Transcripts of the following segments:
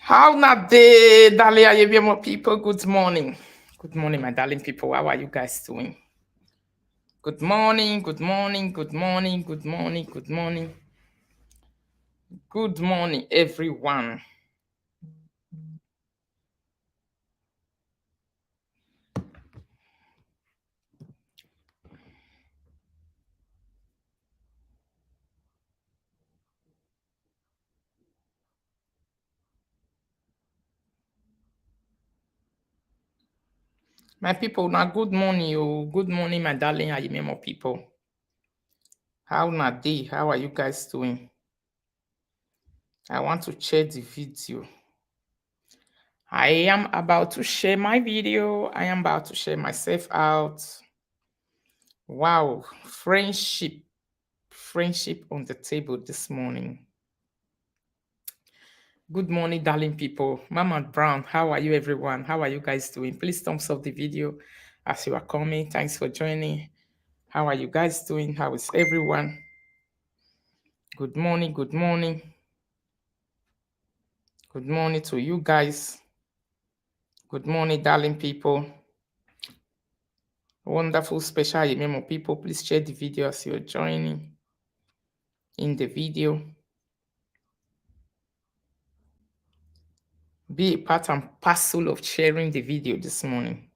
How not day, Dalia Yebiamo people? Good morning. Good morning, my darling people. How are you guys doing? Good morning, good morning, good morning, good morning, good morning. Good morning, everyone. My people, now good morning, you. Good morning, my darling Ayimemo people. How not day? How are you guys doing? I want to share the video. I am about to share my video. I am about to share myself out. Wow, friendship on the table this morning. Good morning, darling people. Mama Brown, how are you, everyone? How are you guys doing? Please thumbs up the video as you are coming. Thanks for joining. How are you guys doing? How is everyone? Good morning, good morning. Good morning to you guys. Good morning, darling people. Wonderful, special memo people. Please share the video as you're joining in the video. Be a part and parcel of sharing the video this morning.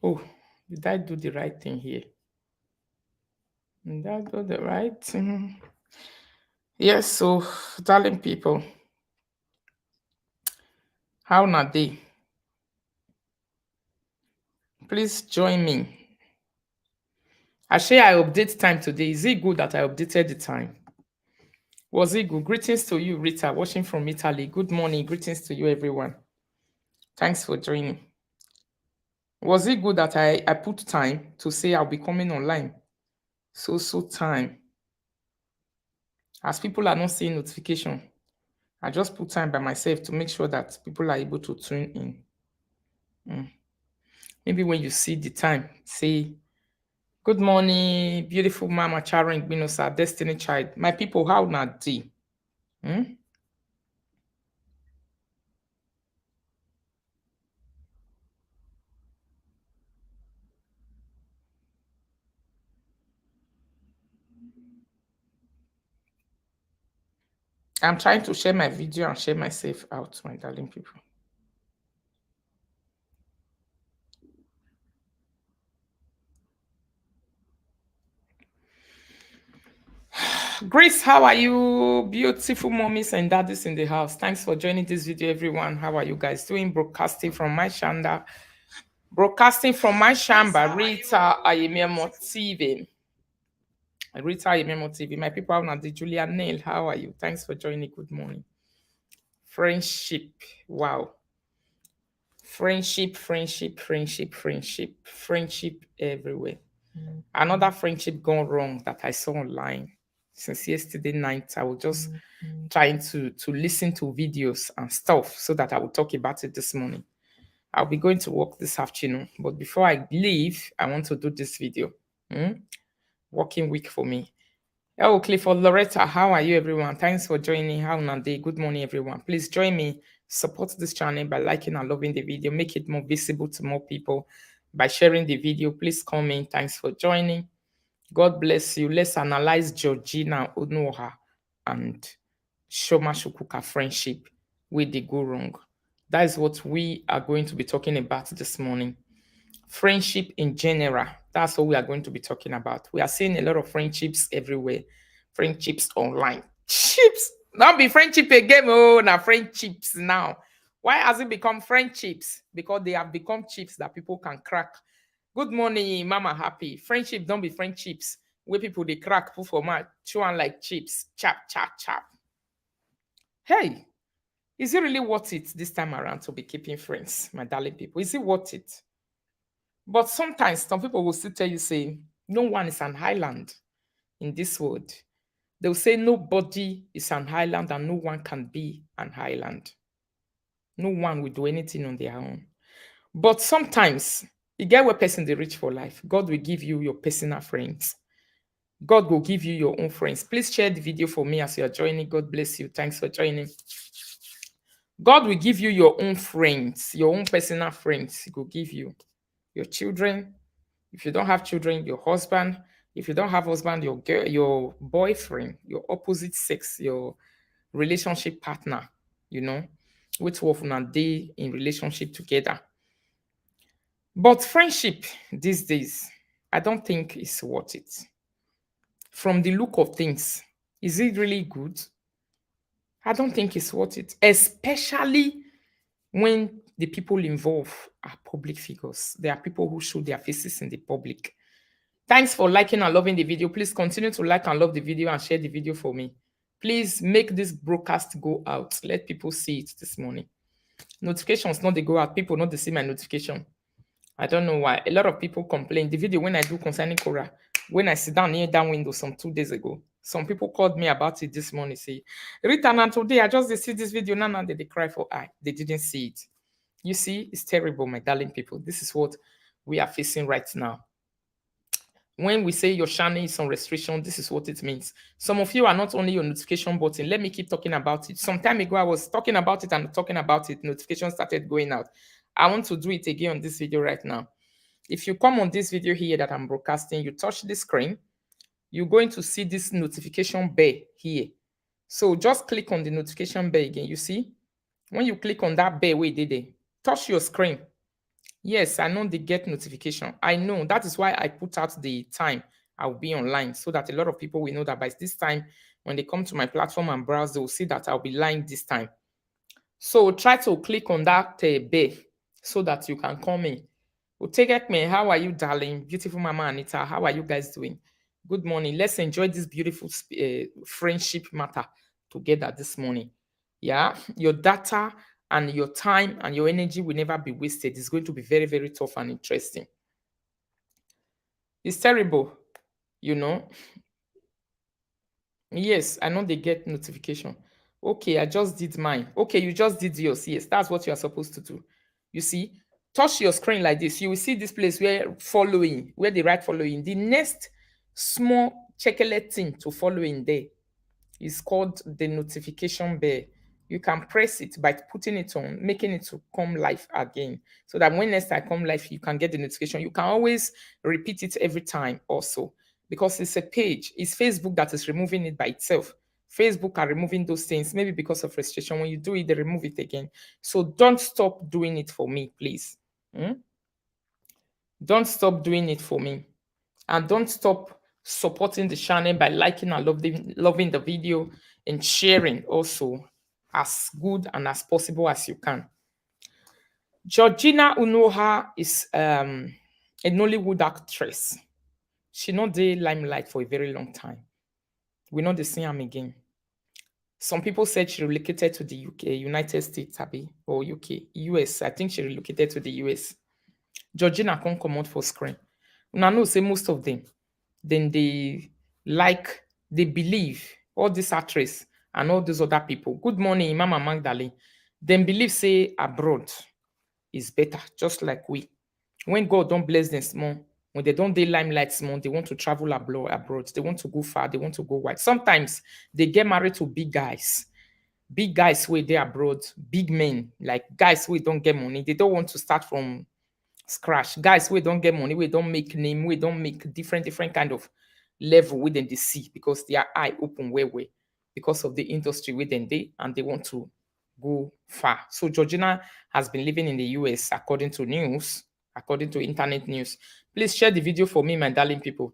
Oh, did I do the right thing here? Did I do the right thing? Yes, so darling people, how na they? Please join me. I update time today. Is it good that I updated the time? Was it good? Greetings to you, Rita, watching from Italy. Good morning. Greetings to you, everyone. Thanks for joining. Was it good that I put time to say I'll be coming online? So time. As people are not seeing notification, I just put time by myself to make sure that people are able to tune in. Maybe when you see the time, say, good morning, beautiful Mama Charing Binosa, Destiny Child. My people, how not day? I'm trying to share my video and share myself out, my darling people. Grace, how are you? Beautiful mommies and daddies in the house. Thanks for joining this video, everyone. How are you guys doing? Broadcasting from my shamba. Rita Ayememo TV. Rita Ayememo TV. My people, how the Julia Nail. How are you? Thanks for joining. Good morning. Friendship. Wow. Friendship everywhere. Another friendship gone wrong that I saw online since yesterday night. I was just trying to listen to videos and stuff so that I will talk about it this morning. I'll be going to work this afternoon, but before I leave, I want to do this video. Working week for me. Oh, Clifford Loretta, how are you, everyone? Thanks for joining. How Nande? Good morning, everyone. Please join me. Support this channel by liking and loving the video. Make it more visible to more people by sharing the video. Please comment. Thanks for joining. God bless you. Let's analyze Georgina Onoha and Chioma Chukwuka friendship. Where they go wrong. That is what we are going to be talking about this morning. Friendship in general. That's what we are going to be talking about. We are seeing a lot of friendships everywhere. Friendships online. Chips. Not be friendship again. Oh, now friendships now. Why has it become friendships? Because they have become chips that people can crack. Good morning, Mama Happy. Friendship don't be friendships. Where people they crack put for my chew on like chips. Chap, chap, chap. Hey, is it really worth it this time around to be keeping friends, my darling people? Is it worth it? But sometimes some people will still tell you, say, no one is an island in this world. They'll say nobody is an island and no one can be an island. No one will do anything on their own. But sometimes You get where person they reach for life. God will give you your personal friends. God will give you your own friends. Please share the video for me as you are joining. God bless you. Thanks for joining. God will give you your own friends, your own personal friends. He will give you your children. If you don't have children, your husband. If you don't have husband, your girl, your boyfriend, your opposite sex, your relationship partner, you know, which often are they in relationship together. But friendship these days, I don't think it's worth it. From the look of things, is it really good? I don't think it's worth it, especially when the people involved are public figures. There are people who show their faces in the public. Thanks for liking and loving the video. Please continue to like and love the video and share the video for me. Please make this broadcast go out. Let people see it this morning. Notifications not they go out. People not they see my notification. I don't know why. A lot of people complain. The video when I do concerning Cora, when I sit down near that window some 2 days ago, some people called me about it this morning. Say, Rita, and today I just see this video. Now they cry for I. They didn't see it. You see, it's terrible, my darling people. This is what we are facing right now. When we say your channel is on restriction, this is what it means. Some of you are not only your notification button. Let me keep talking about it. Some time ago, I was talking about it and talking about it. Notifications started going out. I want to do it again on this video right now. If you come on this video here that I'm broadcasting, you touch the screen, you're going to see this notification bell here. So just click on the notification bell again. You see, when you click on that bell, wait, touch your screen. Yes, I know they get notification. I know that is why I put out the time I'll be online so that a lot of people will know that by this time, when they come to my platform and browse, they will see that I'll be live this time. So try to click on that bell so that you can come in. Me, how are you, darling? Beautiful Mama Anita, how are you guys doing? Good morning. Let's enjoy this beautiful friendship matter together this morning. Yeah, your data and your time and your energy will never be wasted. It's going to be very, very tough and interesting. It's terrible, you know. Yes, I know they get notification. Okay, I just did mine. Okay, you just did yours. Yes, that's what you are supposed to do. You see, touch your screen like this. You will see this place where following, where they write following. The next small chocolate thing to follow in there is called the notification bell. You can press it by putting it on, making it to come live again. So that when next I come live, you can get the notification. You can always repeat it every time also. Because it's a page. It's Facebook that is removing it by itself. Facebook are removing those things, maybe because of restriction. When you do it, they remove it again. So don't stop doing it for me, please. Don't stop doing it for me. And don't stop supporting the channel by liking and loving the video and sharing also as good and as possible as you can. Georgina Unoha is a Nollywood actress. She not the limelight for a very long time. We not the same again. Some people said she relocated to the UK, United States, or UK, US. I think she relocated to the US. Georgina can't come out for screen. Now, no, say most of them. Then they believe all these actresses and all those other people. Good morning, Mama Magdalene. Then believe say abroad is better, just like we. When God don't bless them small, when they don't limelight small, they want to travel abroad. They want to go far. They want to go wide. Sometimes they get married to big guys. Big guys where they abroad, big men, like guys who don't get money. They don't want to start from scratch. Guys we don't get money, we don't make name, we don't make different kind of level within the sea because their eye open way because of the industry within they and they want to go far. So Georgina has been living in the US according to internet news. Please share the video for me, my darling people.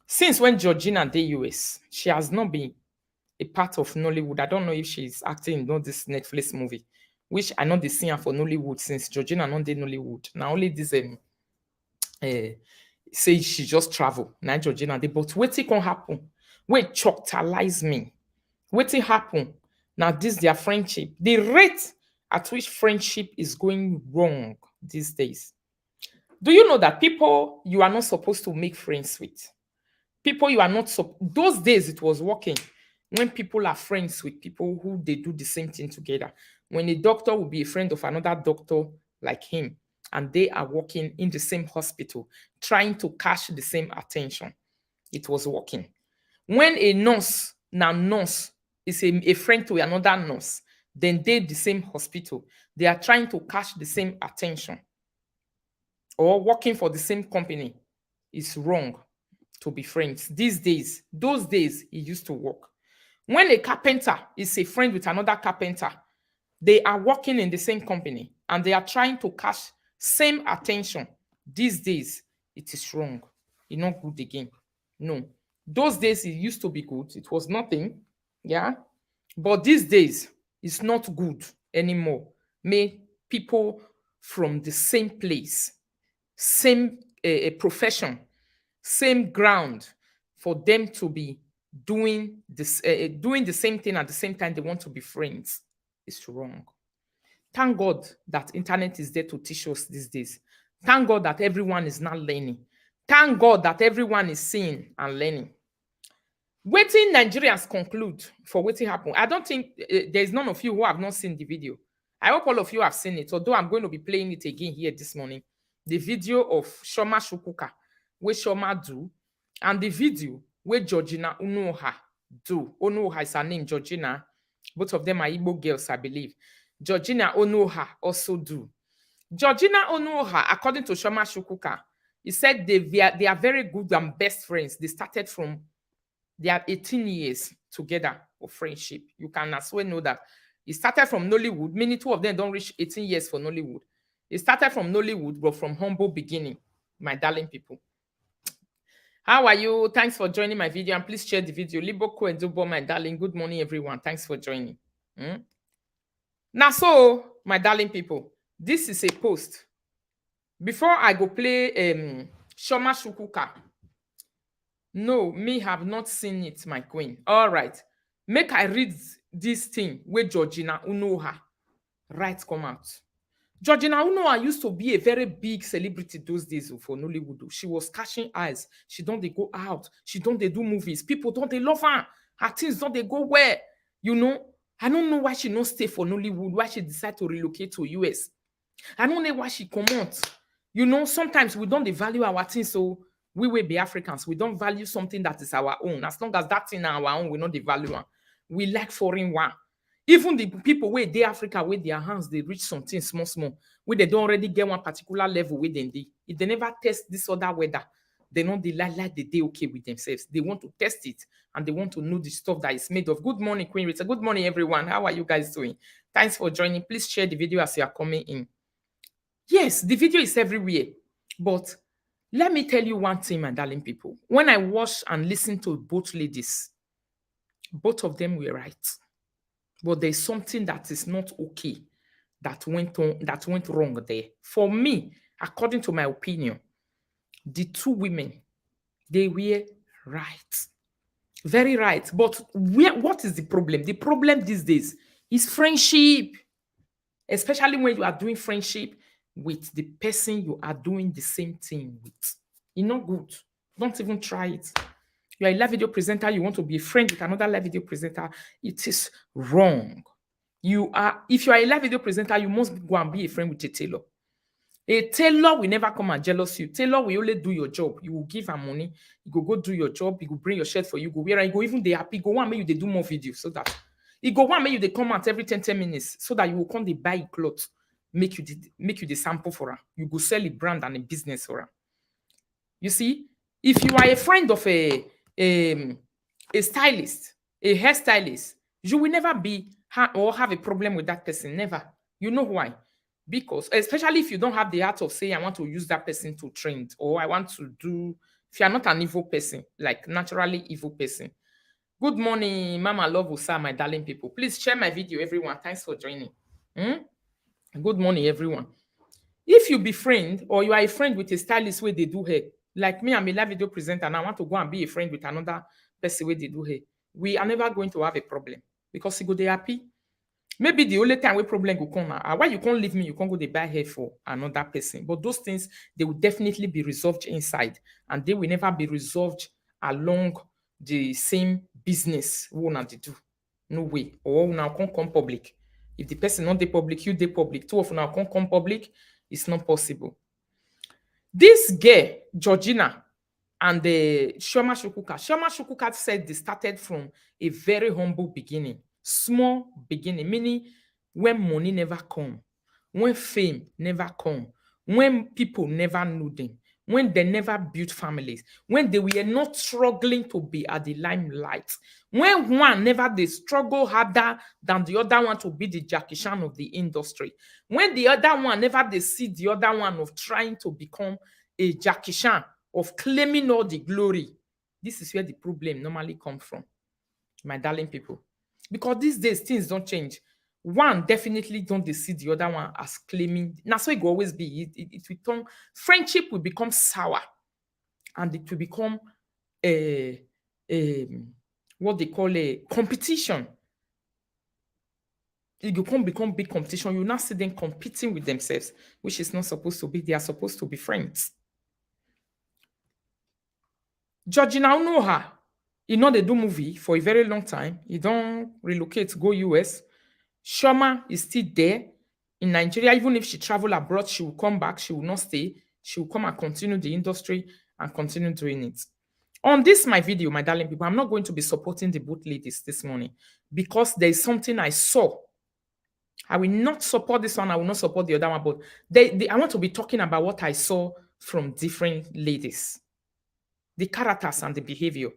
Since when Georgina the US, she has not been a part of Nollywood. I don't know if she's acting in this Netflix movie, which I know the singer for Nollywood since Georgina not did Nollywood. Now only this say she just travel. Now Georgina did, but wait it can happen. Wait, choctalize me. Wait it happen. Now this their friendship. The rate at which friendship is going wrong these days. Do you know that people you are not supposed to make friends with? People you are not those days it was working when people are friends with people who they do the same thing together. When a doctor will be a friend of another doctor like him, and they are working in the same hospital, trying to catch the same attention. It was working. When a nurse, now nurse, is a friend to another nurse, then they the same hospital, they are trying to catch the same attention, or working for the same company, is wrong to be friends. These days, those days, it used to work. When a carpenter is a friend with another carpenter, they are working in the same company and they are trying to catch same attention. These days, it is wrong. It's not good again. No. Those days, it used to be good. It was nothing. Yeah. But these days, it's not good anymore. May people from the same place, same profession, same ground, for them to be doing this, doing the same thing at the same time they want to be friends, is wrong. Thank God that internet is there to teach us these days. Thank God that everyone is now learning. Thank God that everyone is seeing and learning. Waiting Nigerians conclude for waiting happen. I don't think there's none of you who have not seen the video. I hope all of you have seen it, although I'm going to be playing it again here this morning. The video of Chioma Chukwuka, where Chioma do, and the video where Georgina Unuoha do. Unuoha is her name, Georgina. Both of them are Igbo girls, I believe. Georgina Unuoha also do. Georgina Unuoha, according to Chioma Chukwuka, he said they are very good and best friends. They started from, they are 18 years together of friendship. You can as well know that. It started from Nollywood. Many two of them don't reach 18 years for Nollywood. It started from Nollywood, but from humble beginning, my darling people. How are you? Thanks for joining my video. And please share the video. Liboko and Dubo, my darling. Good morning, everyone. Thanks for joining. Now, so, my darling people, this is a post. Before I go play Chioma Chukwuka. No, me have not seen it, my queen. All right. Make I read this thing where Georgina Unuoha right come out. Georgina Unuoha used to be a very big celebrity those days for Nollywood. She was catching eyes. She don't they go out. She don't they do movies. People don't they love her. Her things don't they go where? You know, I don't know why she not stay for Nollywood. Why she decide to relocate to US. I don't know why she come out. You know, sometimes we don't value our things, so we will be Africans. We don't value something that is our own. As long as that thing our own, we not value one. We like foreign one. Even the people where they Africa, where their hands, they reach something small, where they don't already get one particular level where they. If they never test this other weather, they know they like the day okay with themselves. They want to test it and they want to know the stuff that is made of. Good morning, Queen Rita. Good morning, everyone. How are you guys doing? Thanks for joining. Please share the video as you are coming in. Yes, the video is everywhere. But let me tell you one thing, my darling people. When I watched and listened to both ladies, both of them were right. But there's something that is not okay that went wrong there. For me, according to my opinion, the two women, they were right. Very right. But what is the problem? The problem these days is friendship. Especially when you are doing friendship with the person you are doing the same thing with. It's not good. Don't even try it. You are a live video presenter, you want to be a friend with another live video presenter. It is wrong. If you are a live video presenter, you must go and be a friend with a tailor. A tailor will never come and jealous you. Tailor will only do your job. You will give her money. You go do your job. You go bring your shirt for you. Go wear and you go even they happy. Go one make you they do more videos so that you go one make you they come out every 10 minutes so that you will come they buy clothes. Make you the sample for her. You go sell a brand and a business for her. You see, if you are a friend of a stylist, a hairstylist, you will never be or have a problem with that person. Never. You know why? Because especially if you don't have the heart of saying, I want to use that person to trend, or I want to do, if you are not an evil person, like naturally evil person. Good morning, Mama Love Usa, my darling people. Please share my video, everyone. Thanks for joining. Good morning, everyone. If you be friend or you are a friend with a stylist where they do hair, like me, I'm a live video presenter and I want to go and be a friend with another person where they do hair, we are never going to have a problem because you go they happy. Maybe the only time where problem will come now, why you can't leave me, you can't go they buy hair for another person. But those things, they will definitely be resolved inside and they will never be resolved along the same business we want to do. No way. Or now can't come public. If the person not the public, you the public. Two of now can't come public. It's not possible. This girl, Georgina, and the Chioma Chukwuka said they started from a very humble beginning, small beginning, meaning when money never come, when fame never come, when people never knew them, when they never built families, when they were not struggling to be at the limelight, when one never they struggle harder than the other one to be the Jackie Chan of the industry, when the other one never they see the other one of trying to become a Jackie Chan, of claiming all the glory. This is where the problem normally comes from, my darling people. Because these days, things don't change. One definitely don't they see the other one as claiming. That's why it will always be. It will turn, friendship will become sour. And it will become a what they call a competition. It will become big competition. You now see them competing with themselves, which is not supposed to be. They are supposed to be friends. Georgina, you know her. He know they do movie for a very long time. He don't relocate, go US. Chioma is still there in Nigeria. Even if she travel abroad, she will come back. She will not stay. She will come and continue the industry and continue doing it. On this, my video, my darling people, I'm not going to be supporting the both ladies this morning because there is something I saw. I will not support this one. I will not support the other one. But I want to be talking about what I saw from different ladies. The characters and the behavior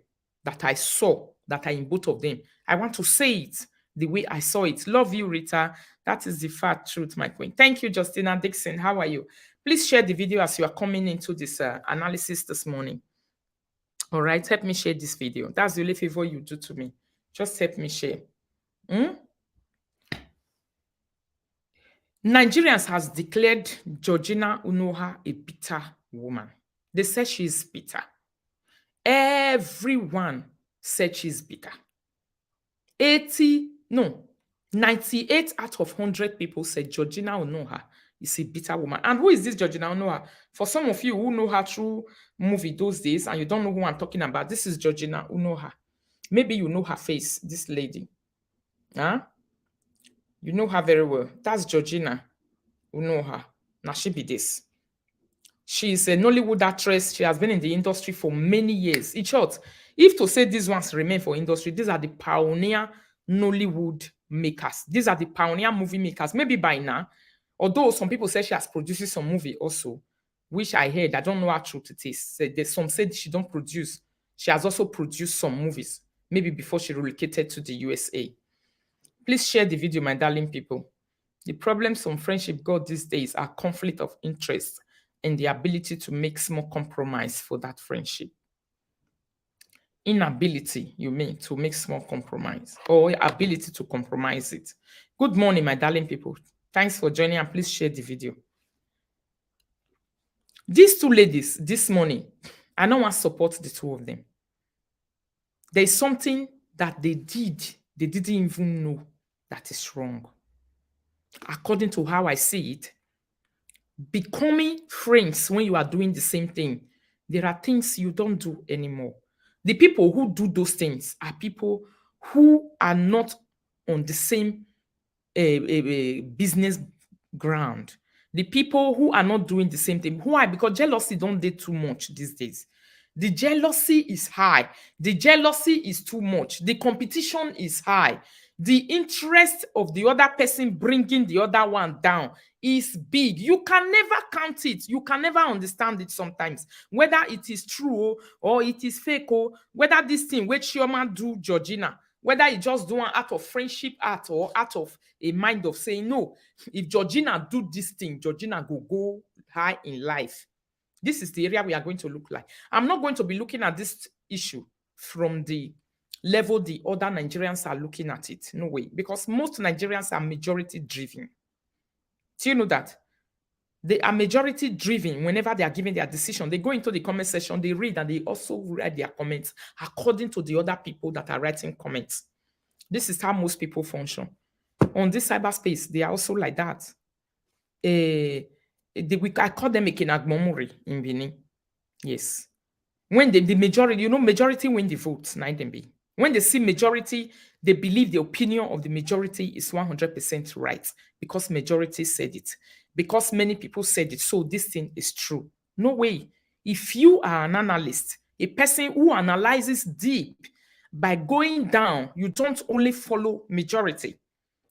that I saw, that are in both of them. I want to say it the way I saw it. Love you, Rita. That is the fat truth, my queen. Thank you, Justina Dixon. How are you? Please share the video as you are coming into this analysis this morning. All right, help me share this video. That's the only favor you do to me. Just help me share. Nigerians has declared Georgina Unoha a bitter woman. They say she is bitter. Everyone said she's bitter. 98 out of 100 people said Georgina Unoha is a bitter woman. And who is this Georgina Unoha? For some of you who know her through movie those days and you don't know who I'm talking about, this is Georgina Unoha. Maybe you know her face, this lady. Huh? You know her very well. That's Georgina Unoha. Now she be this. She's a Nollywood actress. She has been in the industry for many years. In short, if to say these ones remain for industry, these are the pioneer Nollywood makers. These are the pioneer movie makers. Maybe by now, although some people say she has produced some movie also, which I heard. I don't know how true it is. There's some said she don't produce. She has also produced some movies, maybe before she relocated to the USA. Please share the video, my darling people. The problems on friendship got these days are conflict of interest and the ability to make small compromise for that friendship. Inability, you mean, to make small compromise or ability to compromise it. Good morning, my darling people. Thanks for joining and please share the video. These two ladies this morning, I don't want to support the two of them. There's something that they didn't even know that is wrong. According to how I see it, becoming friends when you are doing the same thing, there are things you don't do anymore. The people who do those things are people who are not on the same business ground. The people who are not doing the same thing. Why? Because jealousy don't do too much these days. The jealousy is high. The jealousy is too much. The competition is high. The interest of the other person bringing the other one down is big. You can never count it. You can never understand it sometimes. Whether it is true or it is fake, or whether this thing which Chioma do Georgina, whether it just do one out of friendship art or out of a mind of saying, no, if Georgina do this thing, Georgina go high in life. This is the area we are going to look like. I'm not going to be looking at this issue from the level the other Nigerians are looking at it. No way. Because most Nigerians are majority driven. Do you know that? They are majority driven whenever they are giving their decision. They go into the comment section, they read, and they also write their comments according to the other people that are writing comments. This is how most people function. On this cyberspace, they are also like that. I call them a Kenagbomori in Benin. Yes. When the majority, majority win the votes, when they see majority, they believe the opinion of the majority is 100% right because majority said it. because many people said it, so this thing is true. No way. If you are an analyst, a person who analyzes deep by going down, you don't only follow majority.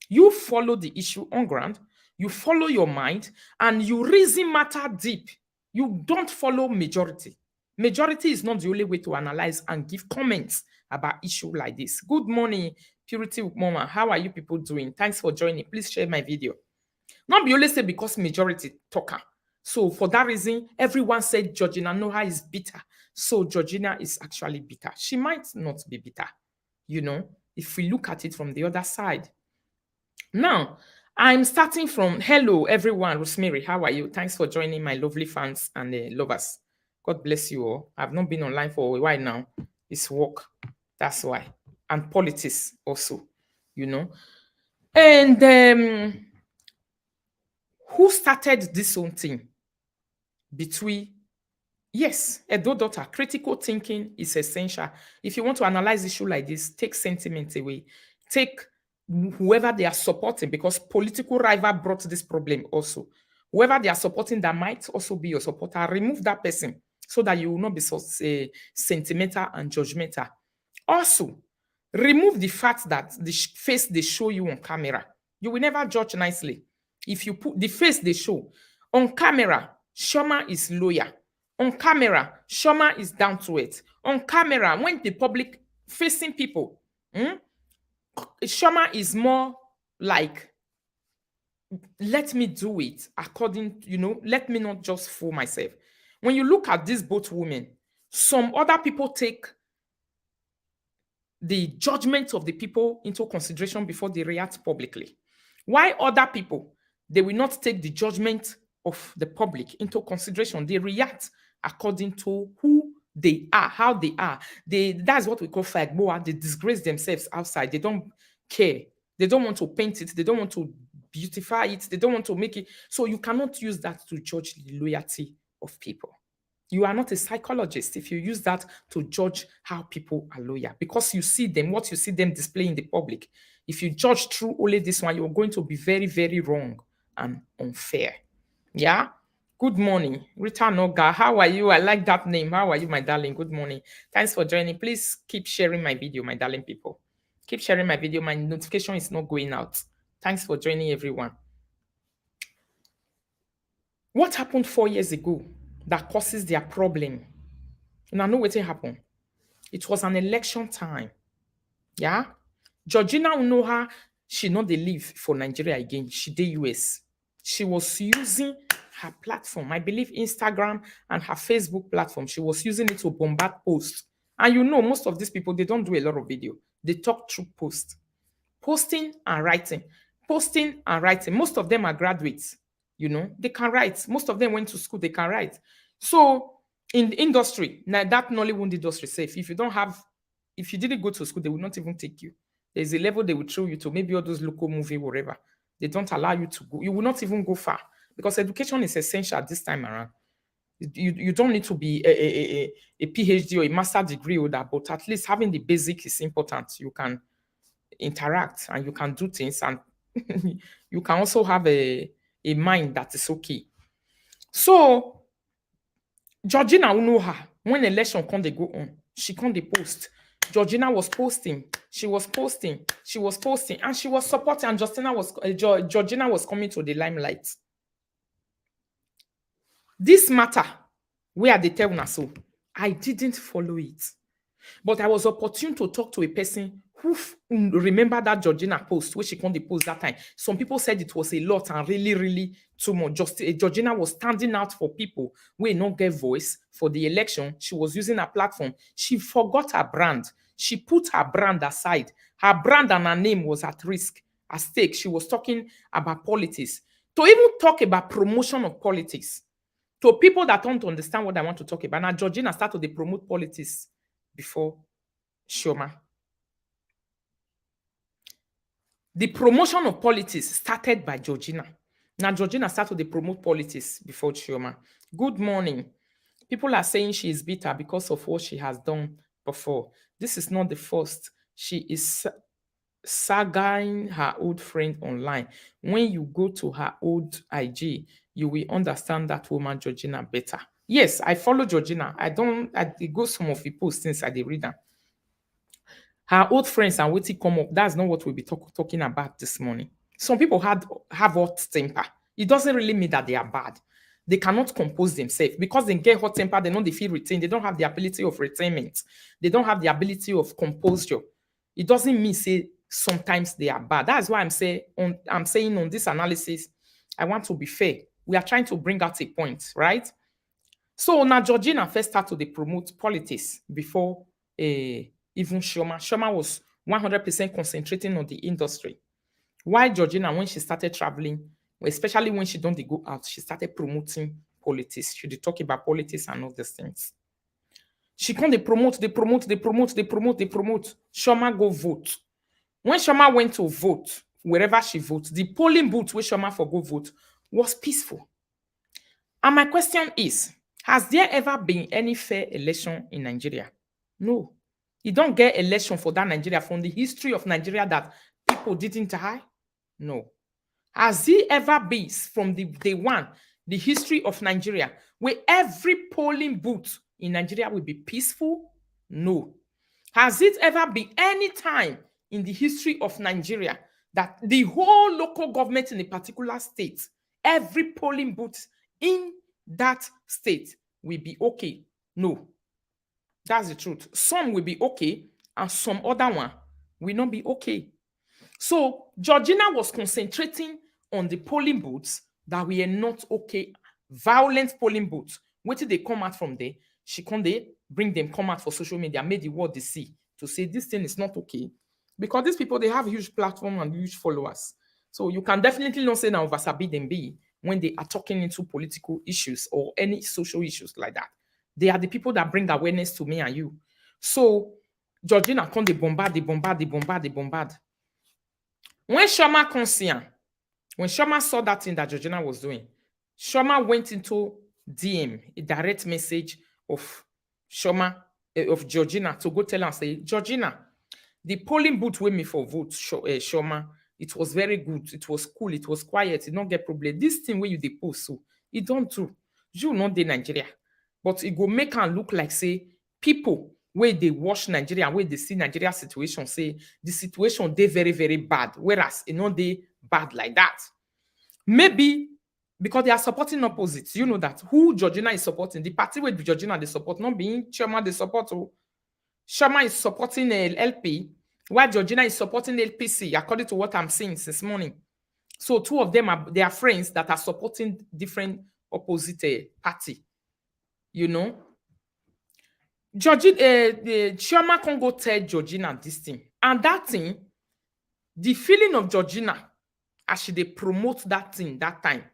You follow the issue on ground, you follow your mind, and you reason matter deep. You don't follow majority. Majority is not the only way to analyze and give comments about issue like this. Good morning, Purity Mama. How are you people doing? Thanks for joining. Please share my video. Not be only say because majority talker. So for that reason, everyone said Georgina Noha is bitter. So Georgina is actually bitter. She might not be bitter, if we look at it from the other side. Now, I'm starting from hello, everyone. Rosemary, how are you? Thanks for joining my lovely fans and lovers. God bless you all. I've not been online for a while now. It's work. That's why. And politics also, And who started this whole thing? Yes, Edo daughter, critical thinking is essential. If you want to analyze issue like this, take sentiment away. Take whoever they are supporting, because political rival brought this problem also. Whoever they are supporting that might also be your supporter, remove that person so that you will not be so sentimental and judgmental. Also, remove the fact that the face they show you on camera. You will never judge nicely. If you put the face they show on camera, Chioma is loyal. On camera, Chioma is down to it. On camera, when the public facing people, Chioma is more like, let me do it according, let me not just fool myself. When you look at these both women, some other people take the judgment of the people into consideration before they react publicly. Why other people, they will not take the judgment of the public into consideration. They react according to who they are, how they are. That's what we call fagboa. They disgrace themselves outside. They don't care. They don't want to paint it. They don't want to beautify it. They don't want to make it. So you cannot use that to judge the loyalty of people. You are not a psychologist if you use that to judge how people are loyal, because you see them, what you see them display in the public. If you judge through only this one, you're going to be very, very wrong and unfair. Yeah? Good morning, Rita Noga. How are you? I like that name. How are you, my darling? Good morning. Thanks for joining. Please keep sharing my video, my darling people. Keep sharing my video. My notification is not going out. Thanks for joining, everyone. What happened 4 years ago that causes their problem? And I know what happened. It was an election time. Yeah? Georgina know her. She not dey live for Nigeria again. She did US. She was using her platform, I believe Instagram and her Facebook platform. She was using it to bombard posts. And most of these people, they don't do a lot of video. They talk through posts. Posting and writing. Posting and writing. Most of them are graduates. They can write. Most of them went to school, they can write. So in the industry, now that Nollywood industry safe, if you didn't go to school, they will not even take you. There's a level they will throw you to, maybe all those local movie, whatever. They don't allow you to go. You will not even go far, because education is essential at this time around. You don't need to be a PhD or a master degree or that, but at least having the basic is important. You can interact and you can do things, and you can also have a mind that is okay. So Georgina know her. When election come, they go on. She come, they post. Georgina was posting. She was posting. She was posting. And she was supporting. And Georgina was coming to the limelight. This matter, where they tell una so, I didn't follow it. But I was opportune to talk to a person who remember that Georgina post, which she can't post that time. Some people said it was a lot and really, really too much. Georgina was standing out for people who not get voice for the election. She was using her platform. She forgot her brand. She put her brand aside. Her brand and her name was at risk, at stake. She was talking about politics. To even talk about promotion of politics, to people that don't understand what I want to talk about. Now, Georgina started to promote politics before Chioma. The promotion of politics started by Georgina. Now, Georgina started to promote politics before Chioma. Good morning. People are saying she is bitter because of what she has done before. This is not the first. She is sagging her old friend online. When you go to her old IG, you will understand that woman Georgina better. Yes, I follow Georgina. I dey go some of the posts since I dey read them. Her old friends and what come up. That's not what we'll be talking about this morning. Some people have hot temper. It doesn't really mean that they are bad. They cannot compose themselves because they get hot temper. They know they feel retained. They don't have the ability of retainment. They don't have the ability of composure. It doesn't mean say sometimes they are bad. That's why I'm saying on this analysis, I want to be fair. We are trying to bring out a point, right? So now Georgina first started to promote politics before even Chioma. Chioma was 100% concentrating on the industry. Why Georgina, when she started traveling, especially when she don't dey go out, she started promoting politics. She did talk about politics and all these things. She come they promote. Chioma go vote. When Chioma went to vote, wherever she votes, the polling booth where Chioma for go vote was peaceful. And my question is, has there ever been any fair election in Nigeria? No. You don't get election for that Nigeria from the history of Nigeria that people didn't die? No. Has it ever been from the day one, the history of Nigeria, where every polling booth in Nigeria will be peaceful? No. Has it ever been any time in the history of Nigeria that the whole local government in a particular state, every polling booth in that state will be okay? No. That's the truth. Some will be okay, and some other one will not be okay. So Georgina was concentrating on the polling booths that were not okay, violent polling booths. Wait till they come out from there. She come there, bring them, come out for social media, made the world they see to say this thing is not okay. Because these people, they have huge platform and huge followers. So you can definitely not say now Vasabi them be when they are talking into political issues or any social issues like that. They are the people that bring awareness to me and you. So Georgina come they bombard. When Chioma conscient, when Chioma saw that thing that Georgina was doing, Chioma went into DM, a direct message of of Georgina to go tell her, say, Georgina, the polling booth with me for vote, Chioma, it was very good, it was cool, it was quiet, it not get problem. This thing where you dey post, so it don't true. You not the Nigeria, but it go make her look like say people where they watch Nigeria, where they see Nigeria situation, say the situation they very, very bad, whereas it not they bad like that. Maybe because they are supporting opposites. You know that who Georgina is supporting, the party where Georgina they support, not being Chioma they support. Chioma is supporting LP, while Georgina is supporting LPC, according to what I'm seeing this morning. So two of them are friends that are supporting different opposite party. You know, Chioma can go tell Georgina this thing. And that thing, the feeling of Georgina, as she dey promote that thing that time,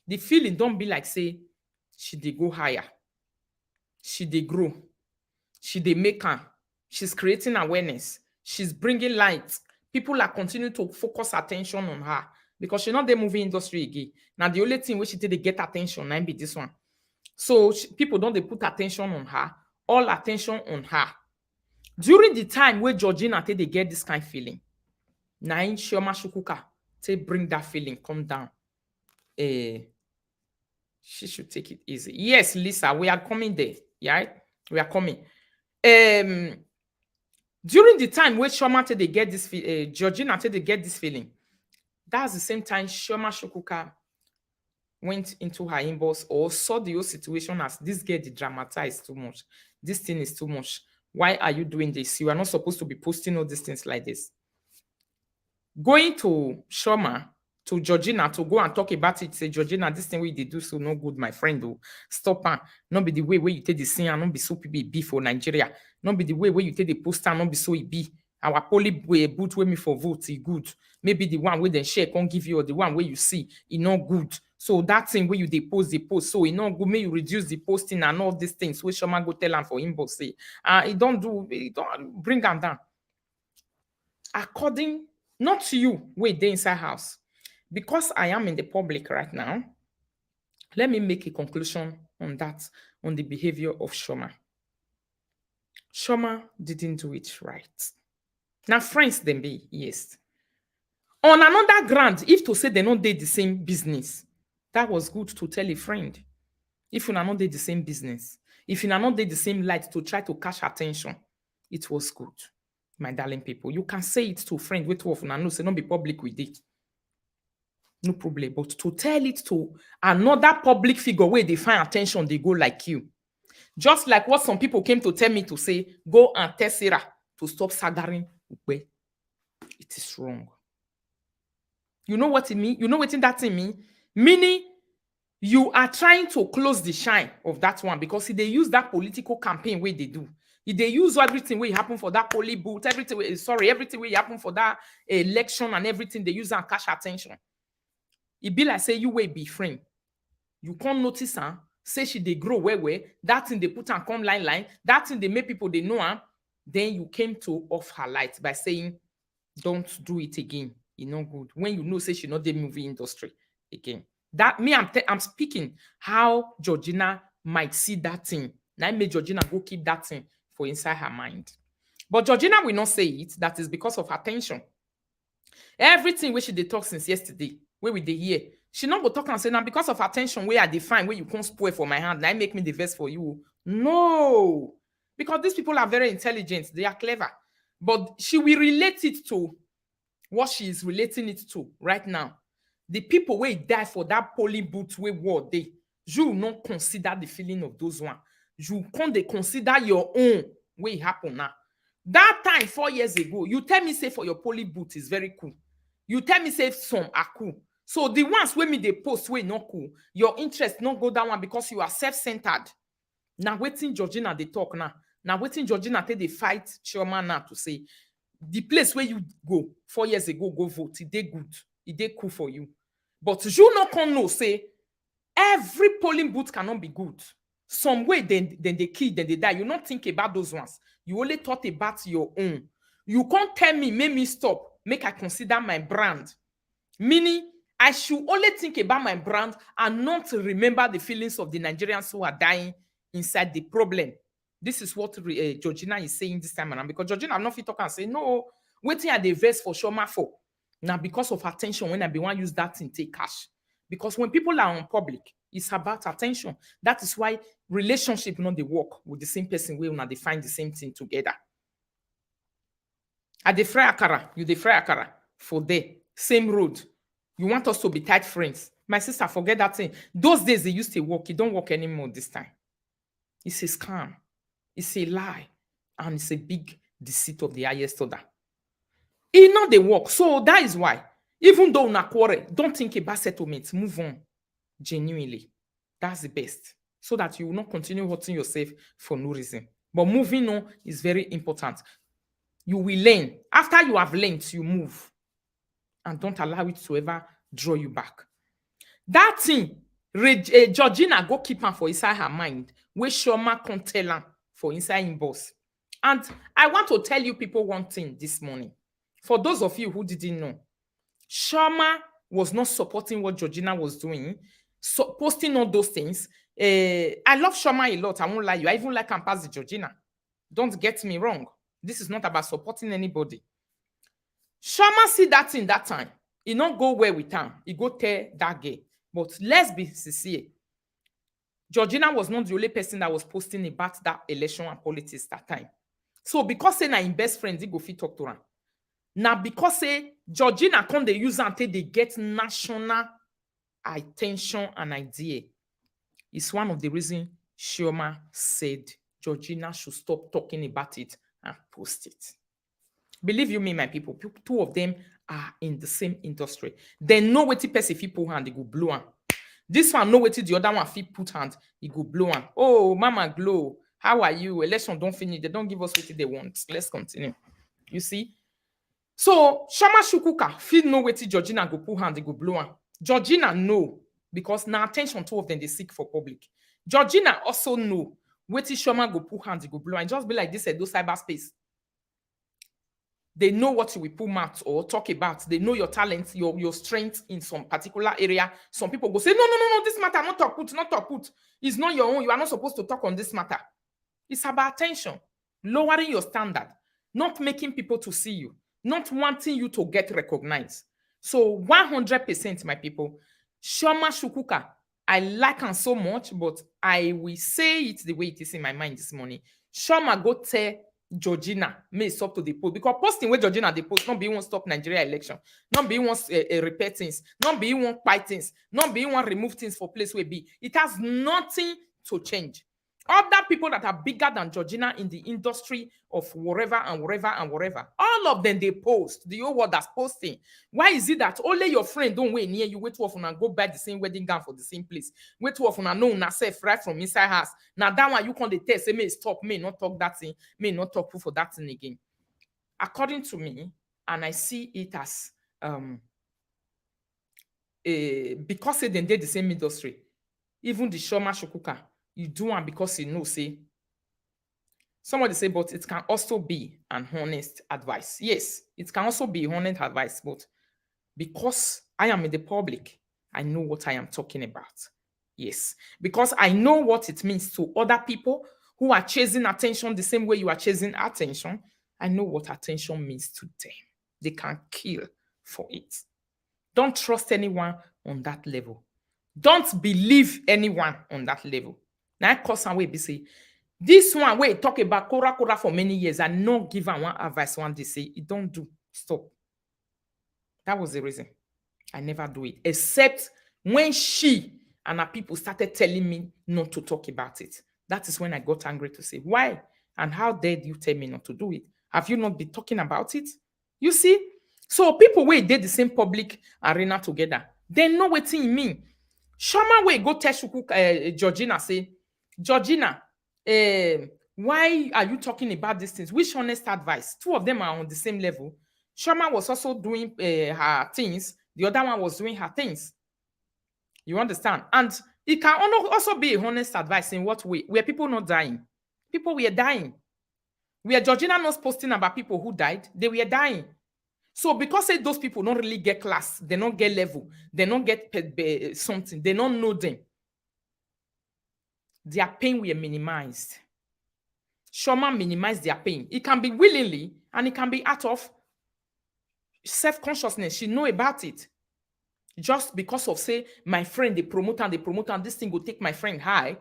the feeling don't be like say she dey go higher. She dey grow. She dey make her. She's creating awareness. She's bringing light. People are continuing to focus attention on her because she's not the movie industry again. Now the only thing where she did they get attention now be this one. So people don't they put attention on her, all attention on her. During the time where Georgina they get this kind of feeling, now Chioma Chukwuka they bring that feeling come down. She should take it easy. Yes, Lisa, we are coming there. Yeah, we are coming. During the time where Chioma they get this Georgina they get this feeling, that's the same time Chioma Chukwuka went into her inbox or saw the whole situation as this girl dey dramatize too much. This thing is too much. Why are you doing this? You are not supposed to be posting all these things like this. Going to Chioma, to Georgina, to go and talk about it, say, Georgina, this thing we they do so no good, my friend. Oh, stop her. Not be the way where you take the scene and not be so people be for Nigeria. Not be the way where you take the poster and not be so it be. Our poly boot with me for vote, it good. Maybe the one where then share can't give you or the one where you see it not good. So that thing where you post the post, so it not good. May you reduce the posting and all these things. Where Chioma go tell her for inbox say, it don't bring them down. According not to you, wait, they inside house. Because I am in the public right now, let me make a conclusion on that, on the behavior of Chioma. Chioma didn't do it right. Now, friends, them be, yes. On another ground, if to say they don't do the same business, that was good to tell a friend. If you not do the same business, if you not do the same light to try to catch attention, it was good. My darling people, you can say it to a friend, wait off, and I know, say, don't be public with it. No problem. But to tell it to another public figure where they find attention, they go like you. Just like what some people came to tell me to say, go and tell Sarah to stop sagaring Ukwe. It is wrong. You know what it mean? You know what that thing mean? Meaning, you are trying to close the shine of that one because they use that political campaign where they do. If they use everything where it happen for that poly booth, everything where it happen for that election and everything, they use and cash attention. It be like say you will be friend. You can't notice her. Say she they grow where that thing they put and come line. That thing they make people they know her. Then you came to off her light by saying, don't do it again. It's not good. When you know say she not the movie industry again. That me, I'm speaking how Georgina might see that thing. Now I made Georgina go keep that thing for inside her mind. But Georgina will not say it. That is because of her tension. Everything where she did talk since yesterday, where we dey hear, she not go talk and say now because of her tension where I define where you can't spoil for my hand. Now make me the best for you. No, because these people are very intelligent. They are clever. But she will relate it to what she is relating it to right now. The people where die for that poly boot where war they, you will not consider the feeling of those one. You can't consider your own way it happen now. That time 4 years ago, you tell me say for your poly boot is very cool. You tell me say some are cool. So the ones where me they post way not cool, your interest not go that one because you are self-centered. Now waiting Georgina they talk now. Now waiting Georgina take they fight Chioma now to say the place where you go 4 years ago go vote. It did good. It did cool for you. But you not can know say every polling booth cannot be good. Some way then they kill, then they die. You not think about those ones. You only thought about your own. You can't tell me, make me stop, make I consider my brand. Meaning, I should only think about my brand and not remember the feelings of the Nigerians who are dying inside the problem. This is what Georgina is saying this time around. Because Georgina, I'm not fit talk and say, no, waiting at the verse for Chioma for. Now, because of attention, when I be one use that thing, take cash. Because when people are on public, it's about attention. That is why relationship not they work with the same person where they find the same thing together. At the fry akara, you the fry akara for there, same road. You want us to be tight friends. My sister, forget that thing. Those days they used to work, it don't work anymore this time. It's a scam, it's a lie, and it's a big deceit of the highest order. It not they work. So that is why, even though una quarrel, don't think about settlements. Move on. Genuinely. That's the best. So that you will not continue hurting yourself for no reason. But moving on is very important. You will learn. After you have learned, you move. And don't allow it to ever draw you back. That thing, Georgina go keep her for inside her mind. Where Chioma can tell her for inside him boss. And I want to tell you people one thing this morning. For those of you who didn't know, Chioma was not supporting what Georgina was doing, so posting all those things. I love Chioma a lot. I won't lie you. I even like and pass the Georgina. Don't get me wrong. This is not about supporting anybody. Chioma see that thing that time. He not go well with her. He go tell that girl. But let's be sincere. Georgina was not the only person that was posting about that election and politics that time. So because say na him best friend, he go fit talk to her. Now, because say Georgina come they use until they get national attention and idea. It's one of the reasons Chioma said Georgina should stop talking about it and post it. Believe you me, my people, two of them are in the same industry. They know what the person if put hand, they go blow on. This one know what the other one fit put hand, he go blow on. Oh, Mama Glow, how are you? Election don't finish. They don't give us what they want. Let's continue. You see? So, Chioma Chukwuka fit know wetin Georgina go put hand, they go blow am. Georgina know, because na attention two of them they seek for public. Georgina also know wetin Chioma go put hand, they go blow am. Just be like this at those cyberspace. They know what you will put mouth or talk about. They know your talent, your strength in some particular area. Some people go say, no, this matter, not talk put. It's not your own. You are not supposed to talk on this matter. It's about attention, lowering your standard. not making people to see you, not wanting you to get recognized. So 100%, my people, Chioma Chukwuka, I like her so much, but I will say it the way it is in my mind this morning. Chioma go tell Georgina, may stop to the post, because posting where Georgina the post, not be one stop Nigeria election, not be one repair things, not be one fight things, not be one remove things for place where be. It has nothing to change. Other people that are bigger than Georgina in the industry of wherever and wherever and wherever, all of them they post. The whole world that's posting. Why is it that only your friend don't wait near you, wait to often and go buy the same wedding gown for the same place? Wait to often and know yourself right from inside house. Now that one you can't test, say may stop, may not talk that thing, may not talk for that thing again. According to me, and I see it as because they did the same industry, even the Chioma Chukwuka, you do one because you know, say, somebody say, but it can also be an honest advice. Yes, it can also be honest advice, but because I am in the public, I know what I am talking about. Yes, because I know what it means to other people who are chasing attention the same way you are chasing attention. I know what attention means to them. They can kill for it. Don't trust anyone on that level. Don't believe anyone on that level. Now, cause some way be say, this one way talk about Kora for many years and not give her one advice one day say, it don't do, stop. That was the reason. I never do it, except when she and her people started telling me not to talk about it. That is when I got angry to say, why? And how dare you tell me not to do it? Have you not been talking about it? You see? So people wey did the same public arena together, they know what it mean. Chioma wey go tell Georgina say, Georgina, why are you talking about these things? Which honest advice? Two of them are on the same level. Chioma was also doing her things. The other one was doing her things. You understand? And it can also be a honest advice in what way? Where people not dying. People were dying. Where Georgina not posting about people who died, they were dying. So because say those people don't really get class, they don't get level, they don't get something, they don't know them, their pain were minimized. Chioma minimized their pain. It can be willingly and it can be out of self-consciousness. She know about it. Just because of say my friend, they promote and this thing will take my friend high.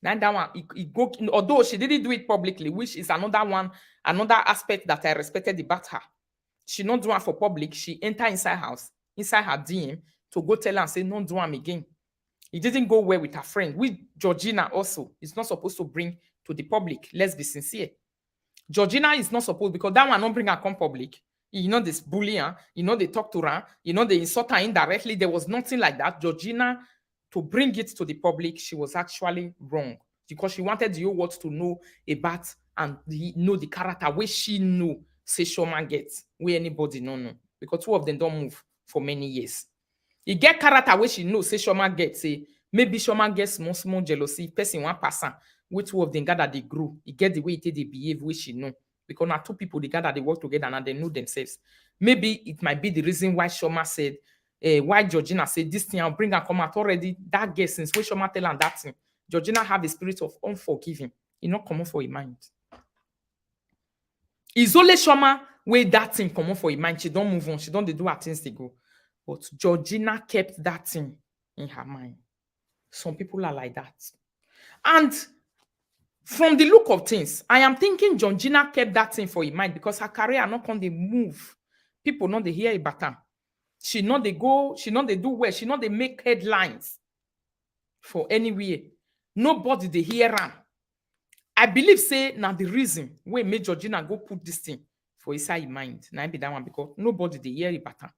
Then that one, it go, although she didn't do it publicly, which is another one, another aspect that I respected about her. She not do it for public. She enter inside house, inside her DM to go tell her and say, no, do it again. It didn't go well with her friend. With Georgina also, it's not supposed to bring to the public. Let's be sincere. Georgina is not supposed, because that one don't bring her come public. You know, this bully her, you know, they talk to her, you know, they insult her indirectly. There was nothing like that. Georgina, to bring it to the public, she was actually wrong because she wanted the whole world to know about and know the character where she knew say Chioma gets, where anybody know. Because two of them don't move for many years. You get character where she knows say Chioma gets, say maybe Chioma gets small jealousy, person 1%, which two of them gather they grew. You get the way they behave, which she know. Because now two people they gather, they work together and they know themselves. Maybe it might be the reason why Chioma said, why Georgina said this thing, I'll bring her come out already. That guess since where Chioma tell her that thing, Georgina have a spirit of unforgiving. It not come for a mind. It's only Chioma where that thing come for a mind. She don't move on. She don't do her things they go. But Georgina kept that thing in her mind. Some people are like that. And from the look of things, I am thinking Georgina kept that thing for her mind because her career not on the move. People not they hear about her. She not they go, she not they do well, she not they make headlines for anywhere. Nobody they hear her. I believe say now the reason why made Georgina go put this thing for inside her mind. Now be that one because nobody they hear about her.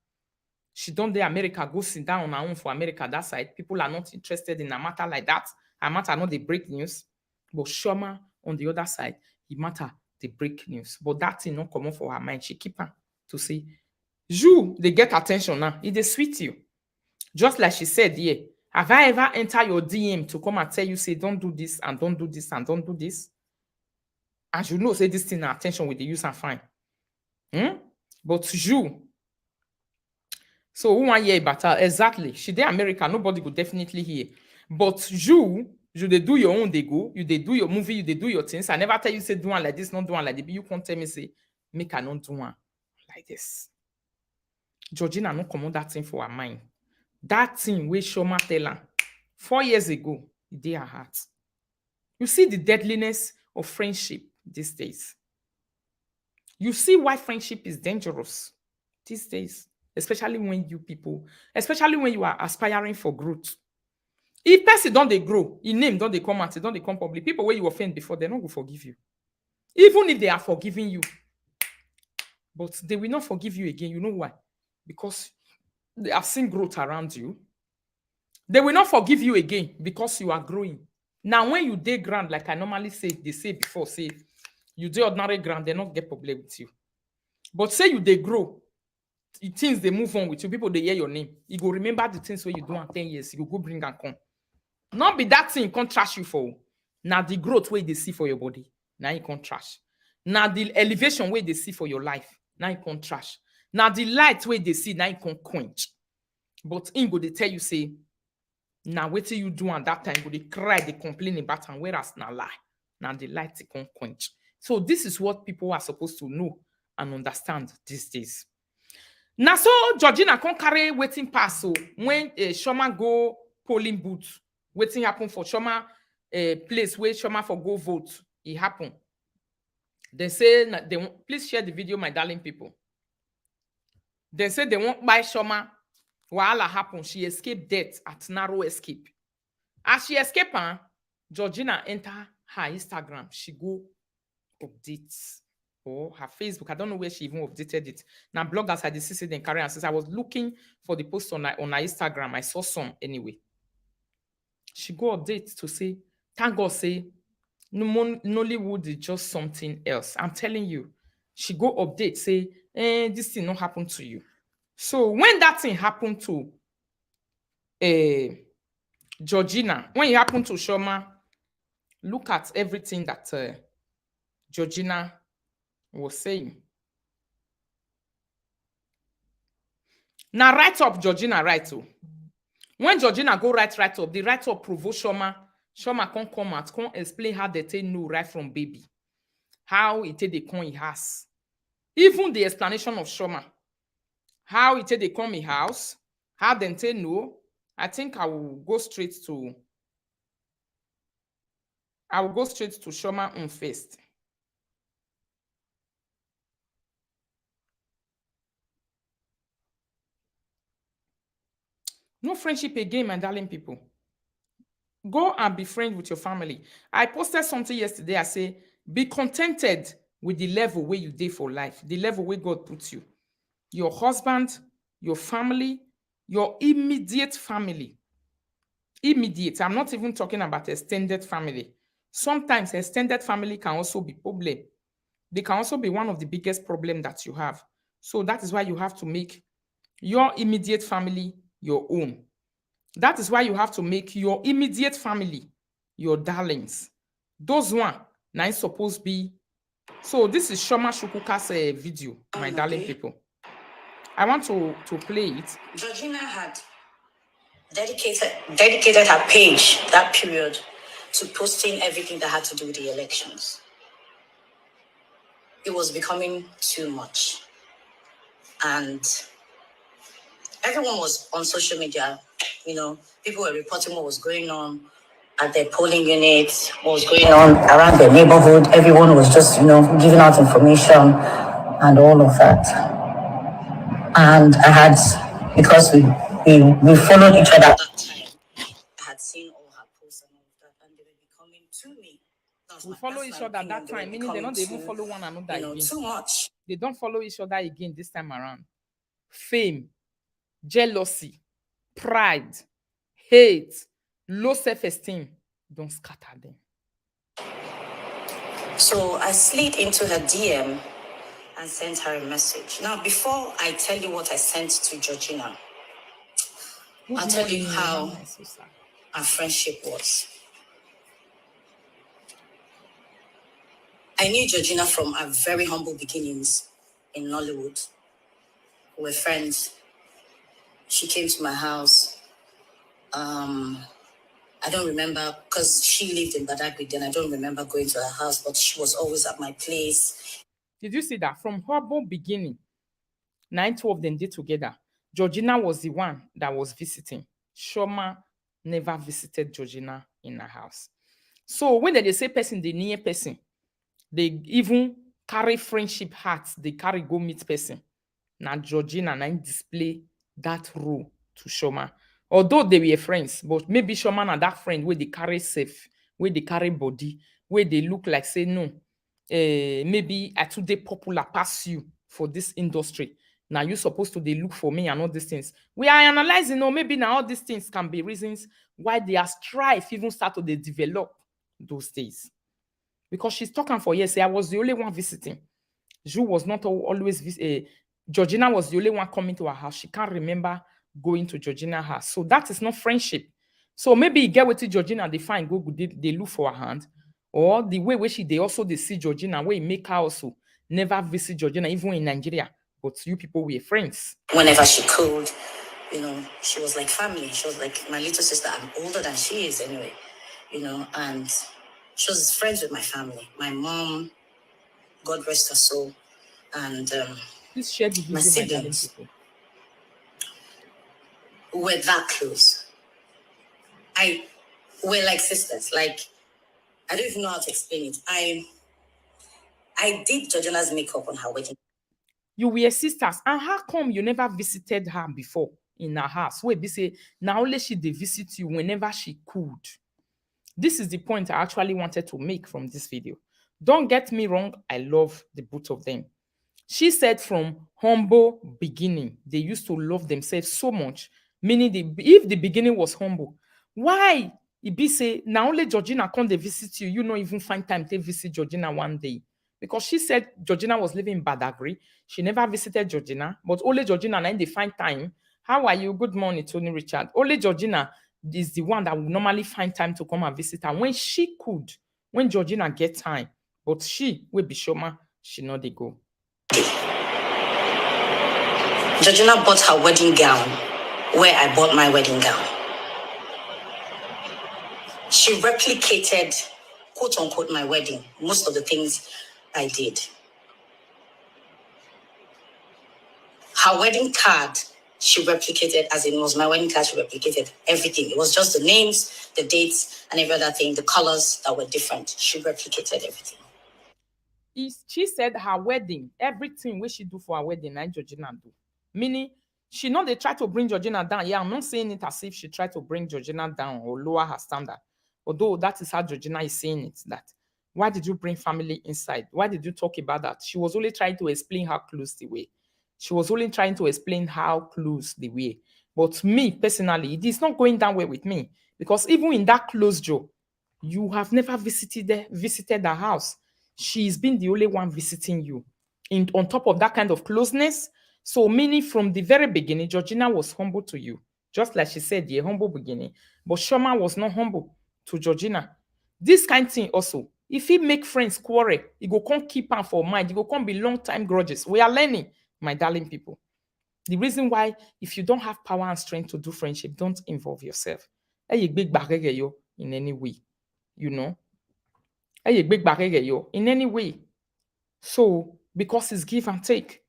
She don't dey America go sit down on her own for America that side. People are not interested in a matter like that. A matter not the break news. But Chioma on the other side, it matter the break news. But that thing not come up for her mind. She keep her to say, you, they get attention now. It is sweet you. Just like she said, yeah. Have I ever entered your DM to come and tell you, say, don't do this and don't do this and don't do this? And you know, say this thing attention with the use and fine. But you, so who want hear about her? Exactly. She dey America, nobody could definitely hear. But you they do your own, they go. You they do your movie, you they do your things. I never tell you say do one like this, not do one like that. You can't tell me say make I not do one like this. Georgina no command that thing for her mind. That thing where Chioma tell her 4 years ago, it did her heart. You see the deadliness of friendship these days. You see why friendship is dangerous these days, especially when you are aspiring for growth. If person don't they grow, in name don't they come out, don't they come public, people where you offend before, they're not going to forgive you. Even if they are forgiving you, but they will not forgive you again. You know why? Because they have seen growth around you. They will not forgive you again because you are growing. Now, when you day grand, like I normally say, they say before, say, you do ordinary grand, they not get problem with you. But say you they grow, things they move on with you, people they hear your name. You go remember the things where you do in 10 years, you go bring and come. Not be that thing can't trash you for. Now the growth where they see for your body, now you can't trash. Now the elevation where they see for your life, now you can't trash. Now the light where they see, now you can't quench. But in go they tell you say, now what till you do at that time, go they cry, they complain about and whereas now lie. Now the light they can't quench. So this is what people are supposed to know and understand these days. Now so Georgina can't carry waiting pass. So when Chioma go polling booth, waiting happen for Chioma place where Chioma for go vote, it happen. They say they want, please share the video, my darling people. They say they won't buy Chioma. Wahala happen. She escaped death at narrow escape. As she escaped, Georgina enter her Instagram. She go update or her Facebook. I don't know where she even updated it. Now bloggers had the CC then carry and says I was looking for the post on her Instagram. I saw some anyway. She go update to say, thank God say, Nollywood is just something else. I'm telling you. She go update, say, this thing not happen to you. So when that thing happened to Georgina, when it happened to Chioma, look at everything that Georgina was saying. Now write up Georgina write up. When Georgina go write up, the write up provoke Chioma. Chioma can't come out, can't explain how they take no right from baby. How it take the con he has. Even the explanation of Chioma. How it take the come in house, how they take no. I think I will go straight to Chioma on first. No friendship again, my darling people. Go and be friends with your family. I posted something yesterday. I say, be contented with the level where you did for life, the level where God puts you. Your husband, your family, your immediate family. Immediate. I'm not even talking about extended family. Sometimes extended family can also be problem. They can also be one of the biggest problems that you have. So that is why you have to make your immediate family your own. That is why you have to make your immediate family your darlings. Those one now supposed be. So this is Chioma Chukwuka's video, my darling people. I want to play it. Georgina had dedicated her page that period to posting everything that had to do with the elections. It was becoming too much. And everyone was on social media, people were reporting what was going on at their polling units, what was going on around their neighborhood. Everyone was just, giving out information and all of that. And I had, because we followed each other at that time, I had seen all her posts and all of that, and they were becoming to me. We follow each other at that time, meaning they don't even follow one another again. Too much. They don't follow each other again this time around. Fame, jealousy, pride, hate, low self-esteem, don't scatter them. So I slid into her DM and sent her a message. Now, before I tell you what I sent to Georgina, I'll tell you how our friendship was. I knew Georgina from our very humble beginnings in Nollywood. We were friends. She came to my house. I don't remember, because she lived in Badagry then. I don't remember going to her house, but she was always at my place. Did you see that? From humble beginning, 9 of them did together. Georgina was the one that was visiting. Chioma never visited Georgina in her house. So when they say person, the near person, they even carry friendship hearts, they carry go meet person. Now Georgina now display that role to Chioma. Although they were friends, but maybe Chioma and that friend where they carry safe, where they carry body, where they look like say no, maybe I today popular pass you for this industry. Now you supposed to they look for me and all these things. We are analyzing, or maybe now all these things can be reasons why their strife even start to they develop those days. Because she's talking for years, say I was the only one visiting. Ju was not always Georgina was the only one coming to her house. She can't remember going to Georgina's house. So that is not friendship. So maybe you get with Georgina, they find go they look for her hand. Or the way where they also they see Georgina, where make her also never visit Georgina, even in Nigeria. But you people were friends. Whenever she could, she was like family. She was like my little sister. I'm older than she is anyway, and she was friends with my family. My mom, God rest her soul, and Please share the my video, my darling siblings people. were that close. We're like sisters. Like, I don't even know how to explain it. I did Georgina's makeup on her wedding. You were sisters, and how come you never visited her before in her house? Wait, they say now only she they visit you whenever she could. This is the point I actually wanted to make from this video. Don't get me wrong, I love the both of them. She said from humble beginning, they used to love themselves so much, meaning if the beginning was humble, why it be say now only Georgina come they visit you, you not even find time to visit Georgina one day? Because she said Georgina was living in Badagry. She never visited Georgina, but only Georgina and they find time. How are you? Good morning, Tony Richard. Only Georgina is the one that will normally find time to come and visit her when she could, when Georgina get time. But she will be Chioma, she not they go. Georgina bought her wedding gown where I bought my wedding gown. She replicated, quote unquote, my wedding, most of the things I did. Her wedding card, she replicated, as in it was my wedding card, she replicated everything. It was just the names, the dates, and every other thing, the colors that were different. She replicated everything. She said her wedding, everything what she do for her wedding, and Georgina do. Meaning, she not they try to bring Georgina down. Yeah, I'm not saying it as if she tried to bring Georgina down or lower her standard. Although that is how Georgina is saying it. That why did you bring family inside? Why did you talk about that? She was only trying to explain how close they were. She was only trying to explain how close they were. But me personally, it is not going that way with me because even in that close job, you have never visited the house. She's been the only one visiting you. On top of that kind of closeness, so meaning from the very beginning, Georgina was humble to you, just like she said, the humble beginning. But Chioma was not humble to Georgina. This kind of thing also, if he make friends quarrel, he go come keep am for mind. He go come be long time grudges. We are learning, my darling people. The reason why, if you don't have power and strength to do friendship, don't involve yourself. Hey, big barrier yo in any way, you know. Hey, big barrier yo in any way. So because it's give and take.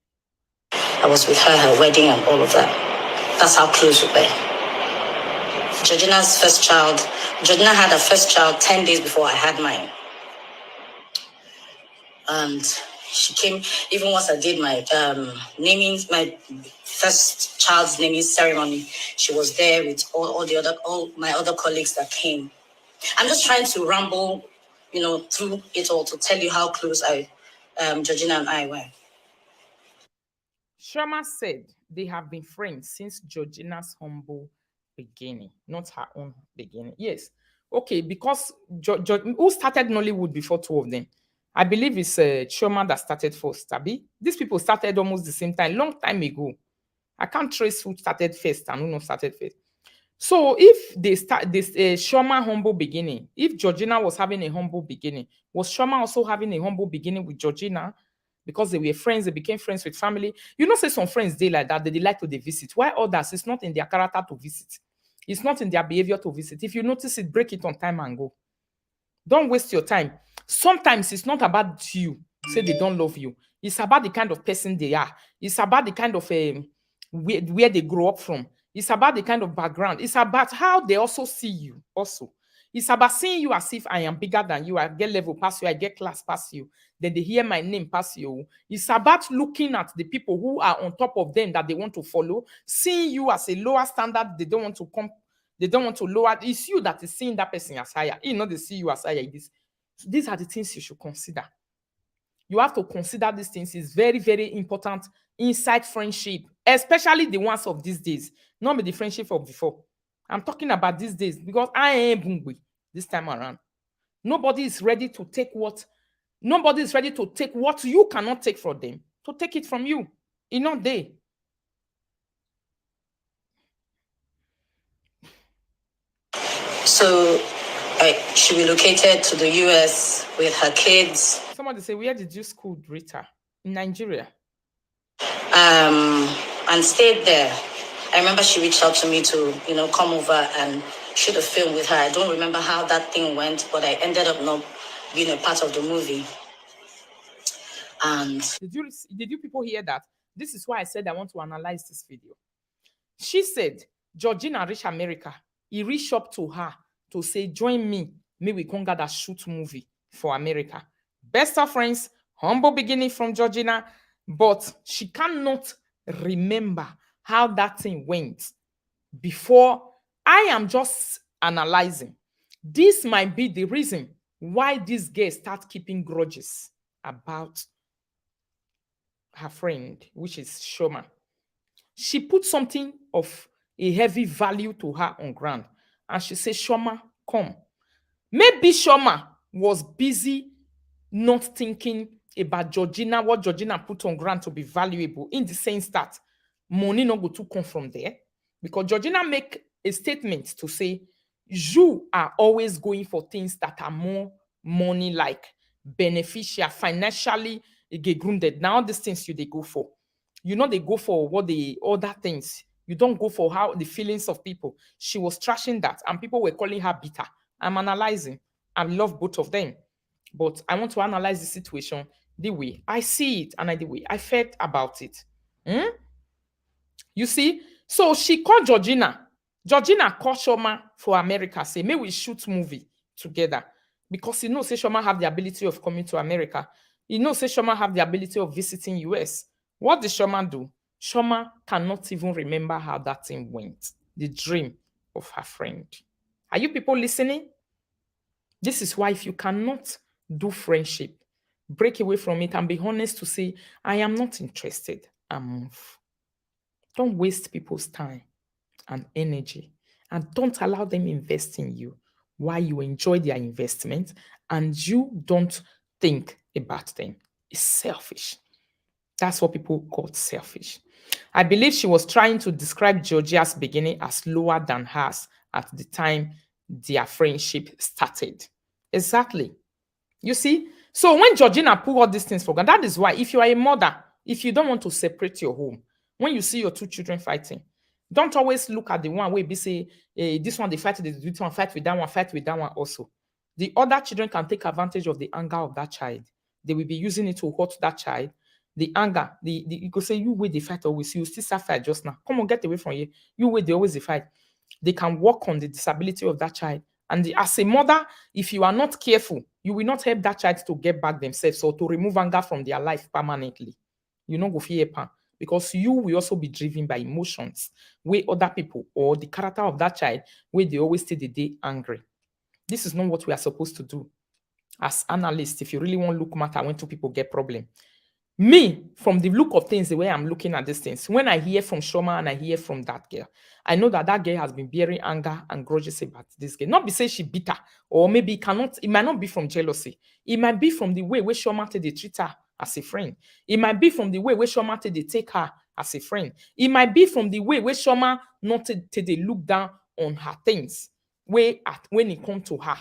I was with her wedding and all of that. That's how close we were. Georgina's first child, Georgina had her first child 10 days before I had mine. And she came, even once I did my my first child's naming ceremony, she was there with all my other colleagues that came. I'm just trying to ramble, through it all to tell you how close Georgina and I were. Chioma said they have been friends since Georgina's humble beginning, not her own beginning. Yes. Okay, because who started Nollywood before two of them? I believe it's Chioma that started first, Abi. These people started almost the same time, long time ago. I can't trace who started first and who not started first. So if they start this Chioma humble beginning, if Georgina was having a humble beginning, was Chioma also having a humble beginning with Georgina? Because they were friends, they became friends with family. You know, say some friends they like that, they like to visit. Why others? It's not in their character to visit. It's not in their behavior to visit. If you notice it, break it on time and go. Don't waste your time. Sometimes it's not about you. say they don't love you. It's about the kind of person they are. It's about the kind of where they grow up from. It's about the kind of background. It's about how they also see you. Also, it's about seeing you as if I am bigger than you. I get level past you. I get class past you. Then they hear my name past you. It's about looking at the people who are on top of them that they want to follow, seeing you as a lower standard. They don't want to come. They don't want to lower. It's you that is seeing that person as higher. You know, they see you as higher. These are the things you should consider. You have to consider these things. It's very, very important inside friendship, especially the ones of these days, not be the friendship of before. I'm talking about these days because I am Bungwe this time around. Nobody is ready to take what you cannot take from them, to take it from you. You know, So she relocated to the US with her kids. Somebody say, where did you school, Rita? In Nigeria. And stayed there. I remember she reached out to me to, come over and shoot a film with her. I don't remember how that thing went, but I ended up not being a part of the movie. And did you people hear that? This is why I said I want to analyze this video. She said, Georgina reached America. He reached up to her to say, join me. May we come gather shoot movie for America. Best of friends, humble beginning from Georgina, but she cannot remember how that thing went before. I am just analyzing. This might be the reason why this girl starts keeping grudges about her friend, which is Chioma. She put something of a heavy value to her on ground. And she said, Chioma, come. Maybe Chioma was busy not thinking about Georgina, what Georgina put on ground to be valuable, in the sense that money not go to come from there. Because Georgina make a statement to say, you are always going for things that are more money-like, beneficial, financially grounded. Now, these things they go for. You know, they go for what the other things. You don't go for how the feelings of people. She was trashing that, and people were calling her bitter. I'm analyzing. I love both of them. But I want to analyze the situation the way I see it and the way I felt about it. You see? So she called Georgina. Georgina called Chioma for America, say, may we shoot movie together. Because you know, say Chioma have the ability of coming to America. You know, say Chioma have the ability of visiting US. What did Chioma do? Chioma cannot even remember how that thing went. The dream of her friend. Are you people listening? This is why if you cannot do friendship, break away from it and be honest to say, I am not interested, and move. Don't waste people's time and energy, and don't allow them invest in you while you enjoy their investment and you don't think about them. It's selfish. That's what people call selfish. I believe she was trying to describe Georgia's beginning as lower than hers at the time their friendship started. Exactly. You see? So when Georgina put all these things for granted, that is why if you are a mother, if you don't want to separate your home, when you see your two children fighting, don't always look at the one where be say, this one they fight, this one fight with that one also. The other children can take advantage of the anger of that child. They will be using it to hurt that child. The anger, you could say, you wait the fight always, you still start fight just now. Come on, get away from here. You wait, they always the fight. They can work on the disability of that child. And as a mother, if you are not careful, you will not help that child to get back themselves or to remove anger from their life permanently. You know, go fear pan. Because you will also be driven by emotions where other people or the character of that child where they always stay the day angry. This is not what we are supposed to do. As analysts, if you really want to look matter when two people get problem. Me, from the look of things, the way I'm looking at these things, when I hear from Chioma and I hear from that girl, I know that that girl has been bearing anger and grudges about this girl. Not be say she bitter, or maybe it might not be from jealousy. It might be from the way where Chioma they treat her as a friend. It might be from the way where Chioma they take her as a friend. It might be from the way where Chioma not they look down on her things, when it comes to her.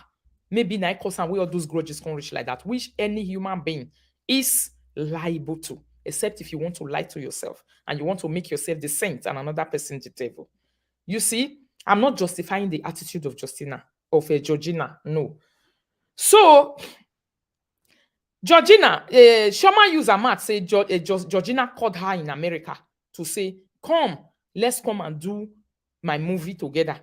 Maybe na cause and where all those grudges can reach like that, which any human being is liable to, except if you want to lie to yourself and you want to make yourself the saint and another person the devil. You see, I'm not justifying the attitude of Georgina, no. So Georgina, Chioma use her mouth say Georgina called her in America to say, come, let's come and do my movie together.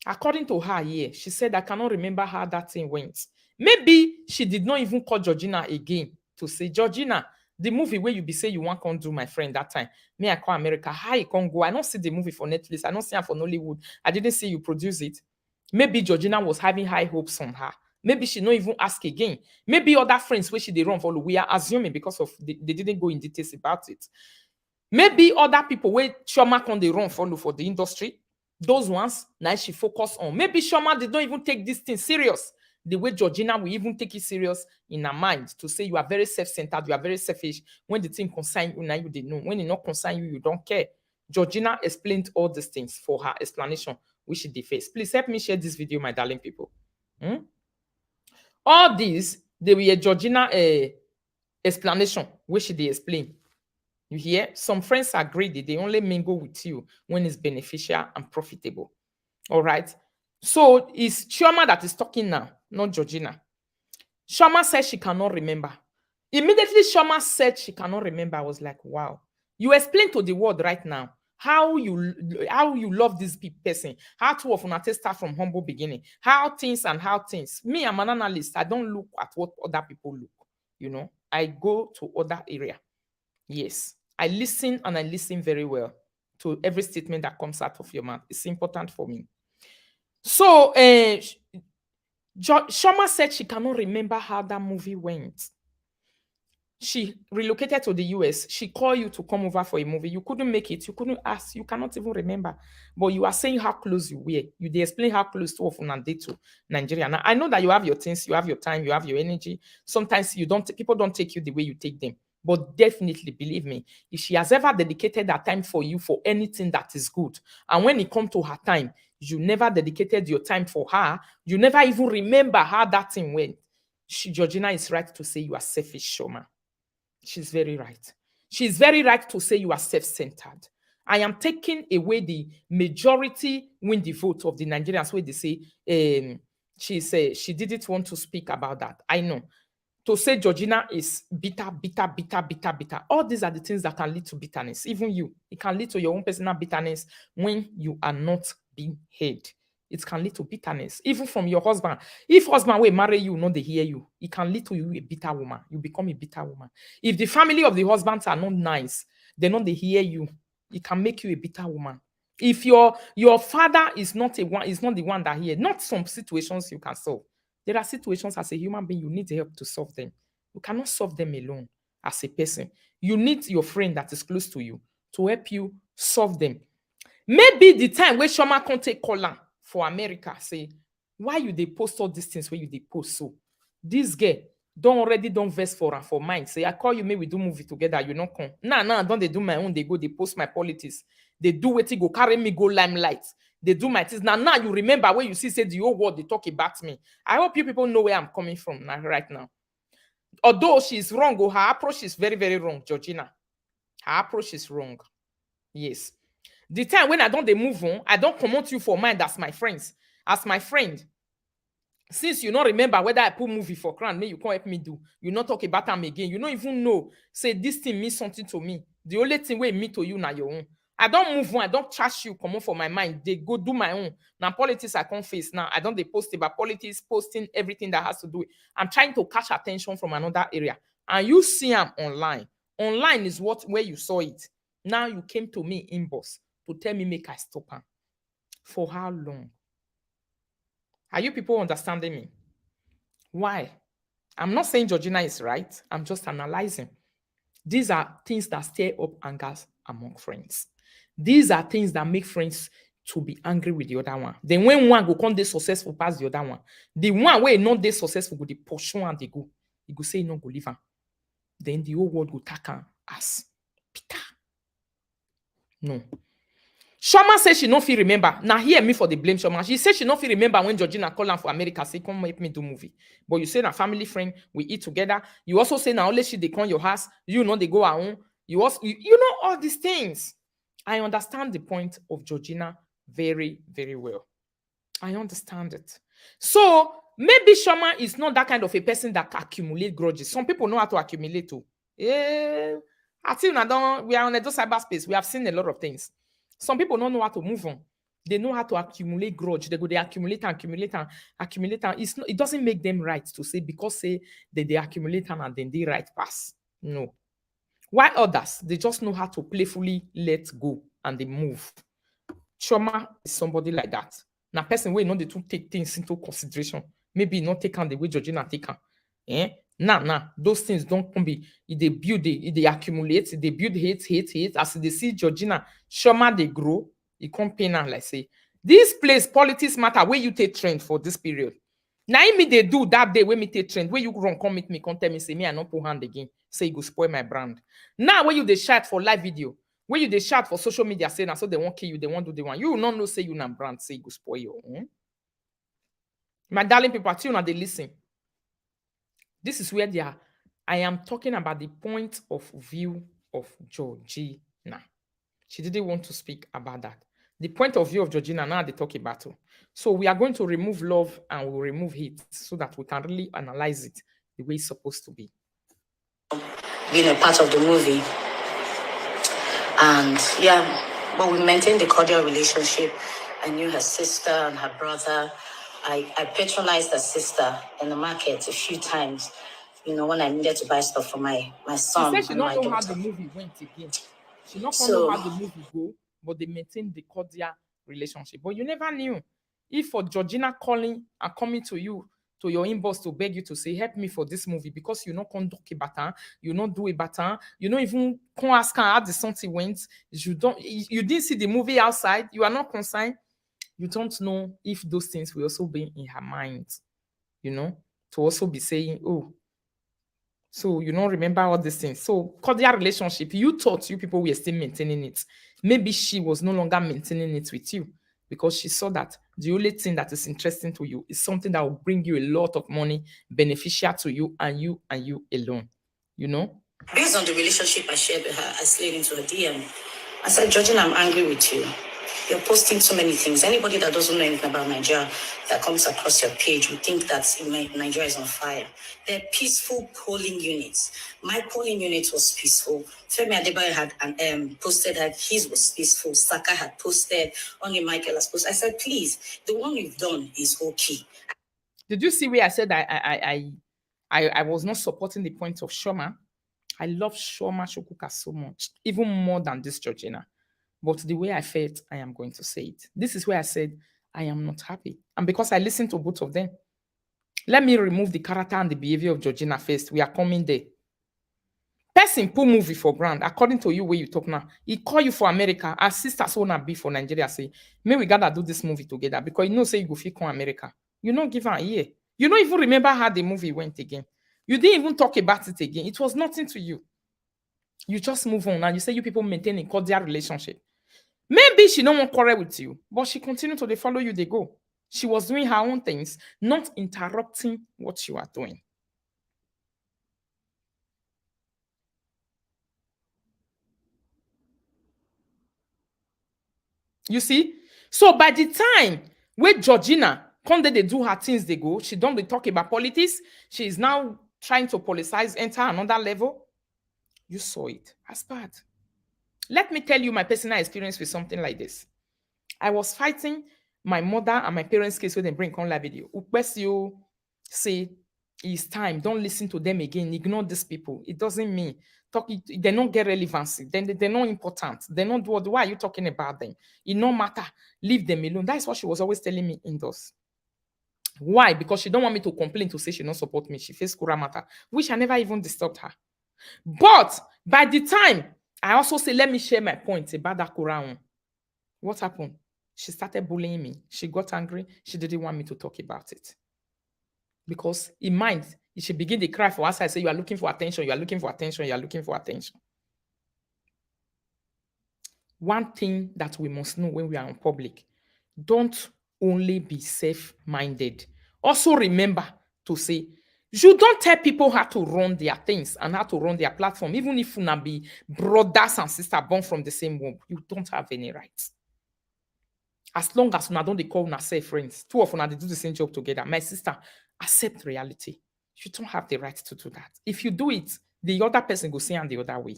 According to her, yeah, she said, I cannot remember how that thing went. Maybe she did not even call Georgina again to say, Georgina, the movie where you be say you want to do, my friend, that time. Me, I call America. How you can go? I don't see the movie for Netflix. I don't see it for Nollywood. I didn't see you produce it. Maybe Georgina was having high hopes on her. Maybe she not even ask again. Maybe other friends where she they run follow. We are assuming because of they didn't go in details about it. Maybe other people where Chioma can they run follow for the industry. Those ones now she focus on. Maybe Chioma did not even take this thing serious. The way Georgina will even take it serious in her mind to say you are very self-centered, you are very selfish. When the thing concern you, now you didn't know. When it not concern you, you don't care. Georgina explained all these things for her explanation, which she defaced. Please help me share this video, my darling people. All these, they were Georgina explanation, which they explain. You hear? Some friends are greedy. They only mingle with you when it's beneficial and profitable. All right. So it's Chioma that is talking now, not Georgina. Chioma said she cannot remember. Immediately, Chioma said she cannot remember. I was like, wow. You explain to the world right now how you love this person, how two of us start from humble beginning, how things. Me, I'm an analyst. I don't look at what other people look. You know, I go to other area. Yes, I listen and I listen very well to every statement that comes out of your mouth. It's important for me. So, Chioma said she cannot remember how that movie went. She relocated to the US. She called you to come over for a movie. You couldn't make it. You couldn't ask. You cannot even remember. But you are saying how close you were. You did explain how close to often and to Nigeria. Now, I know that you have your things, you have your time, you have your energy. Sometimes people don't take you the way you take them. But definitely, believe me, if she has ever dedicated her time for you for anything that is good, and when it comes to her time, you never dedicated your time for her, you never even remember how that thing went. Georgina is right to say you are selfish, Chioma. She's very right. She's very right to say you are self-centered. I am taking away the majority win the vote of the Nigerians where they say she didn't want to speak about that. I know. To say Georgina is bitter. All these are the things that can lead to bitterness. Even you, it can lead to your own personal bitterness when you are not being heard. It can lead to bitterness, even from your husband. If husband will marry you, not they hear you, it can lead to you a bitter woman. You become a bitter woman. If the family of the husbands are not nice, they not they hear you, it can make you a bitter woman. If your father is not the one that hear, not some situations you can solve. There are situations as a human being you need help to solve them. You cannot solve them alone as a person. You need your friend that is close to you to help you solve them. Maybe the time where Chioma can't take Colin for America, say, why you they post all these things where you they post so? This girl don't vex for her for mine. Say, I call you, maybe we do movie together, you not come. Nah, don't they do my own, they go, they post my politics. They do what go carry me, go limelight. They do my things. Now you remember when you see, say the whole world, they talk about me. I hope you people know where I'm coming from now, right now. Although she's wrong, her approach is very, very wrong, Georgina. Her approach is wrong. Yes. The time when I don't they move on, I don't promote you for mine as my friends. As my friend. Since you don't remember whether I put movie for crown, me you can't help me do. You not talk about them again. You don't even know. Say this thing means something to me. The only thing we mean to you now your own. I don't move on. I don't trash you. Come on for my mind. They go do my own. Now politics I can't face now. I don't they post about politics, posting everything that has to do. I'm trying to catch attention from another area. And you see them online. Online is where you saw it. Now you came to me inbox to tell me make I stop her. For how long? Are you people understanding me? Why? I'm not saying Georgina is right. I'm just analyzing. These are things that stir up anger among friends. These are things that make friends to be angry with the other one. Then when one go come dey successful past the other one, the one where not dey successful go dey pursue and they go. He go say no go leave her. Then the whole world go take her as Peter. No. Chioma says she no fit remember. Now hear me for the blame, Chioma. She said she no fit remember when Georgina called her for America, say, come help me do movie. But you say na family friend, we eat together. You also say now only she they come your house, you know they go her own. You also you know all these things. I understand the point of Georgina very, very well. I understand it. So maybe Chioma is not that kind of a person that can accumulate grudges. Some people know how to accumulate too. I think we are on a cyberspace. We have seen a lot of things. Some people don't know how to move on. They know how to accumulate grudge. They accumulate and accumulate and accumulate. And it doesn't make them right to say because say they accumulate and then they right pass. No. Why others? They just know how to playfully let go and they move. Chioma is somebody like that. Now, person will know they to take things into consideration. Maybe not take on the way Georgina take on. Nah. Those things don't come be. If they build, they accumulate, they build hate. As they see Georgina, Chioma they grow. It come pain and like say, this place, politics matter. Where you take trend for this period. Now me they do that day when me take trend. Where you run, come meet me, come tell me, say me I not put hand again. Say you go spoil my brand. Now when you they shout for live video, when you they shout for social media, say now so they won't kill you, they won't do the one. You will not know say you na brand, say you go spoil your own. My darling people, you now they listen. This is where they are. I am talking about the point of view of Georgina. She didn't want to speak about that. The point of view of Georgina, now they talk about it. So we are going to remove love and we'll remove hate so that we can really analyze it the way it's supposed to be. Being a part of the movie. And yeah, but we maintained a cordial relationship. I knew her sister and her brother. I patronized her sister in the market a few times, you know, when I needed to buy stuff for my son. She said she and don't my know how daughter. the movie went again. She not know how the movie go, but they maintained the cordial relationship. But you never knew. If for Georgina calling and coming to you, to your inbox to beg you to say, help me for this movie because you not conduct a baton, you not do a baton, you not even come ask her how the something went. You didn't see the movie outside, you are not concerned. You don't know if those things will also be in her mind, you know, to also be saying, oh, so you don't remember all these things. So cordial relationship, you thought you people were still maintaining it. Maybe she was no longer maintaining it with you because she saw that the only thing that is interesting to you is something that will bring you a lot of money, beneficial to you and you alone. You know? Based on the relationship I shared with her, I slid into a DM. I said, Georgina, I'm angry with you. You're posting so many things. Anybody that doesn't know anything about Nigeria that comes across your page would think that Nigeria is on fire. They're peaceful polling units. My polling unit was peaceful. Femi Adebayo had posted that his was peaceful. Saka had posted. Only Michael has posted. I said, please, the one you've done is okay. Did you see where I said I was not supporting the point of Chioma? I love Chioma Chukwuka so much, even more than this Georgina. But the way I felt, I am going to say it. This is where I said, I am not happy. And because I listened to both of them, let me remove the character and the behavior of Georgina first. We are coming there. Person put movie for ground, according to you where you talk now. He call you for America. Our sisters wanna be for Nigeria. Say, may we gotta do this movie together because you know say you go fit come America. You don't give her a year. You don't even remember how the movie went again. You didn't even talk about it again. It was nothing to you. You just move on and you say you people maintain a cordial relationship. Maybe she don't want quarrel with you, but she continued to follow you, they go. She was doing her own things, not interrupting what you are doing. You see? So by the time where Georgina come they do her things, they go, she don't talk about politics. She is now trying to politicize, enter another level. You saw it as bad. Let me tell you my personal experience with something like this. I was fighting my mother and my parents' case when they bring on live video. Upesio say it's time. Don't listen to them again. Ignore these people. It doesn't mean they don't get relevancy. Then they're not important. They don't do what. Why are you talking about them? It no matter. Leave them alone. That's what she was always telling me indoors. Why? Because she don't want me to complain to say she don't support me. She face Kura matter, which I never even disturbed her. But by the time I also say, let me share my point about that Quran. What happened? She started bullying me. She got angry. She didn't want me to talk about it. Because in mind, she begin to cry for us. I say, you are looking for attention. You are looking for attention. You are looking for attention. One thing that we must know when we are in public, don't only be self-minded. Also remember to say, you don't tell people how to run their things and how to run their platform. Even if you not be brothers and sisters born from the same womb, you don't have any rights. As long as una don't they call una say friends, two of una they do the same job together. My sister, Accept reality. You don't have the right to do that. If you do it, the other person go see and the other way.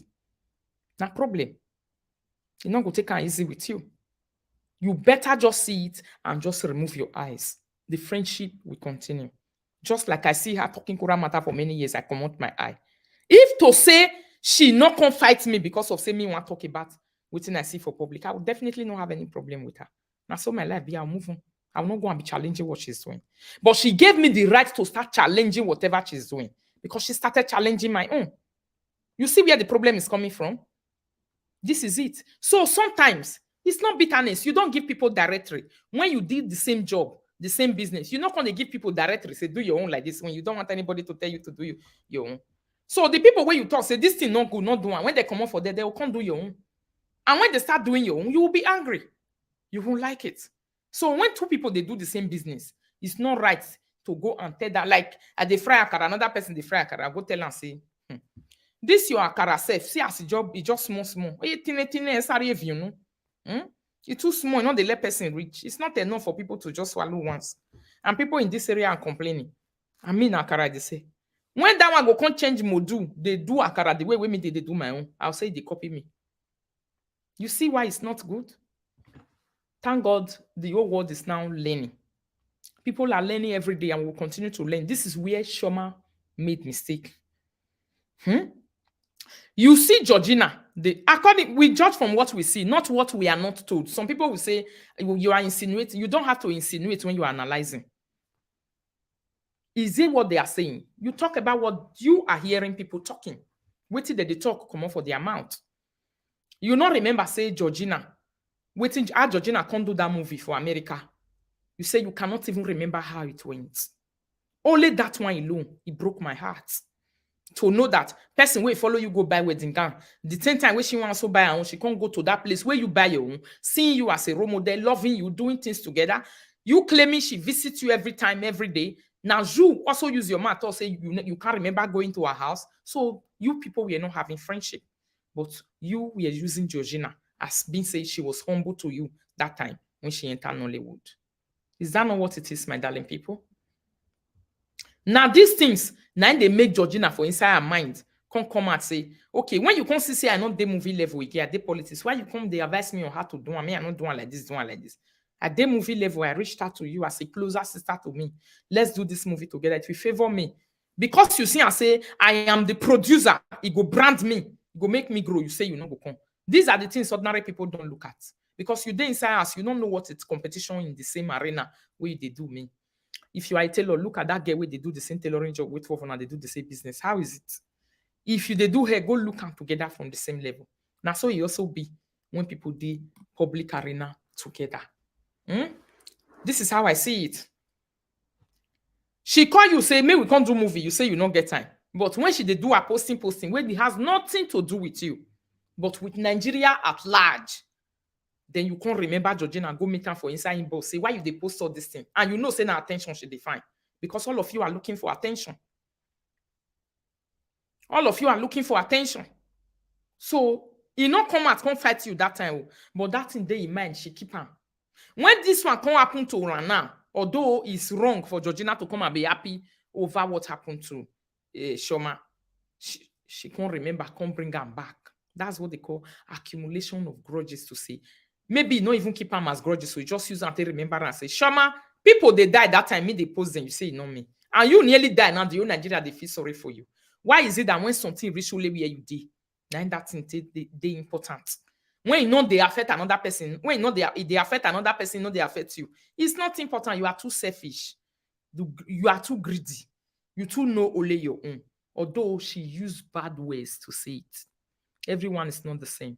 No problem. You're not going to take it easy with you. You better just see it and just remove your eyes. The friendship will continue. Just like I see her talking Kura matter for many years, I come out my eye. If to say she not come fight me because of say me want to talk about what I see for public, I would definitely not have any problem with her. Now, so my life be, I'll move on. I will not go and be challenging what she's doing. But she gave me the right to start challenging whatever she's doing because she started challenging my own. You see where the problem is coming from? This is it. So sometimes it's not bitterness. You don't give people directory. When you did the same job, the same business, you're not going to give people directory. Say, do your own like this when you don't want anybody to tell you to do your own. So the people where you talk, say, this thing not good, not doing. When they come up for that, they will come do your own. And when they start doing your own, you will be angry. You won't like it. So when two people, they do the same business, it's not right to go and tell that. Like at the fry akara, another person, the fry akara, go tell and say, this your akara self, see as a job, it's just small. You know? It's too small, you know, they let person reach. It's not enough for people to just swallow once. And people in this area are complaining. I mean akara, they say. When that one go can't change module, they do akara the way me they do my own. I'll say they copy me. You see why it's not good? Thank God the whole world is now learning. People are learning every day and will continue to learn. This is where Chioma made mistake. You see, Georgina, we judge from what we see, not what we are not told. Some people will say you are insinuating. You don't have to insinuate when you are analyzing. Is it what they are saying? You talk about what you are hearing people talking. Wait till they talk come up for their mouth. You not remember, say, Georgina. Waiting, Georgina can't do that movie for America. You say you cannot even remember how it went. Only that one alone, it broke my heart. To know that person will follow you go buy wedding gown. The same time when she wants to buy her own, she can't go to that place where you buy your own, seeing you as a role model, loving you, doing things together. You claiming she visits you every time, every day. Now you also use your mouth to say you can't remember going to her house. So you people were not having friendship. But you were using Georgina as being said she was humble to you that time when she entered Nollywood. Is that not what it is, my darling people? Now, these things, now they make Georgina for inside her mind come and say, okay, when you come see I not the movie level again, at the politics, why you come they advise me on how to do it? I mean, I'm not doing like this, doing like this. At the movie level, I reached out to you as a closer sister to me. Let's do this movie together. It will favor me. Because you see, I say, I am the producer. It go brand me. It go make me grow. You say you not go come. These are the things ordinary people don't look at. Because you dey inside us, you don't know what it's competition in the same arena where they do me. If you are a tailor, look at that girl where they do the same tailoring job with for and they do the same business. How is it? If they do hair, go look them together from the same level. Now, so it also be when people do public arena together. This is how I see it. She call you, say, "May we can't do movie." You say you don't get time. But when she they do a posting, when it has nothing to do with you, but with Nigeria at large, then you can't remember Georgina and go meet her for inside inbox. Say, why you they post all this thing? And you know, say now attention should define. Because all of you are looking for attention. All of you are looking for attention. So, he not come out, come fight you that time. But that thing they in mind, she keep on. When this one come happen to her now, although it's wrong for Georgina to come and be happy over what happened to Chioma, she can't remember, can't bring her back. That's what they call accumulation of grudges to say. Maybe not even keep them as grudges, so you just use them to remember and say, Chioma, people they died that time, me they post them, you say, you know me. And you nearly died now, the whole Nigeria, they feel sorry for you. Why is it that when something reach only where you did, then that thing they important? When you know they affect another person, when you know they affect another person, you know they affect you. It's not important. You are too selfish. You are too greedy. You too know only your own. Although she used bad ways to say it. Everyone is not the same.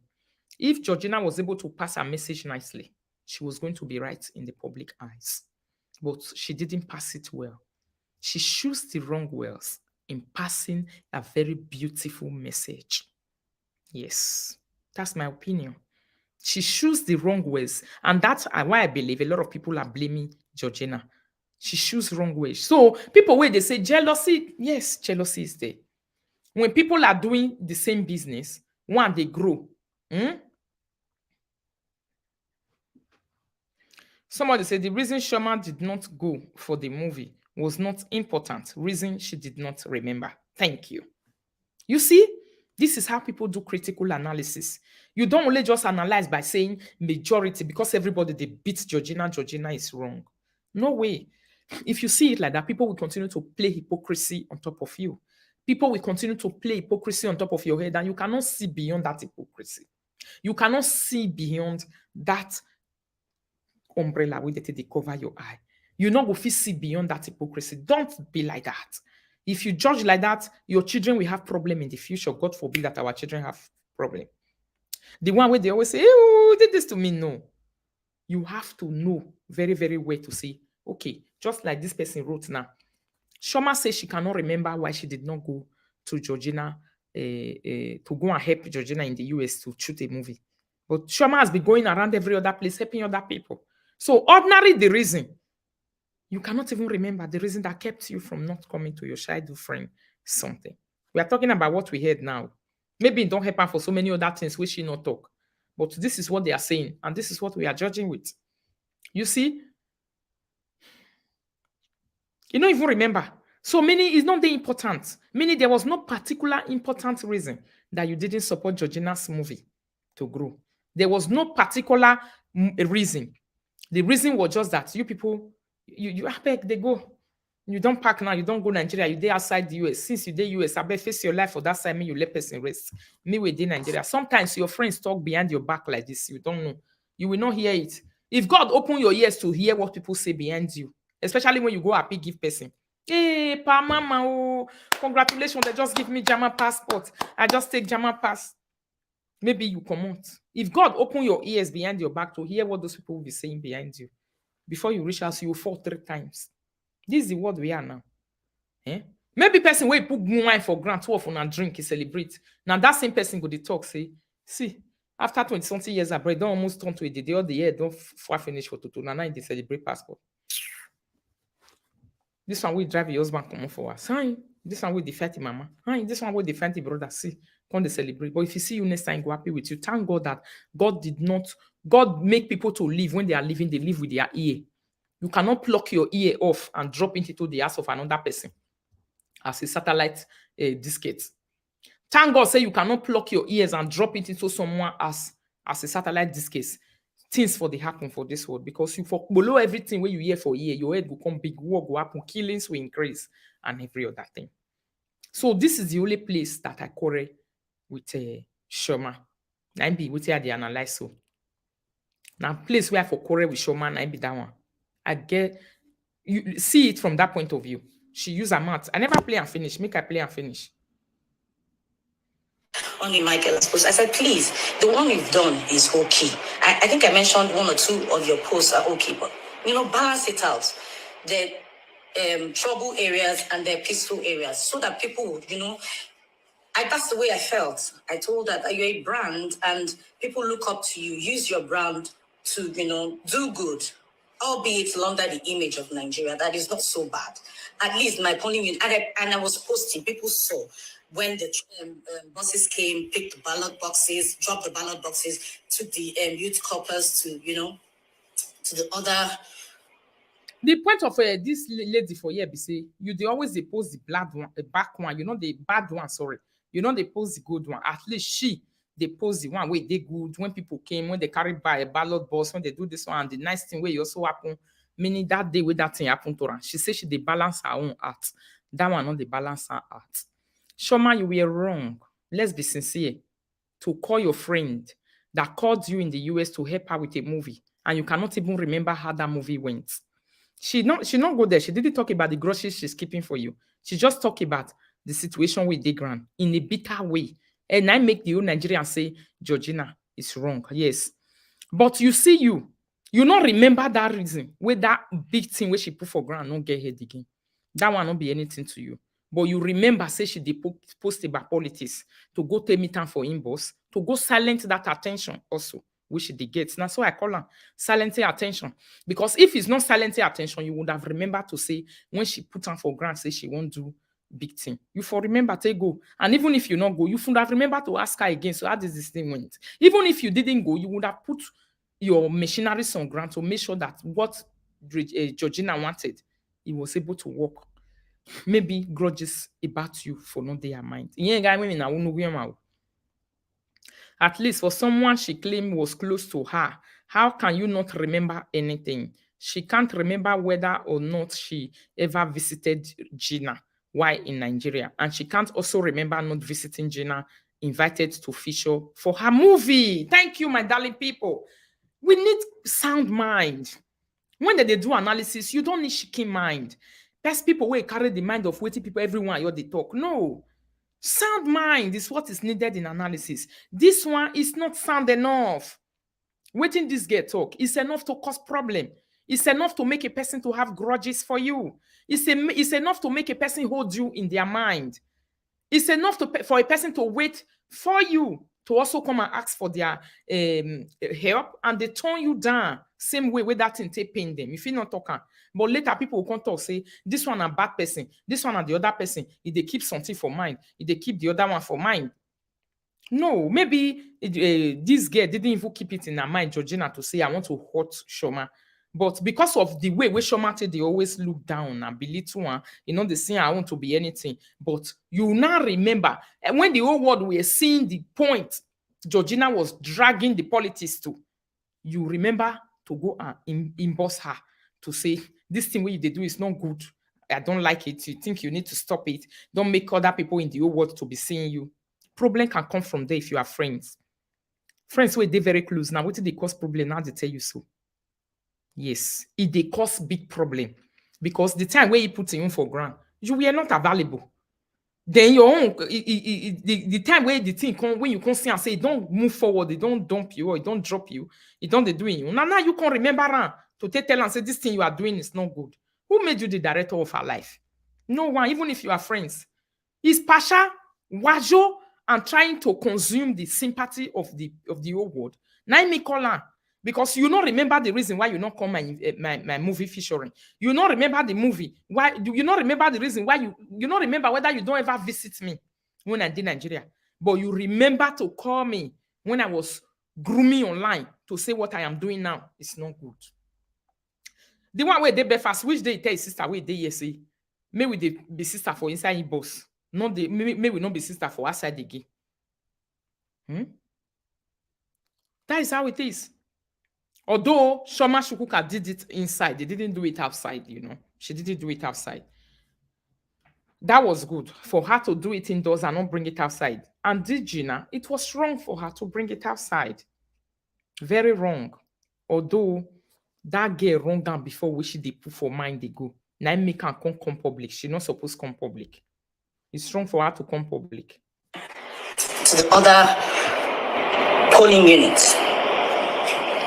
If Georgina was able to pass her message nicely, she was going to be right in the public eyes. But she didn't pass it well. She chose the wrong words in passing a very beautiful message. Yes, that's my opinion. She chose the wrong words. And that's why I believe a lot of people are blaming Georgina. She chose wrong ways. So people where they say jealousy, yes, jealousy is there. When people are doing the same business, one, they grow. Somebody said the reason Chioma did not go for the movie was not important. Reason she did not remember. Thank you. You see, this is how people do critical analysis. You don't only just analyze by saying majority because everybody they beat Georgina, Georgina is wrong. No way. If you see it like that, people will continue to play hypocrisy on top of you. People will continue to play hypocrisy on top of your head, and you cannot see beyond that hypocrisy. You cannot see beyond that umbrella with it they cover your eye. You not go fit see beyond that hypocrisy. Don't be like that. If you judge like that, your children will have problem in the future. God forbid that our children have problem. The one where they always say, "Oh, did this to me?" No. You have to know very, very well to say, okay, just like this person wrote now. Chioma says she cannot remember why she did not go to Georgina to go and help Georgina in the US to shoot a movie. But Chioma has been going around every other place helping other people. So ordinary the reason, you cannot even remember the reason that kept you from not coming to your childhood friend something. We are talking about what we heard now. Maybe it don't happen for so many other things which she not talk. But this is what they are saying, and this is what we are judging with. You see, you don't even remember. So many is not the important. Meaning there was no particular important reason that you didn't support Georgina's movie to grow. There was no particular reason. The reason was just that you people, you beg, they go. You don't pack now, you don't go Nigeria, you dey outside the US. Since you dey US, I bet face your life for that side, me you let person rest. Me within Nigeria. Sometimes your friends talk behind your back like this. You don't know. You will not hear it. If God open your ears to hear what people say behind you, especially when you go happy give person. Hey, pa mama, oh, congratulations, they just give me German passport. I just take German pass. Maybe you come out. If God open your ears behind your back to hear what those people will be saying behind you, before you reach us, you will fall 3 times. This is the world we are now. Eh? Maybe person where put wine for grant 12 on a drink, he celebrate. Now that same person go to talk, say, see, after 20-something years, I don't almost turn to a day, all the year don't finish for Toto. Now they celebrate passport. This one will drive your husband come on for us. Hi. This one will defend the mama. Hi. This one will defend the brother. See, come they celebrate. But if you see you next time, go happy with you. Thank God that God make people to live when they are living, they live with their ear. You cannot pluck your ear off and drop it into the ass of another person as a satellite diskette. Thank God say you cannot pluck your ears and drop it into someone as a satellite diskette. Things for the happen for this world because you for below everything when you hear for ear, your head will come big, war will happen, killings will increase, and every other thing. So this is the only place that I quarrel with Chioma. I be with the analyze so. Now place where I for quarrel with Chioma, I be that one. I get you see it from that point of view. She use her mouth. I never play and finish. Make I play and finish. Only Michael, I suppose. I said, please, the one you've done is okay. I think I mentioned 1 or 2 of your posts are okay, but balance it out. The trouble areas and the peaceful areas, so that people would, that's the way I felt. I told her that you're a brand and people look up to you. Use your brand to, do good, albeit under the image of Nigeria. That is not so bad. At least my point of view, and I was posting, people saw when the buses came, picked the ballot boxes, dropped the ballot boxes, took the youth corpus to, to the other. The point of this lady for here be say, they always post the back one, the bad one, sorry. They post the good one. At least they post the one where they good when people came, when they carry by a ballot box, when they do this one. And the nice thing where it also happen, meaning that day where that thing happened to her. She said they balance her own art. That one not the balance her art. Chioma, you were wrong. Let's be sincere. To call your friend that called you in the US to help her with a movie, and you cannot even remember how that movie went. She not go there. She didn't talk about the groceries she's keeping for you. She just talked about the situation with the grant in a bitter way. And I make the whole Nigerian say, Georgina is wrong. Yes. But you see you not remember that reason where that big thing where she put for grant not get head again. That one not be anything to you. But you remember, say she post about politics to go tell me time for inbox, to go silent that attention also, which they get. Now, so I call her silenting attention. Because if it's not silenting attention, you would have remembered to say when she put on for grant, say she won't do big thing. You for remember to go. And even if you not go, you would have remembered to ask her again. So how does this thing went? Even if you didn't go, you would have put your machineries on grant to make sure that what Georgina wanted, he was able to work. Maybe grudges about you for not their mind. Yeah, guy, women are who at least for someone she claimed was close to her, how can you not remember anything? She can't remember whether or not she ever visited Gina while in Nigeria. And she can't also remember not visiting Gina invited to feature for her movie. Thank you, my darling people. We need sound mind. When they do analysis, you don't need shaking mind. Best people will carry the mind of waiting people, everyone you they talk. No. Sound mind is what is needed in analysis. This one is not sound enough. Waiting this girl talk is enough to cause problem. It's enough to make a person to have grudges for you. It's enough to make a person hold you in their mind. It's enough for a person to wait for you to also come and ask for their help, and they turn you down same way that thing take pain them. If you not talking, but later people will come talk say this one a bad person, this one and the other person. If they keep something for mind, if they keep the other one for mind. No, maybe this girl didn't even keep it in her mind, Georgina, to say I want to hurt Chioma. But because of the way Chioma they always look down and belittle one, they say I want to be anything. But you now remember, when the whole world were seeing the point Georgina was dragging the politics to, you remember to go and emboss her to say, this thing what they do is not good. I don't like it. You think you need to stop it. Don't make other people in the whole world to be seeing you. Problem can come from there if you are friends. Friends where they very close. Now, what did they cause problem? Now they tell you so. Yes, it they cause big problem. Because the time where you put in for grant, you were not available. Then your own the time where the thing come, when you can see and say don't move forward, they don't dump you or it don't drop you, it don't they doing you. Now you can remember to tell and say this thing you are doing is not good. Who made you the director of her life? No one, even if you are friends. Is Pasha, Wajo, and trying to consume the sympathy of the whole world. Now me call her. Because you not remember the reason why you not come my movie featuring. You not remember the movie. Why do you not remember the reason why you not remember whether you don't ever visit me when I did Nigeria. But you remember to call me when I was grooming online to say what I am doing now. It's not good. The one where they be fast, which day tell his sister where they say, may we be sister for inside his boss. Not the may we not be sister for outside the gay. That is how it is. Although Chioma Chukwuka did it inside, they didn't do it outside, She didn't do it outside. That was good for her to do it indoors and not bring it outside. And Georgina, it was wrong for her to bring it outside. Very wrong. Although that girl wrong down before which they put for mind they go. Now make her come public. She not supposed to come public. It's wrong for her to come public. To the other polling units.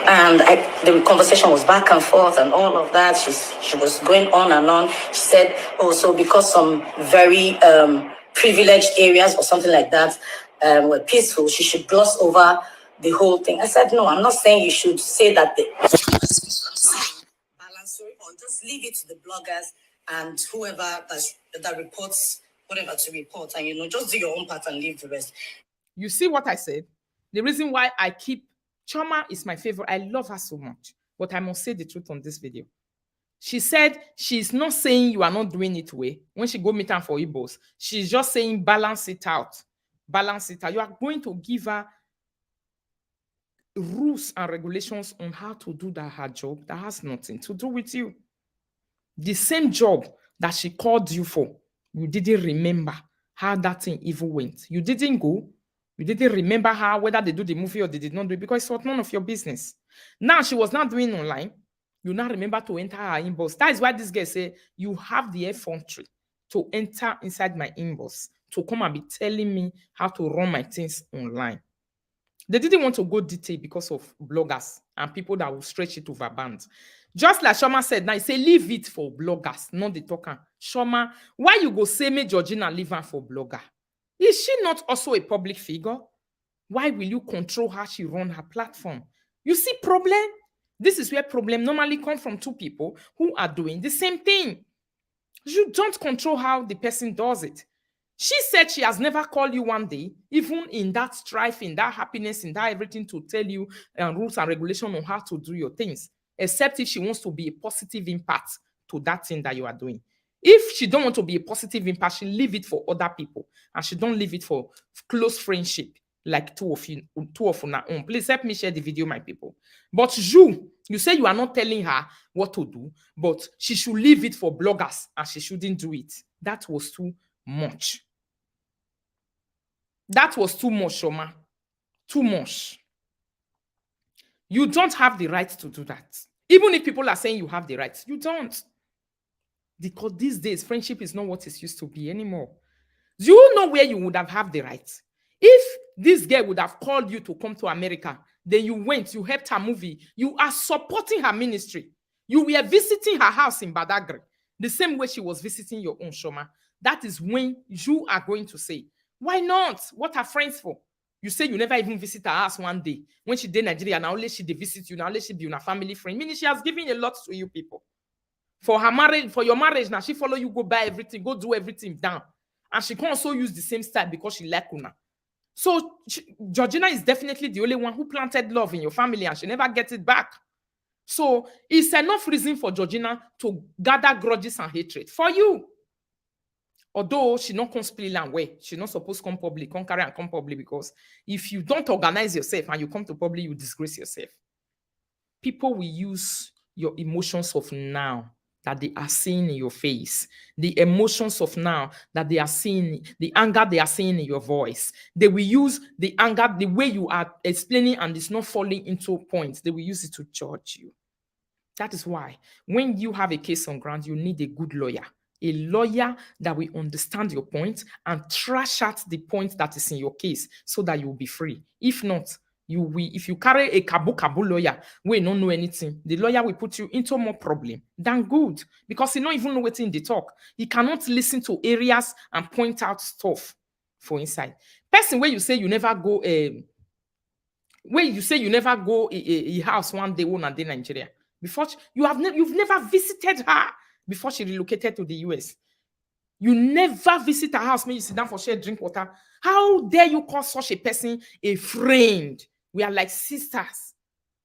And the conversation was back and forth and all of that. She was going on and on. She said, also because some very privileged areas or something like that were peaceful, she should gloss over the whole thing. I said, no, I'm not saying you should say that. I'm saying balance or just leave it to the bloggers and whoever that reports whatever to report, and just do your own part and leave the rest. You see what I said? The reason why I keep Chioma is my favorite. I love her so much. But I must say the truth on this video. She said she's not saying you are not doing it way. When she go meet her for Igbos, she's just saying balance it out. Balance it out. You are going to give her rules and regulations on how to do her job that has nothing to do with you. The same job that she called you for, you didn't remember how that thing even went. You didn't go. You didn't remember how, whether they do the movie or they did not do it, because it was none of your business. Now she was not doing online. You now remember to enter her inbox. That is why this girl say you have the effrontery to enter inside my inbox to come and be telling me how to run my things online. They didn't want to go detail because of bloggers and people that will stretch it over bands. Just like Chioma said, now say leave it for bloggers, not the talker. Chioma, why you go say me Georgina leave her for blogger? Is she not also a public figure? Why will you control how she run her platform? You see problem? This is where problem normally come from two people who are doing the same thing. You don't control how the person does it. She said she has never called you one day, even in that strife, in that happiness, in that everything, to tell you rules and regulations on how to do your things, except if she wants to be a positive impact to that thing that you are doing. If she don't want to be a positive impact, she leave it for other people, and she don't leave it for close friendship like two of you na own. Please help me share the video, my people. But you say you are not telling her what to do, but she should leave it for bloggers, and she shouldn't do it. That was too much. That was too much, Chioma. Too much. You don't have the right to do that. Even if people are saying you have the right, you don't. Because these days, friendship is not what it used to be anymore. Do you know where you would have the right? If this girl would have called you to come to America, then you went, you helped her movie, you are supporting her ministry. You were visiting her house in Badagry, the same way she was visiting your own, Chioma. That is when you are going to say, why not? What are friends for? You say you never even visit her house one day. When she did Nigeria, now only she visit you, now only she be your family friend. Meaning she has given a lot to you people. For her marriage, for your marriage, now she follow you, go buy everything, go do everything down. And she can also use the same style because she like Una. So Georgina is definitely the only one who planted love in your family, and she never gets it back. So it's enough reason for Georgina to gather grudges and hatred for you. Although she not come split land way, she not supposed to come public, come carry and come public, because if you don't organize yourself and you come to public, you disgrace yourself. People will use your emotions of now that they are seeing in your face, the emotions of now that they are seeing, the anger they are seeing in your voice. They will use the anger, the way you are explaining and it's not falling into points. They will use it to judge you. That is why when you have a case on ground, you need a good lawyer. A lawyer that will understand your point and trash out the point that is in your case so that you will be free. If not, if you carry a kabu lawyer who don't know anything, the lawyer will put you into more problem than good, because he don't even know what's in the talk. He cannot listen to areas and point out stuff for inside. Person where you say you never go, where you say you never go a house one day, one day Nigeria. Before you've never visited her before she relocated to the US. You never visit her house when you sit down for share drink water. How dare you call such a person a friend? We are like sisters.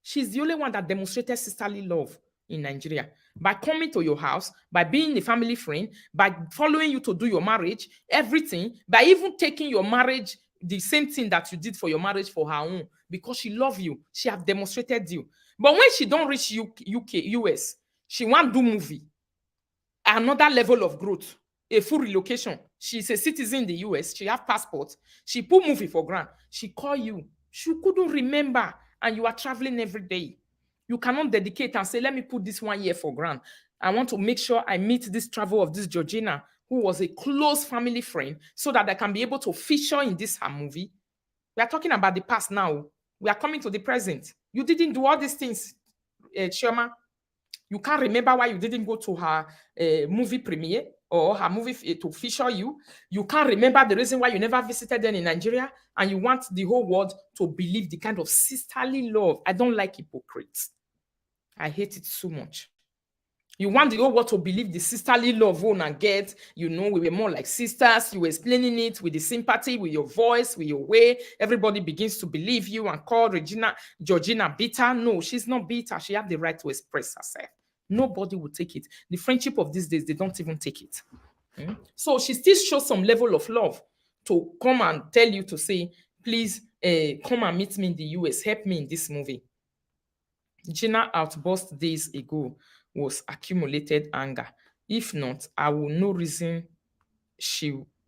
She's the only one that demonstrated sisterly love in Nigeria by coming to your house, by being a family friend, by following you to do your marriage, everything, by even taking your marriage, the same thing that you did for your marriage for her own, because she loves you. She have demonstrated you. But when she don't reach US, she want do movie, another level of growth, a full relocation. She's a citizen in the US. She have passport. She put movie for grant. She call you. She couldn't remember, and you are traveling every day. You cannot dedicate and say, let me put this 1 year for grant. I want to make sure I meet this travel of this Georgina, who was a close family friend, so that I can be able to feature in this her movie. We are talking about the past now. We are coming to the present. You didn't do all these things, Chioma. You can't remember why you didn't go to her movie premiere or her movie to feature you. You can't remember the reason why you never visited them in Nigeria, and you want the whole world to believe the kind of sisterly love. I don't like hypocrites. I hate it so much. You want the whole world to believe the sisterly love one get. You know, we were more like sisters. You were explaining it with the sympathy, with your voice, with your way. Everybody begins to believe you and call Georgina bitter. No, she's not bitter. She had the right to express herself. Nobody will take it. The friendship of these days, they don't even take it. So she still shows some level of love to come and tell you to say, please come and meet me in the US. Help me in this movie. Gina outburst days ago was accumulated anger. If not, I will no reason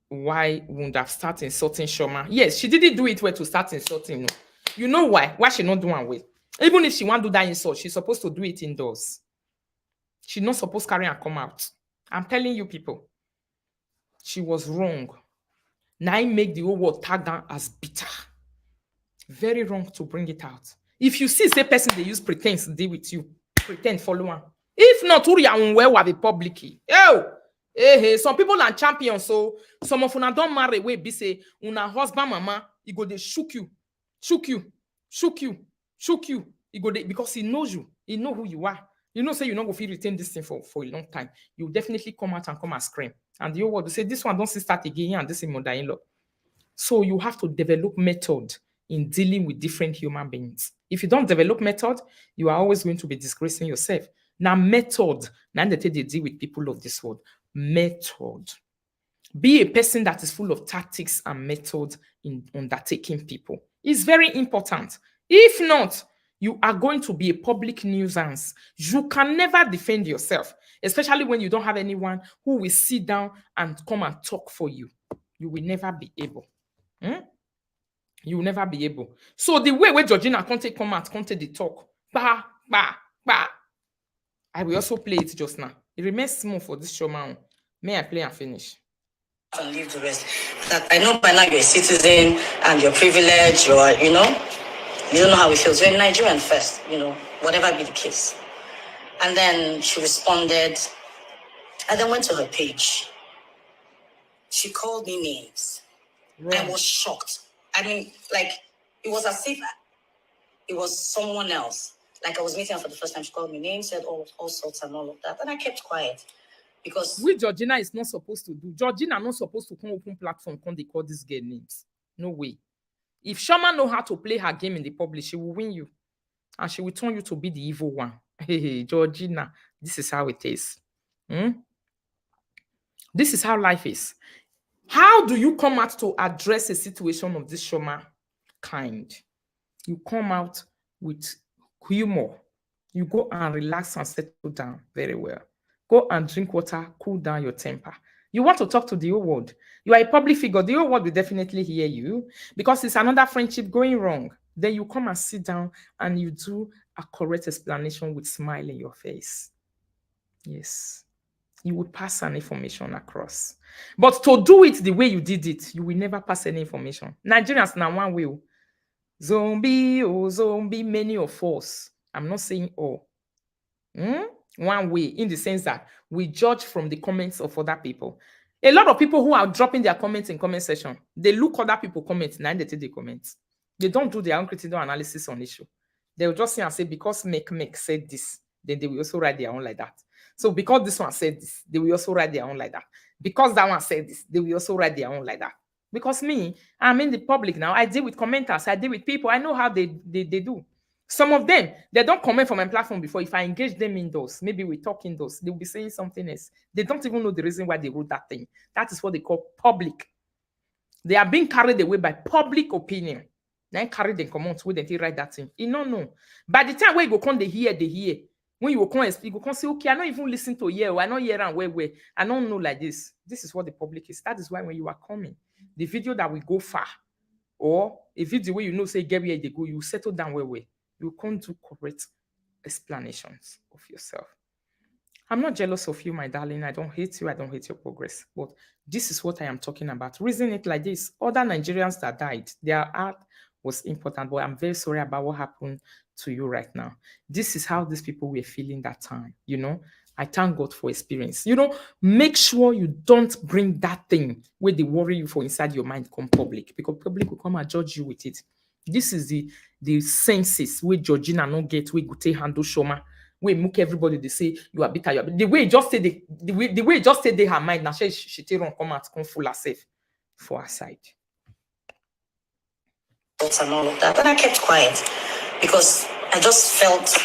why wouldn't have started insulting Chioma. Yes, she didn't do it well to start insulting. No. You know why? Why she not doing well? Even if she want to do that insult, she's supposed to do it indoors. She's not supposed to carry and come out. I'm telling you people, she was wrong. Now I make the whole world tag down as bitter. Very wrong to bring it out. If you see say person they use pretense to deal with you, pretend follow one. If not, who you well with the public. Some people are champions, so some of una don't marry way be say una husband mama, he go they shook you. He go they, because he knows you, he know who you are. You know, say you not go feel retain this thing for a long time. You definitely come out and come and scream. And the whole world will say this one don't see start again, and this is mother-in-law. So you have to develop method in dealing with different human beings. If you don't develop method, you are always going to be disgracing yourself. Now, method. Now, they deal with people of this world. Method. Be a person that is full of tactics and methods in undertaking people. It's very important. If not, you are going to be a public nuisance. You can never defend yourself, especially when you don't have anyone who will sit down and come and talk for you. You will never be able. You will never be able. So the way where Georgina can't take come out, can't take the talk. Bah, bah, bah. I will also play it just now. It remains small for this show, man. May I play and finish? And leave the rest. That I know by now you're a citizen and you're privileged, you don't know how it feels. You're Nigerian first, whatever be the case. And then she responded. I then went to her page. She called me names. Wrong. I was shocked. I mean, like, it was as if it was someone else. Like I was meeting her for the first time. She called me names, said all sorts and all of that. And I kept quiet. Because we Georgina is not supposed to do. Georgina not supposed to come open platform, come they call this girl names. No way. If Chioma know how to play her game in the public, she will win you. And she will turn you to be the evil one. Hey, Georgina, this is how it is. This is how life is. How do you come out to address a situation of this Chioma kind? You come out with humor. You go and relax and settle down very well. Go and drink water, cool down your temper. You want to talk to the whole world. You are a public figure. The whole world will definitely hear you because it's another friendship going wrong. Then you come and sit down and you do a correct explanation with smile in your face. Yes. You would pass an information across. But to do it the way you did it, you will never pass any information. Nigerians now one way. Zombie, many of us. I'm not saying all. One way, in the sense that we judge from the comments of other people. A lot of people who are dropping their comments in comment section, they look other people comments, and they take the comments. They don't do their own critical analysis on issue. They will just say and say, because Make said this, then they will also write their own like that. So because this one said this, they will also write their own like that. Because that one said this, they will also write their own like that. Because me, I'm in the public now. I deal with commenters. I deal with people. I know how they do. Some of them, they don't comment from my platform before. If I engage them indoors, maybe we talk indoors, they'll be saying something else. They don't even know the reason why they wrote that thing. That is what they call public. They are being carried away by public opinion. Then carry them come out when they write that thing. You don't know. By the time where you go come, they hear. When you will come and speak, you can say, okay, I don't even listen to hear. I don't hear and where. I don't know like this. This is what the public is. That is why when you are coming, the video that will go far, or a video where you know, say, get where they go, you settle down where. You can't do correct explanations of yourself. I'm not jealous of you, my darling. I don't hate you. I don't hate your progress. But this is what I am talking about. Reason it like this. Other Nigerians that died, their art was important, but I'm very sorry about what happened to you right now. This is how these people were feeling that time. I thank God for experience. Make sure you don't bring that thing where they worry you for inside your mind come public, because public will come and judge you with it. This is the senses where Georgina no get, where go take handle Chioma, where make everybody they say you are bitter, the way it just say the way it just say they her mind now she take run come out come full herself for her side. And all of that, and I kept quiet because I just felt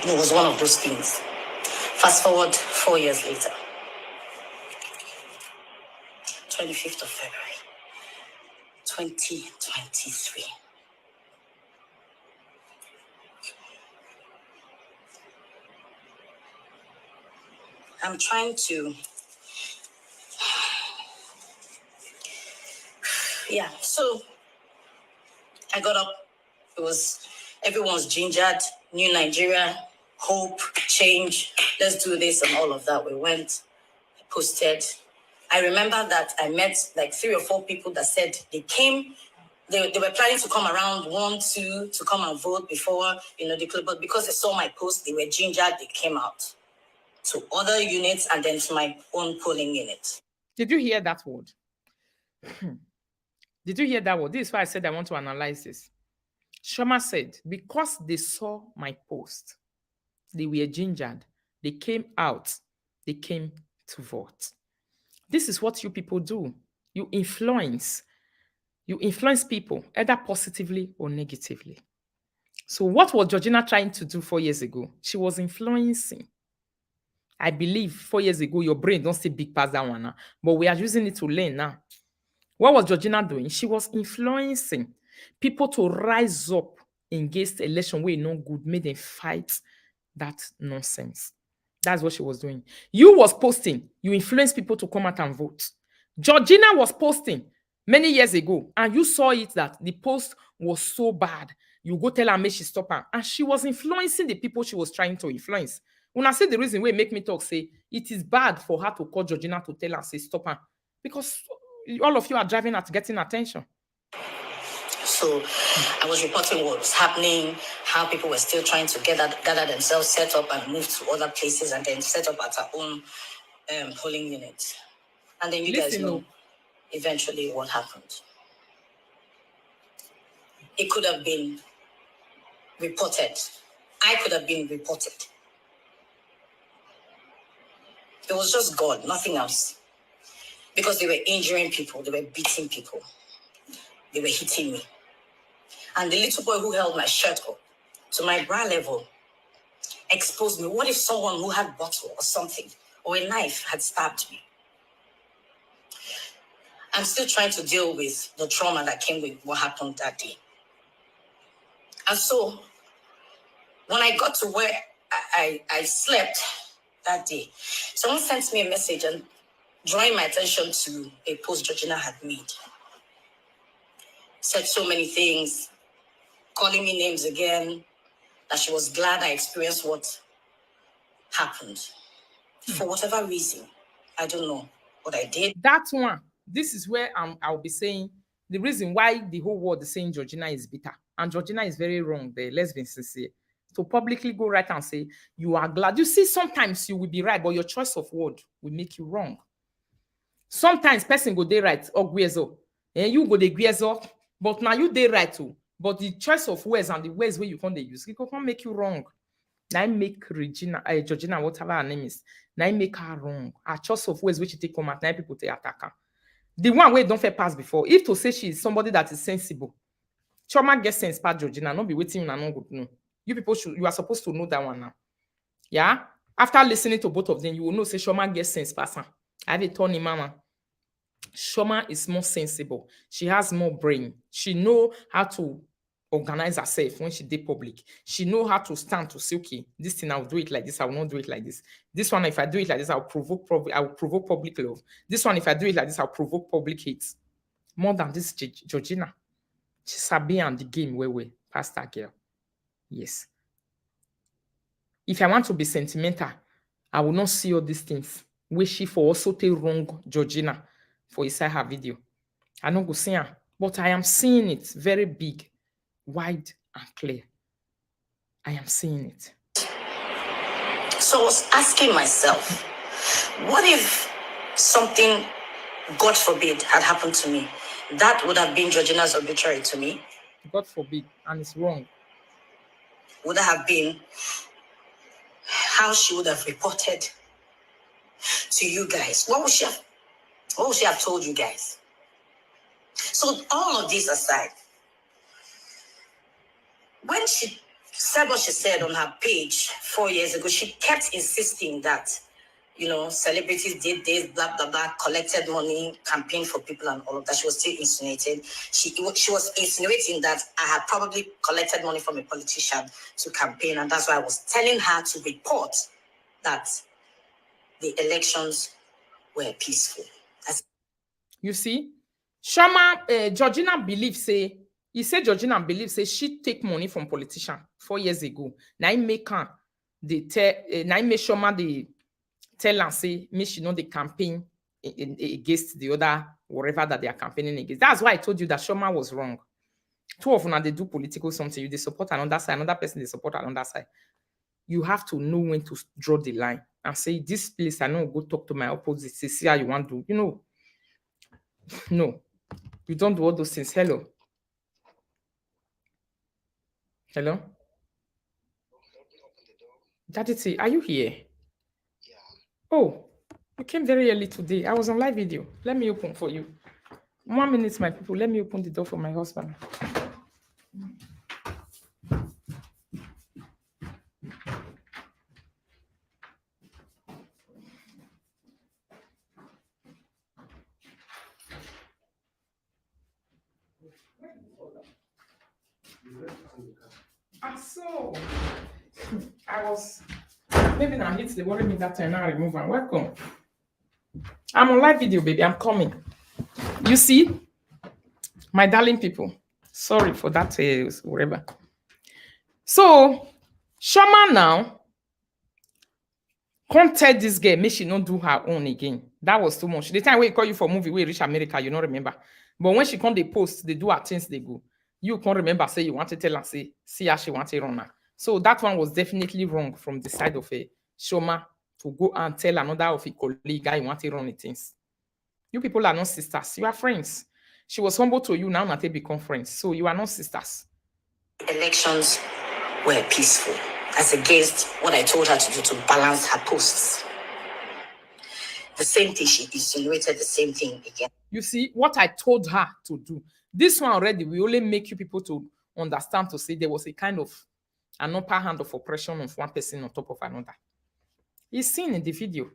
it was one of those things. Fast forward 4 years later, 25th of February, 2023. I'm trying to, so I got up, everyone's gingered, new Nigeria, hope, change, let's do this and all of that. We went, posted. I remember that I met like 3 or 4 people that said they came, they were planning to come around 1, 2 to come and vote before, the club, but because they saw my post, they were gingered, they came out to other units and then to my own polling unit. Did you hear that word? Did you hear that word? This is why I said I want to analyze this. Chioma said, because they saw my post, they were gingered, they came out, they came to vote. This is what you people do. You influence people, either positively or negatively. So what was Georgina trying to do 4 years ago? She was influencing. I believe 4 years ago, your brain don't stay big past that one now. But we are using it to learn now. What was Georgina doing? She was influencing people to rise up against election where no good, made them fight that nonsense. That's what she was doing. You was posting, you influenced people to come out and vote. Georgina was posting many years ago, and you saw it that the post was so bad. You go tell her, make she stop her. And she was influencing the people she was trying to influence. When I say the reason why make me talk, say it is bad for her to call Georgina to tell her, say, stop her. Because all of you are driving at getting attention. So I was reporting what was happening, how people were still trying to gather themselves, set up and move to other places, and then set up at our own polling unit. And then you guys know eventually what happened. It could have been reported. I could have been reported. It was just God, nothing else. Because they were injuring people, they were beating people, they were hitting me. And the little boy who held my shirt up to my bra level exposed me. What if someone who had bottle or something or a knife had stabbed me? I'm still trying to deal with the trauma that came with what happened that day. And so when I got to where I slept that day, someone sent me a message and drawing my attention to a post Georgina had made. Said so many things, calling me names again, that she was glad I experienced what happened. For whatever reason, I don't know what I did. That one, this is where I'll be saying the reason why the whole world is saying Georgina is bitter. And Georgina is very wrong there. Let's be sincere. To publicly go right and say, you are glad. You see, sometimes you will be right, but your choice of word will make you wrong. Sometimes person go dey right or gwezo. And you go dey gwezo, but now you dey right too. But the choice of words and the words where you can't use, it can make you wrong. Now make Georgina, whatever her name is, now make her wrong. Her choice of words which you take come at, now people take attack her. The one way don't fair pass before. If to say she is somebody that is sensible, Chioma gets sense part Georgina, not be waiting and not good no. You are supposed to know that one now. Yeah? After listening to both of them, you will know say Chioma gets sense person. I have a Tony mama. Chioma is more sensible. She has more brain. She know how to organize herself when she did public. She know how to stand to say, okay, this thing I'll do it like this, I will not do it like this. This one, if I do it like this, I'll provoke public love. This one, if I do it like this, I'll provoke public hate. More than this Georgina. She's sabi and the game where past that girl. Yes. If I want to be sentimental, I will not see all these things. Where she for also take wrong Georgina for inside her video. I don't go see her, but I am seeing it very big, wide and clear. I am seeing it. So I was asking myself, what if something, God forbid, had happened to me? That would have been Georgina's obituary to me. God forbid, and it's wrong. Would have been how she would have reported to you guys. What would she have told you guys? So all of this aside, when she said what she said on her page 4 years ago, she kept insisting that, celebrities did this, blah, blah, blah, collected money, campaigned for people and all of that. She was still insinuating. She was insinuating that I had probably collected money from a politician to campaign, and that's why I was telling her to report that the elections were peaceful. You see, Georgina believes Georgina believes she take money from politician 4 years ago. Now I make her Chioma the tell and say me she know the campaign against the other whatever that they are campaigning against. That's why I told you that Chioma was wrong. Too often when they do political something, they support another side, another person they support another side. You have to know when to draw the line and say, this place I know go talk to my opposite, see how you want to, No, you don't do all those things. Hello. Daddy T, are you here? Yeah. Oh, you came very early today. I was on live video. Let me open for you. 1 minute, my people. Let me open the door for my husband. So I was maybe now hit the worry me that time. Now I remove and welcome. I'm on live video, baby. I'm coming. You see, my darling people. Sorry for that, whatever. So, Chioma now can't tell this girl, make she not do her own again. That was too much. The time we call you for movie, we reach America, you don't remember. But when she come, they post, they do her things, they go. You can't remember, say you want to tell her, say, see how she want to run her. So that one was definitely wrong from the side of a Chioma to go and tell another of a colleague, I want to run the things. You people are not sisters, you are friends. She was humble to you, now not become friends. So you are not sisters. Elections were peaceful, as against what I told her to do to balance her posts. The same thing, she insinuated the same thing again. You see, what I told her to do. This one already will only make you people to understand to say there was a kind of an upper hand of oppression of one person on top of another. It's seen in the video.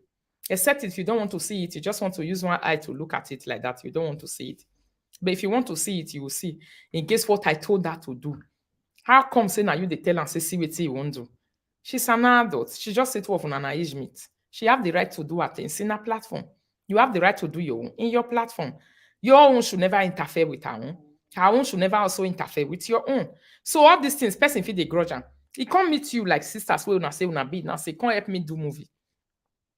Except if you don't want to see it, you just want to use one eye to look at it like that. You don't want to see it. But if you want to see it, you will see. And guess what I told her to do? How come say now you they tell and say see what you won't do? She's an adult. She just set off on an age meet. She have the right to do her things in her platform. You have the right to do your own in your platform. Your own should never interfere with her own. Her own should never also interfere with your own. So all these things, person feel the grudge. He can't meet you like sisters where una say una be now say come help me do movie.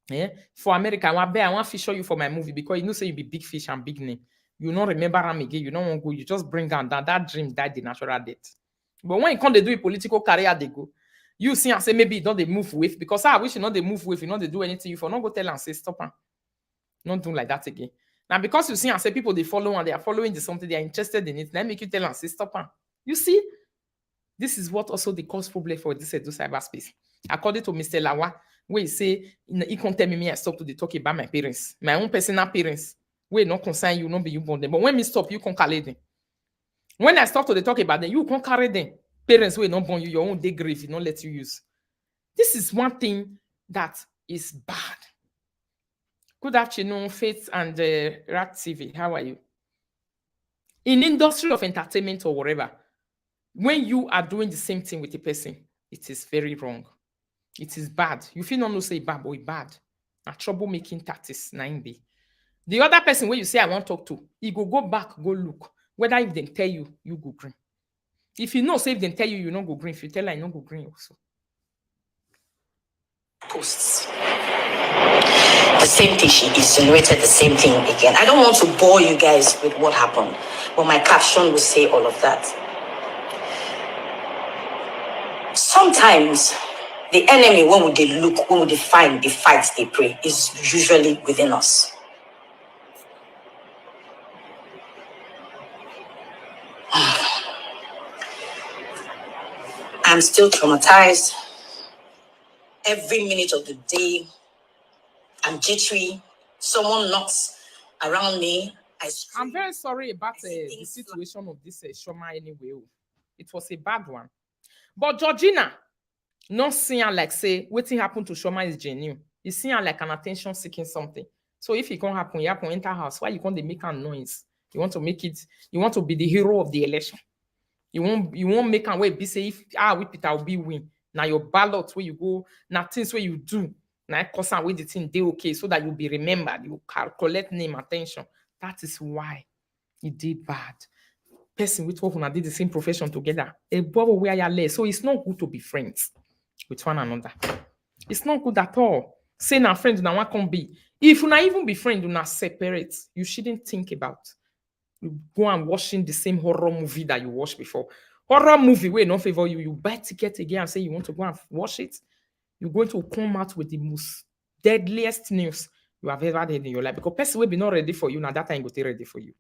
Yeah? For America, I want to feature you for my movie because you know say you be big fish and big name. You don't remember them again. You don't want to go. You just bring down that dream died the natural death. But when you come, they do a political career, they go. You see and say maybe you don't they move with because I wish you know they move with, you know they do anything. You for not go tell and say stop and not do like that again. Now because you see and say people they follow and they are following the something they are interested in it, then make you tell and say stop and you see. This is what also the cause problem for this cyberspace. According to Mr. Lawa, where he say he can't tell me I stop to the talk about my parents, my own personal parents. We not concern you, not be you born them. But when me stop, you can't carry them. When I start to the talk about them, you can't carry them. Parents will not born you, your own day grave, you not let you use. This is one thing that is bad. Good afternoon, Faith and Rat TV. How are you? In industry of entertainment or whatever, when you are doing the same thing with a person, it is very wrong. It is bad. You feel not know say bad, but it's bad. A troublemaking tactics, 9B. The other person where you say I want to talk to, he go back, go look. Whether if they tell you, you go green. If you know, say if they tell you, you don't go green. If you tell her, you don't go green also. Posts. The same thing, she insinuated the same thing again. I don't want to bore you guys with what happened, but my caption will say all of that. Sometimes the enemy, when they look, when they find the fights they pray, is usually within us. I'm still traumatized. Every minute of the day, I'm jittery. Someone knocks around me. I'm very sorry about the situation of this Chioma anyway. It was a bad one. But Georgina, not seeing her like say, waiting happen to Chioma is genuine. You see her like an attention seeking something. So if it can't happen, you have to enter house. Why you can't make a noise? You want to make it, you want to be the hero of the election. You won't make a way be say if with Peter will be win. Now your ballot where you go, now things where you do, now cause and with the thing they okay, so that you'll be remembered, you collect name attention. That is why it did bad. Person with whom did the same profession together. A bubble where you're less. So it's not good to be friends with one another. It's not good at all. Say now friends now one can be. If you not even be friends, do not separate. You shouldn't think about. You go and watching the same horror movie that you watched before. Horror movie where no favor you. You buy ticket again and say you want to go and watch it. You're going to come out with the most deadliest news you have ever heard in your life. Because person will be not ready for you. Now that time go ready for you.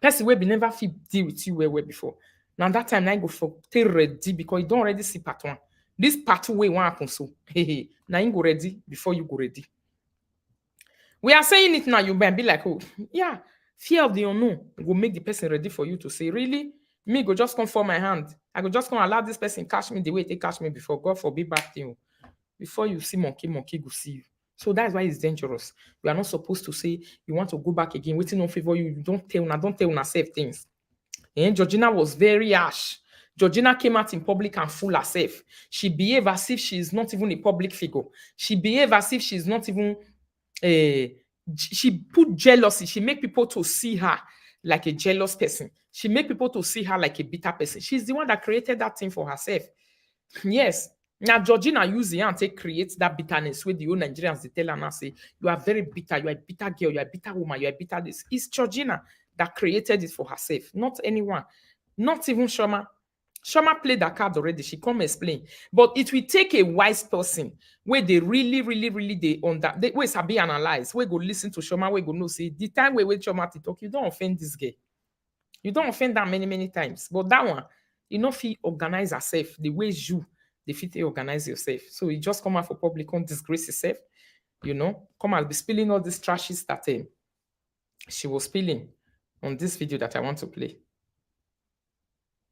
Person will be never feel deal with you where before. Now that time I go for stay ready because you don't already see part one. This part two way won't happen so. Hey, now you go ready before you go ready. We are saying it now. You might be like, oh, yeah. Fear of the unknown will make the person ready for you to say, really? Me go just come for my hand. I go just come allow this person catch me the way they catch me before. God forbid bad thing. Before you see monkey go see you. So that's why it's dangerous. You are not supposed to say you want to go back again. Waiting on favor you. Don't tell una safe things. And Georgina was very harsh. Georgina came out in public and fool herself. She behaved as if she is not even a public figure. She behaved as if she's not even she put jealousy. She make people to see her like a jealous person. She make people to see her like a bitter person. She's the one that created that thing for herself. Yes. Now Georgina use the and take create that bitterness with the old Nigerians. They tell her now say you are very bitter. You are a bitter girl. You are a bitter woman. You are a bitter this. It's Georgina that created it for herself, not anyone, not even Chioma. Chioma played that card already. She come explain. But it will take a wise person where they really they on that. They where sabi analyze. Where go listen to Chioma. Where go know say the time where Chioma to talk, you don't offend this girl. You don't offend that many times. But that one, you know, if he organize herself the way you, the fit organize yourself. So you just come out for public, can't disgrace yourself. You know, come out be spilling all these trashes that she was spilling on this video that I want to play.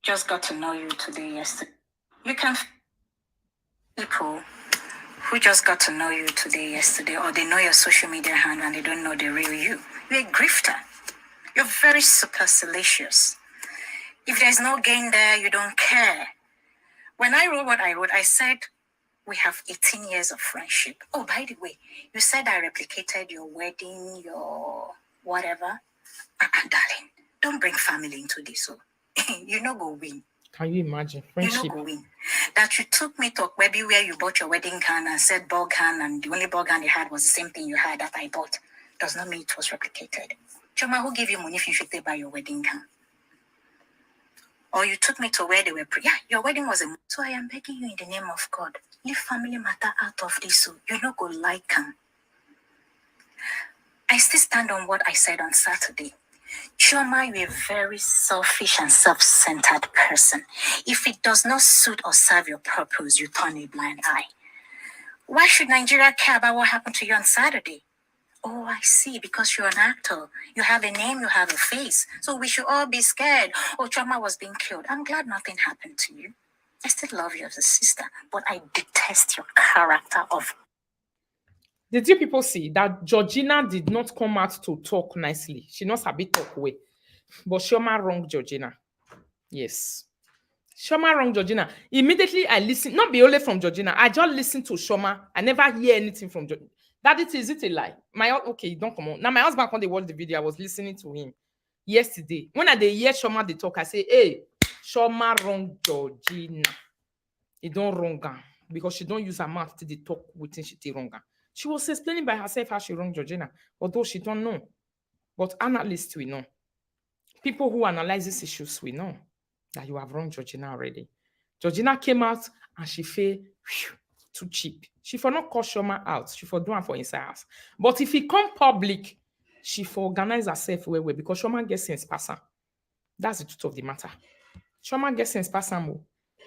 Just got to know you today, yesterday. You can people who just got to know you today, yesterday, or they know your social media handle and they don't know the real you. You're a grifter. You're very supercilious. If there's no gain there, you don't care. When I wrote what I wrote, I said, we have 18 years of friendship. Oh, by the way, you said I replicated your wedding, your whatever. Darling, don't bring family into this. So you know go win. Can you imagine friendship? You know go win. That you took me to maybe where you bought your wedding can and said ball can, and the only ball can you had was the same thing you had that I bought. Does not mean it was replicated. Chioma, who gave you money if you should buy your wedding can? Or you took me to where they were your wedding was a. So I am begging you in the name of God, leave family matter out of this. So you know go like them. I still stand on what I said on Saturday. Chioma, you're a very selfish and self-centered person. If it does not suit or serve your purpose, you turn a blind eye. Why should Nigeria care about what happened to you on Saturday? Oh, I see, because you're an actor. You have a name, you have a face. So we should all be scared. Oh, Chioma was being killed. I'm glad nothing happened to you. I still love you as a sister, but I detest your character of... Did you people see that Georgina did not come out to talk nicely? She knows a bit talk way. But Chioma wrong Georgina. Yes. Chioma wrong Georgina. Immediately I listen, not be only from Georgina. I just listen to Chioma. I never hear anything from Georgina. That is it a lie? Okay, don't come on. Now my husband when they watched the video, I was listening to him yesterday. When I hear Chioma they talk, I say, hey, Chioma wrong Georgina. It don't wrong her because she don't use her mouth to talk within she wrong her. She was explaining by herself how she wrong Georgina, although she don't know. But analysts we know. People who analyze these issues, we know that you have wronged Georgina already. Georgina came out and she felt too cheap. She for not call Chioma out. She for doing for inside house. But if he come public, she for organize herself well because Chioma gets sense person. That's the truth of the matter. Chioma gets sense person.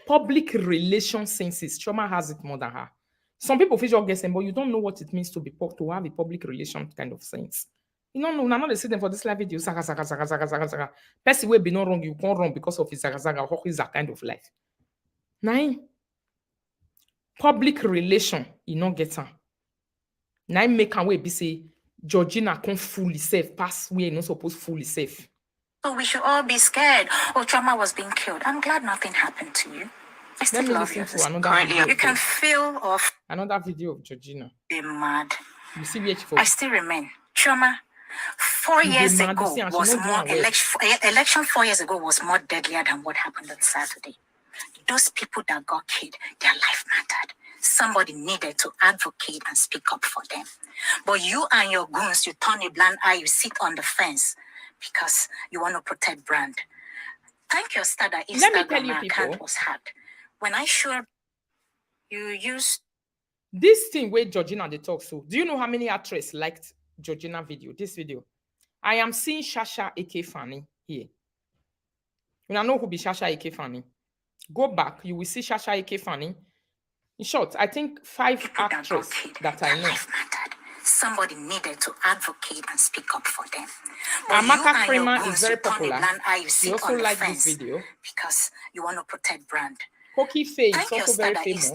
Public relation senses. Chioma has it more than her. Some people feel just guessing, but you don't know what it means to have a public relation kind of sense. You don't know. Now they see them for this live video. Zaga. Person will be not wrong. You can't wrong because of his zaga. What is that kind of life? Nine. Public relation, you not get her. Nine make her way be say Georgina can't fully safe. Pass where you not supposed fully safe. So we should all be scared. Oh, Chioma was being killed. I'm glad nothing happened to you. I still love you. Currently, you can feel off. Another video of Georgina. Be mad. You see where I still remain. Chioma, 4 years ago was more election 4 years ago was more deadlier than what happened on Saturday. Those people that got killed, their life mattered. Somebody needed to advocate and speak up for them. But you and your goons, you turn a blind eye, you sit on the fence because you want to protect brand. Thank your star that Instagram account was hacked. When I showed you use this thing where Georgina they talk so. Do you know how many actresses liked Georgina video? This video. I am seeing Shasha A.K. Fanny here. You know who be Shasha A.K. Fanny. Go back, you will see Shasha A.K. Fanny. In short, I think 5 actresses that I know. Somebody needed to advocate and speak up for them. Amaka Kramer is very popular. You also like this video because you want to protect brand. Koki Faye is also very famous.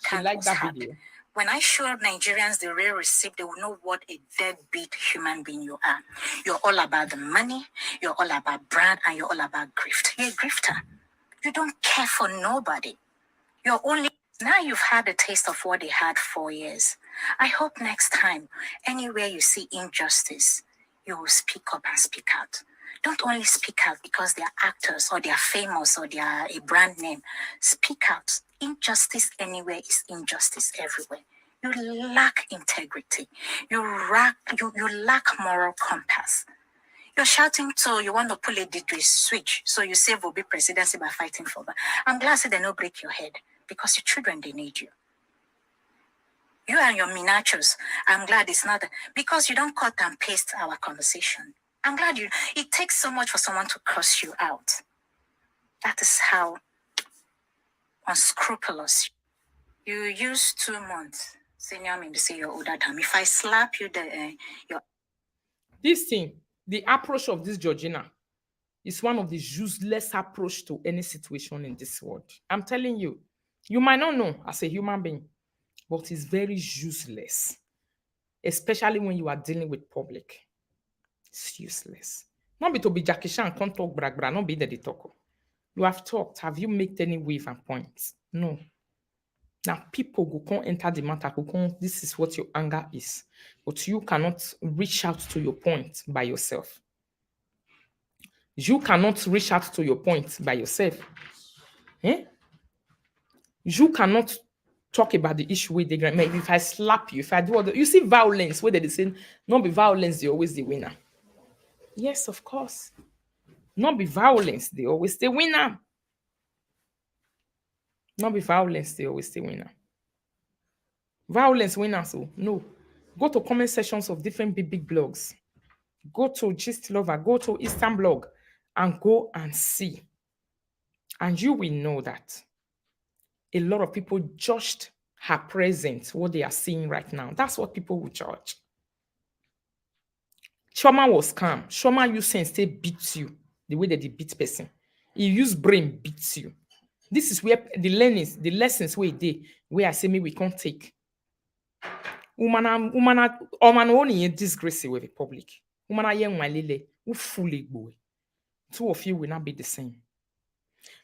She liked that video. When I showed Nigerians the real receipt, they will know what a deadbeat human being you are. You're all about the money, you're all about brand, and you're all about grift. You're a grifter. You don't care for nobody. You're only now you've had a taste of what they had 4 years. I hope next time, anywhere you see injustice, you will speak up and speak out. Don't only speak out because they're actors or they're famous or they're a brand name. Speak out. Injustice anywhere is injustice everywhere. You lack integrity. You lack moral compass. You're shouting so you want to pull it to a switch. So you save Obi presidency by fighting for that. I'm glad they don't break your head because your children, they need you. You and your miniatures, I'm glad it's not because you don't cut and paste our conversation. I'm glad it takes so much for someone to curse you out. That is how unscrupulous. You use 2 months. Senior me to say you're older than me. If I slap you, This thing, the approach of this Georgina is one of the useless approach to any situation in this world. I'm telling you, you might not know as a human being, but it's very useless, especially when you are dealing with public. It's useless. Not be to be Jackie Chan, can't talk brag, not be the talk. You have talked. Have you made any wave and points? No. Now people go can't enter the matter. This is what your anger is, but you cannot reach out to your point by yourself. You cannot reach out to your point by yourself. Eh? You cannot talk about the issue with the grand. Maybe if I slap you, if I do all the, you see violence where they say not be violence, they always the winner. Yes, of course. Not be violence, they always the winner. Not be violence, they always the winner. Violence winner, so no. Go to comment sections of different big blogs. Go to Gist Lover, go to Eastern Blog, and go and see. And you will know that a lot of people judged her present, what they are seeing right now. That's what people will judge. Chioma was calm. Chioma used sense, they beat you the way that they beat person. He used brain beats you. This is where the learnings, the lessons where I say me we can't take. Woman only in disgrace with the public. Woman young lele, who fully boy. Two of you will not be the same.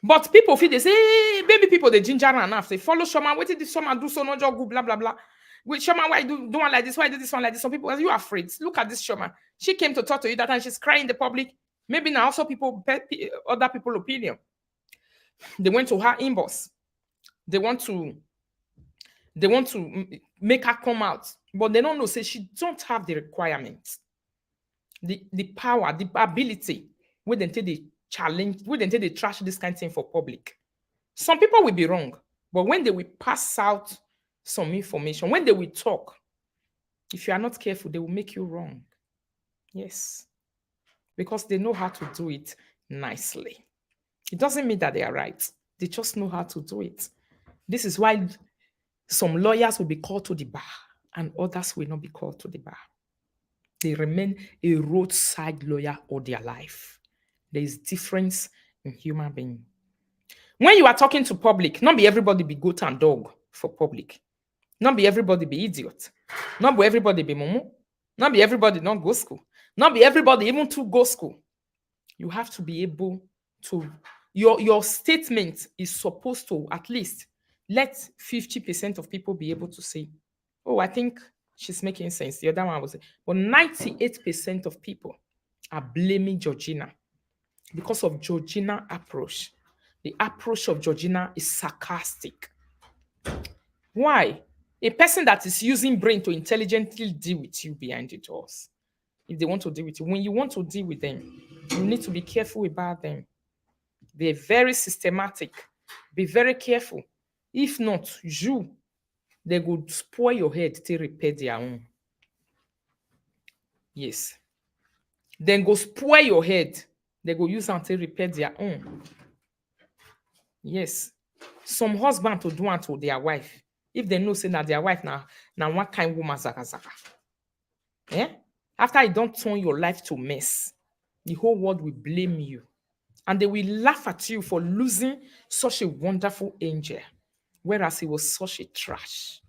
But people feel they say, hey, baby people, they ginger enough. They follow Chioma. What did this Chioma do? So no job, blah blah blah. With Chioma, why do one like this? Why do this one like this? Some people, are you afraid? Look at this Chioma. She came to talk to you that time. She's crying in the public. Maybe now also other people opinion. They went to her inbox. They want to make her come out, but they don't know. Say she don't have the requirements, the power, the ability. When they challenge, when they trash this kind of thing for public. Some people will be wrong, but when they will pass out some information, when they will talk, if you are not careful, they will make you wrong. Yes, because they know how to do it nicely. It doesn't mean that they are right. They just know how to do it. This is why some lawyers will be called to the bar and others will not be called to the bar. They remain a roadside lawyer all their life. There is difference in human being. When you are talking to public, not be everybody be goat and dog for public. Not be everybody be idiot. Not be everybody be momo. Not be everybody not go school. Not be everybody even to go school. You have to be able to, your statement is supposed to at least let 50% of people be able to say, oh, I think she's making sense. The other one was, but 98% of people are blaming Georgina because of Georgina approach. The approach of Georgina is sarcastic. Why? A person that is using brain to intelligently deal with you behind the doors, if they want to deal with you, when you want to deal with them, you need to be careful about them. Be very systematic. Be very careful. If not, they would spoil your head to repair their own. Yes. Then go spoil your head. They go use them to repair their own. Yes. Some husband to do unto their wife. If they know say that their wife now one kind woman zaka. Yeah? After you don't turn your life to mess, the whole world will blame you. And they will laugh at you for losing such a wonderful angel, whereas he was such a trash.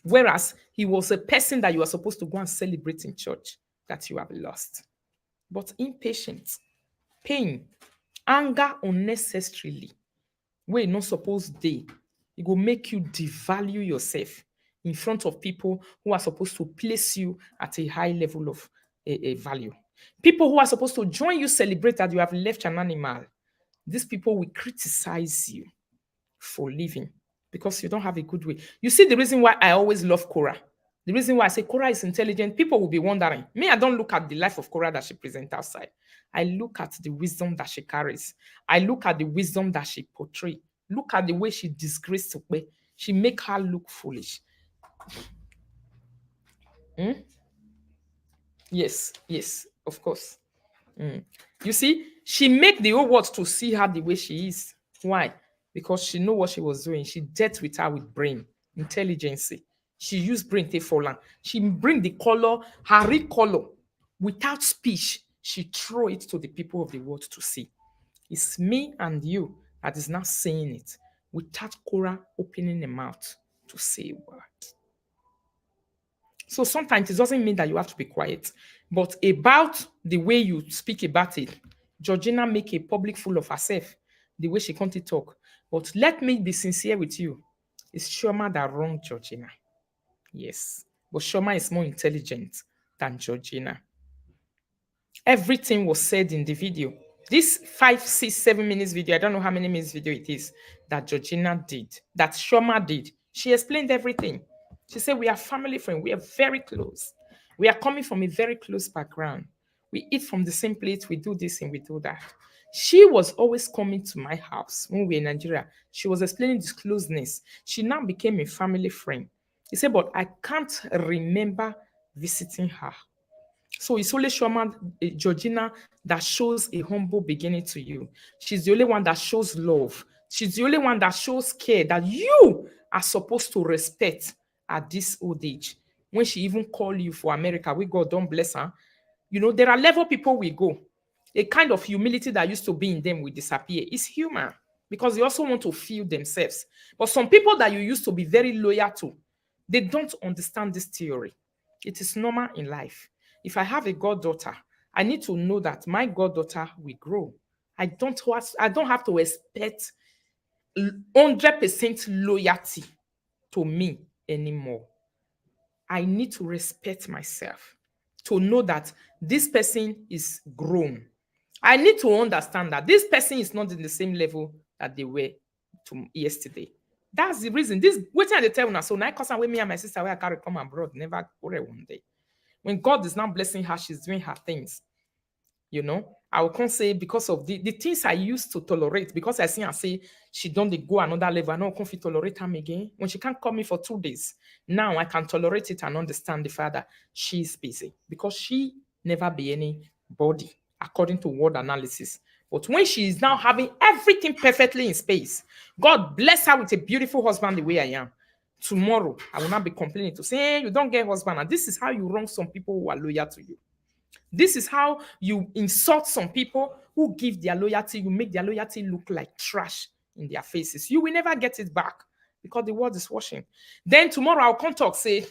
Whereas he was a person that you are supposed to go and celebrate in church that you have lost. But impatience, pain, anger unnecessarily where you not supposed dey. It will make you devalue yourself in front of people who are supposed to place you at a high level of a value. People who are supposed to join you celebrate that you have left an animal. These people will criticize you for living because you don't have a good way. You see the reason why I always love Cora. The reason why I say Cora is intelligent, people will be wondering. Me, I don't look at the life of Cora that she presents outside. I look at the wisdom that she carries. I look at the wisdom that she portrays. Look at the way she disgraced Tukpe. She make her look foolish. Yes, of course. You see, she make the whole world to see her the way she is. Why? Because she know what she was doing. She dealt with her with brain, intelligence. She used brain to fall. She bring the color, her real color, without speech. She throw it to the people of the world to see. It's me and you that is not saying it without Cora opening the mouth to say a word. So sometimes it doesn't mean that you have to be quiet, but about the way you speak about it, Georgina make a public fool of herself, the way she can't talk. But let me be sincere with you. It's Chioma that wronged Georgina. Yes. But Chioma is more intelligent than Georgina. Everything was said in the video. This 5, 6, 7 minutes video, I don't know how many minutes video it is, that Georgina did, that Chioma did. She explained everything. She said, we are family friends. We are very close. We are coming from a very close background. We eat from the same plate. We do this and we do that. She was always coming to my house when we were in Nigeria. She was explaining this closeness. She now became a family friend. He said, but I can't remember visiting her. So it's only Chioma, Georgina, that shows a humble beginning to you. She's the only one that shows love. She's the only one that shows care that you are supposed to respect at this old age. When she even called you for America, we God don't bless her. You know, there are level people we go. A kind of humility that used to be in them will disappear. It's human because they also want to feel themselves. But some people that you used to be very loyal to, they don't understand this theory. It is normal in life. If I have a goddaughter, I need to know that my goddaughter will grow. I don't have to expect 100% loyalty to me anymore. I need to respect myself to know that this person is grown. I need to understand that this person is not in the same level that they were yesterday. That's the reason. This waiting at the tell now. So now, because I'm with me and my sister, where I carry come abroad, never go one day. When God is now blessing her, she's doing her things. You know, I will can't say because of the things I used to tolerate, because I see her say she don't go another level. I know I can't tolerate her again. When she can't call me for 2 days, now I can tolerate it and understand the fact that she's busy because she never be anybody according to word analysis. But when she is now having everything perfectly in space, God bless her with a beautiful husband the way I am. Tomorrow, I will not be complaining to say, hey, you don't get husband. And this is how you wrong some people who are loyal to you. This is how you insult some people who give their loyalty. You make their loyalty look like trash in their faces. You will never get it back because the world is washing. Then tomorrow I'll come talk, say,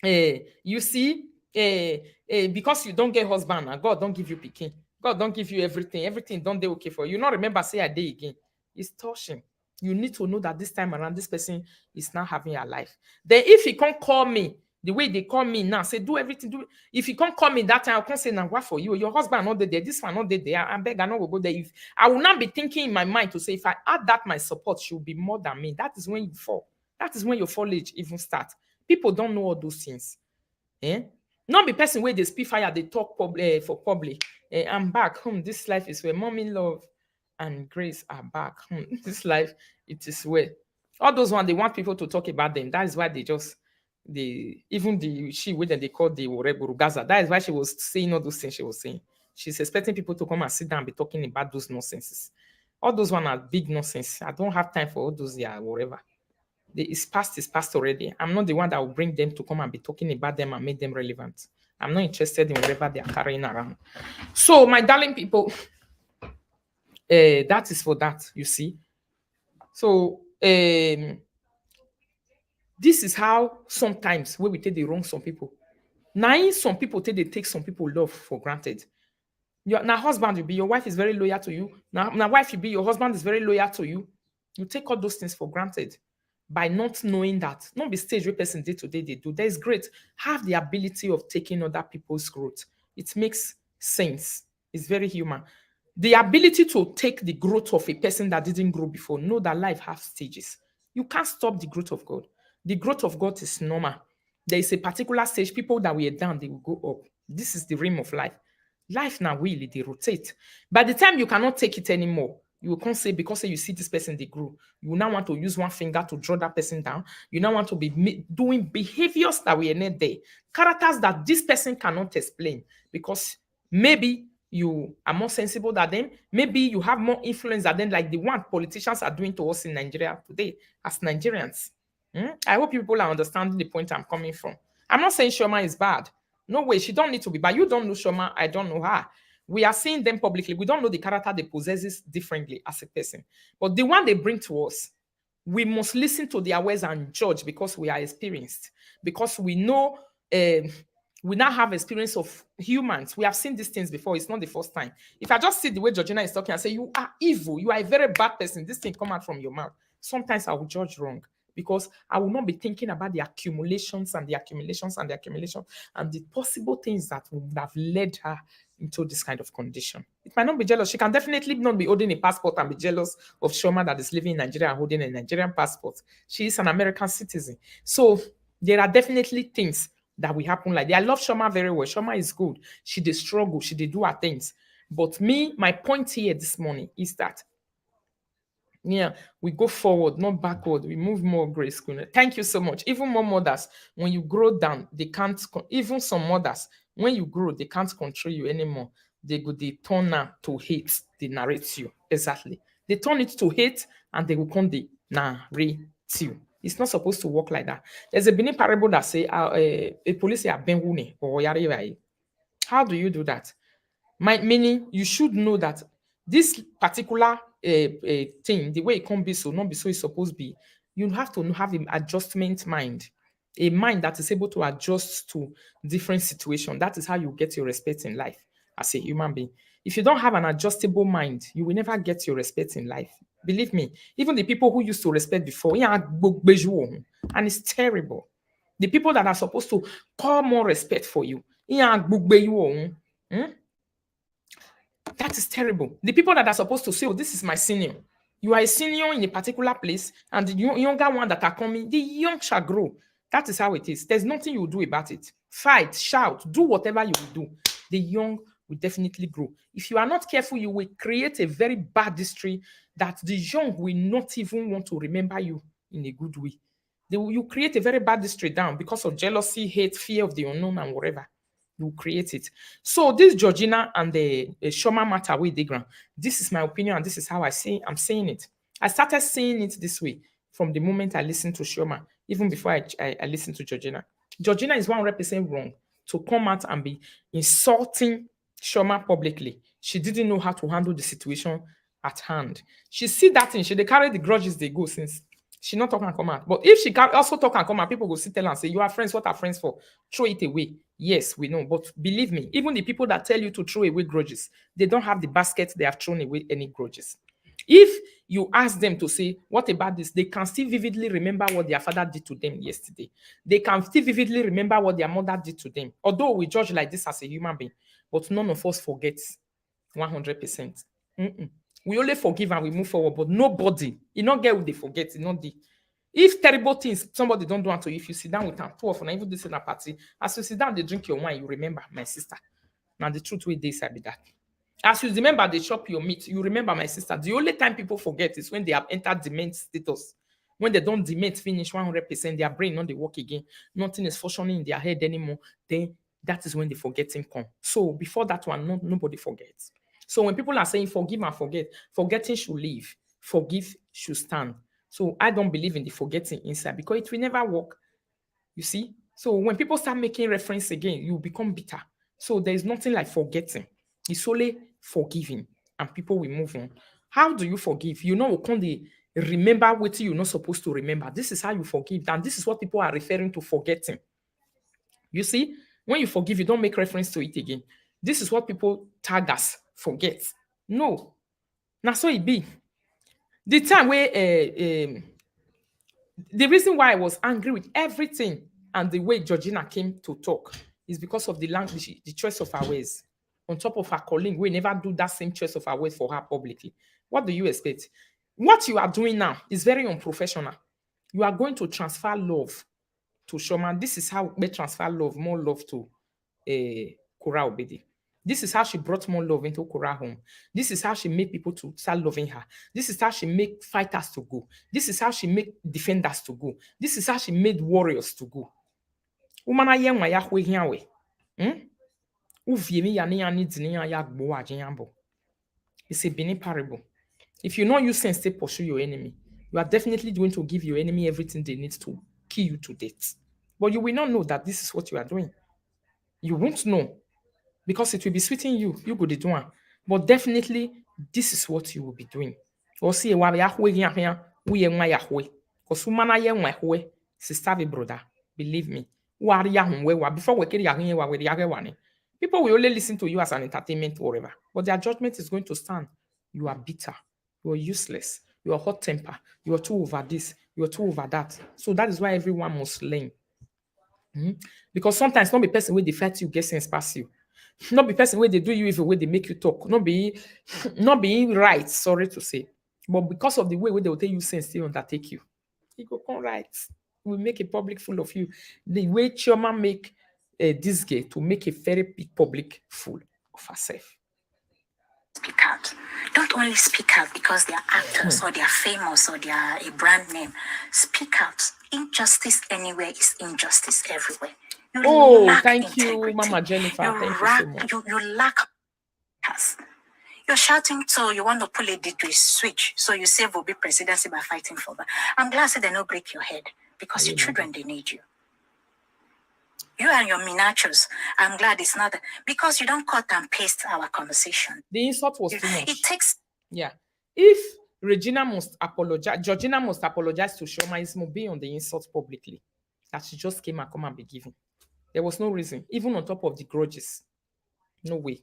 you see, because you don't get husband, and God don't give you picking. God don't give you everything. Everything don't do okay for you. You not remember say a day again. It's touching. You need to know that this time around, this person is not having a life. Then if he can't call me, the way they call me now, say do everything. Do if you can't call me that time, I can't say now what for you. Your husband not there. This one not there. I beg, I know will go there. If I will not be thinking in my mind to say if I add that my support, she will be more than me. That is when you fall. That is when your foliage even start. People don't know all those things. Not be person where they speak fire, they talk for public. I'm back. This life is where mommy love and grace are back. This life, it is where. All those ones, they want people to talk about them. That is why they just, she with them, they call the Gaza. That is why she was saying all those things she was saying. She's expecting people to come and sit down and be talking about those nonsenses. All those ones are big nonsense. I don't have time for all those, whatever. It's past already. I'm not the one that will bring them to come and be talking about them and make them relevant. I'm not interested in whatever they are carrying around. So, my darling people, that is for that, you see. So, this is how sometimes when we take the wrong some people. Now, some people take some people love for granted. Now, husband will be, your wife is very loyal to you. Now, wife will be, your husband is very loyal to you. You take all those things for granted by not knowing that. Not be stage where person day to day they do. That is great. Have the ability of taking other people's growth. It makes sense. It's very human. The ability to take the growth of a person that didn't grow before. Know that life has stages. You can't stop the growth of God. The growth of God is normal. There is a particular stage. People that were down, they will go up. This is the realm of life. Life now really they rotate. By the time you cannot take it anymore, you can't say because you see this person they grow. You now want to use one finger to draw that person down. You now want to be doing behaviors that were not there, characters that this person cannot explain because maybe you are more sensible than them. Maybe you have more influence than them, like the one politicians are doing to us in Nigeria today as Nigerians. I hope people are understanding the point I'm coming from. I'm not saying Chioma is bad. No way, she don't need to be bad. You don't know Chioma, I don't know her. We are seeing them publicly. We don't know the character they possesses differently as a person. But the one they bring to us, we must listen to their words and judge because we are experienced. Because we know we now have experience of humans. We have seen these things before. It's not the first time. If I just see the way Georgina is talking and say, you are evil, you are a very bad person, this thing come out from your mouth. Sometimes I will judge wrong because I will not be thinking about the accumulations and the accumulations and the accumulations and the possible things that would have led her into this kind of condition. It might not be jealous. She can definitely not be holding a passport and be jealous of Chioma that is living in Nigeria and holding a Nigerian passport. She is an American citizen. So there are definitely things that will happen like that. I love Chioma very well. Chioma is good. She did struggle. She did do her things. But me, my point here this morning is that we go forward, not backward. We move more gracefully. Thank you so much. Even more mothers, when you grow down, they can't, even some mothers, when you grow, they can't control you anymore. They turn now to hate, they narrate you. Exactly. They turn it to hate and they will come the narrate you. It's not supposed to work like that. There's a Benin parable that say, a police are benwune or yari. How do you do that? Meaning you should know that this particular thing, the way it can be so, not be so it's supposed to be, you have to have an adjustment mind, a mind that is able to adjust to different situations. That is how you get your respect in life as a human being. If you don't have an adjustable mind, you will never get your respect in life. Believe me, even the people who used to respect before, and it's terrible. The people that are supposed to call more respect for you, that is terrible. The people that are supposed to say, oh, this is my senior. You are a senior in a particular place, and the younger one that are coming, the young shall grow. That is how it is. There's nothing you will do about it. Fight, shout, do whatever you will do. The young will definitely grow. If you are not careful, you will create a very bad history that the young will not even want to remember you in a good way. You create a very bad history down because of jealousy, hate, fear of the unknown, and whatever. You create it. So this Georgina and the Chioma matter with the ground. This is my opinion, and this is how I'm saying it. I started saying it this way from the moment I listened to Chioma, even before I listened to Georgina. Georgina is 100% wrong to come out and be insulting Chioma publicly. She didn't know how to handle the situation at hand. She see that thing, they carry the grudges they go since. She not talk and come out. But if she can also talk and come out, people will sit tell and say, you are friends, what are friends for? Throw it away. Yes, we know. But believe me, even the people that tell you to throw away grudges, they don't have the basket, they have thrown away any grudges. If you ask them to say, what about this? They can still vividly remember what their father did to them yesterday. They can still vividly remember what their mother did to them. Although we judge like this as a human being, but none of us forgets 100%. We only forgive and we move forward, but nobody, you not get what they forget, you not the. If terrible things somebody don't do unto you, if you sit down with them, too often, even this in a party, as you sit down, they drink your wine, you remember my sister. Now the truth with this, I be that. As you remember, they chop your meat, you remember my sister. The only time people forget is when they have entered dement status. When they don't dement finish 100%, their brain not they work again. Nothing is functioning in their head anymore. Then that is when the forgetting come. So before that one, nobody forgets. So when people are saying forgive and forget, forgetting should leave, forgive should stand. So I don't believe in the forgetting inside because it will never work. You see? So when people start making reference again, you become bitter. So there is nothing like forgetting. It's only forgiving and people will move on. How do you forgive? You know, can they remember what you're not supposed to remember? This is how you forgive. And this is what people are referring to forgetting. You see? When you forgive, you don't make reference to it again. This is what people tag as forget. No. Now so it be. The time where the reason why I was angry with everything and the way Georgina came to talk is because of the language, the choice of her words. On top of her colleague, we never do that same choice of her words for her publicly. What do you expect? What you are doing now is very unprofessional. You are going to transfer love to Chioma. This is how we transfer love, more love to Kura Obedi. This is how she brought more love into Kura home. This is how she made people to start loving her. This is how she made fighters to go. This is how she made defenders to go. This is how she made warriors to go. Umana yenwa ya hwe hiawe. Uviemi ya ni ya ni dini ya gbo ajiyambo. It's a Benin parable. If you know you sense to pursue your enemy, you are definitely going to give your enemy everything they need to kill you to death. But you will not know that this is what you are doing. You won't know because it will be sweeting you. You go the do one. But definitely, this is what you will be doing. Or see wa yahwe here, we en yahwe. Because umana yen wahwe, sister brother. Believe me. Before we get yahin, people will only listen to you as an entertainment or whatever. But their judgment is going to stand. You are bitter. You are useless. You are hot temper. You are too over this. You are too over that. So that is why everyone must learn. Because sometimes not be person where they fight you, get sense pass you. Not be person where they do you evil, where they make you talk. Not be right, sorry to say. But because of the way where they will tell you sense, they undertake you. You go come right. We make a public fool of you. The way Chioma make this girl to make a very big public fool of herself. Speak out. Don't only speak out because they are actors or they are famous or they are a brand name. Speak out. Injustice anywhere is injustice everywhere. You lack thank integrity. You, Mama Jennifer. Thank you so much. You lack us. You're shouting so you want to pull it to a switch. So you save will be presidency by fighting for that. I'm glad that they don't break your head because your children, they need you. You and your miniatures. I'm glad it's not because you don't cut and paste our conversation. The insult was too much. It takes. Yeah. If Regina must apologize, Georgina must apologize to Chioma, it must be on the insult publicly. That she just came and come and be given. There was no reason, even on top of the grudges. No way.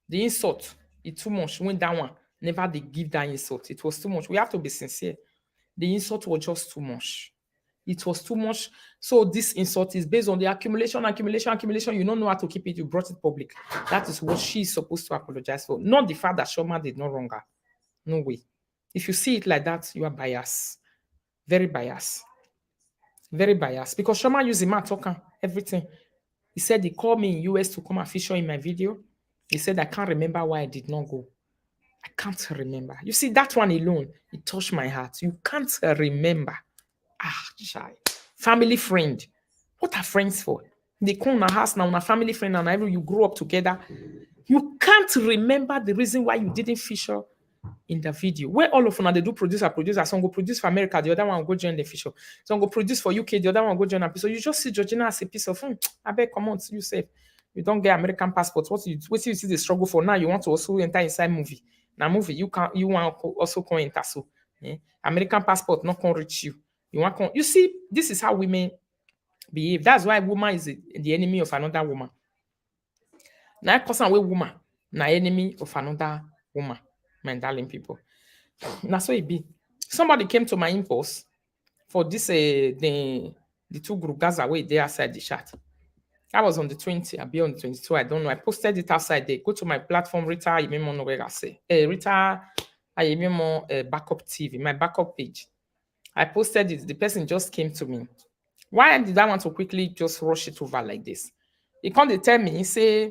The insult, it's too much. When that one, never they give that insult. It was too much. We have to be sincere. The insult was just too much. It was too much. So this insult is based on the accumulation. You don't know how to keep it. You brought it public. That is what she is supposed to apologize for. Not the fact that Chioma did not wrong her. No way. If you see it like that, you are biased. Very biased. Very biased. Because Chioma used the man talking everything. He said he called me in US to come and feature in my video. He said, I can't remember why I did not go. I can't remember. You see, that one alone, it touched my heart. You can't remember. Child. Family friend. What are friends for? They come in a house now, a family friend, and every you grow up together. You can't remember the reason why you didn't feature in the video. Where all of them they do producer. Some go produce for America, the other one will go join the feature. Some go produce for UK, the other one will go join a piece. So you just see Georgina as a piece of I beg, come on, you say you don't get American passport. What you see the struggle for now? You want to also enter inside movie. Now movie, you want also come enter so. American passport not can reach you. You see, this is how women behave. That's why woman is the enemy of another woman. Now, person with woman, na enemy of another woman, my darling people. Now, so it be. Somebody came to my inbox for this the two group guys away there outside the chat. I was on the 20, I'll be on the 22. I don't know. I posted it outside there. Go to my platform, Rita Ayemimo Nowega say. Rita Ayemimo backup TV, my backup page. I posted it. The person just came to me. Why did I want to quickly just rush it over like this? He can't tell me, he say,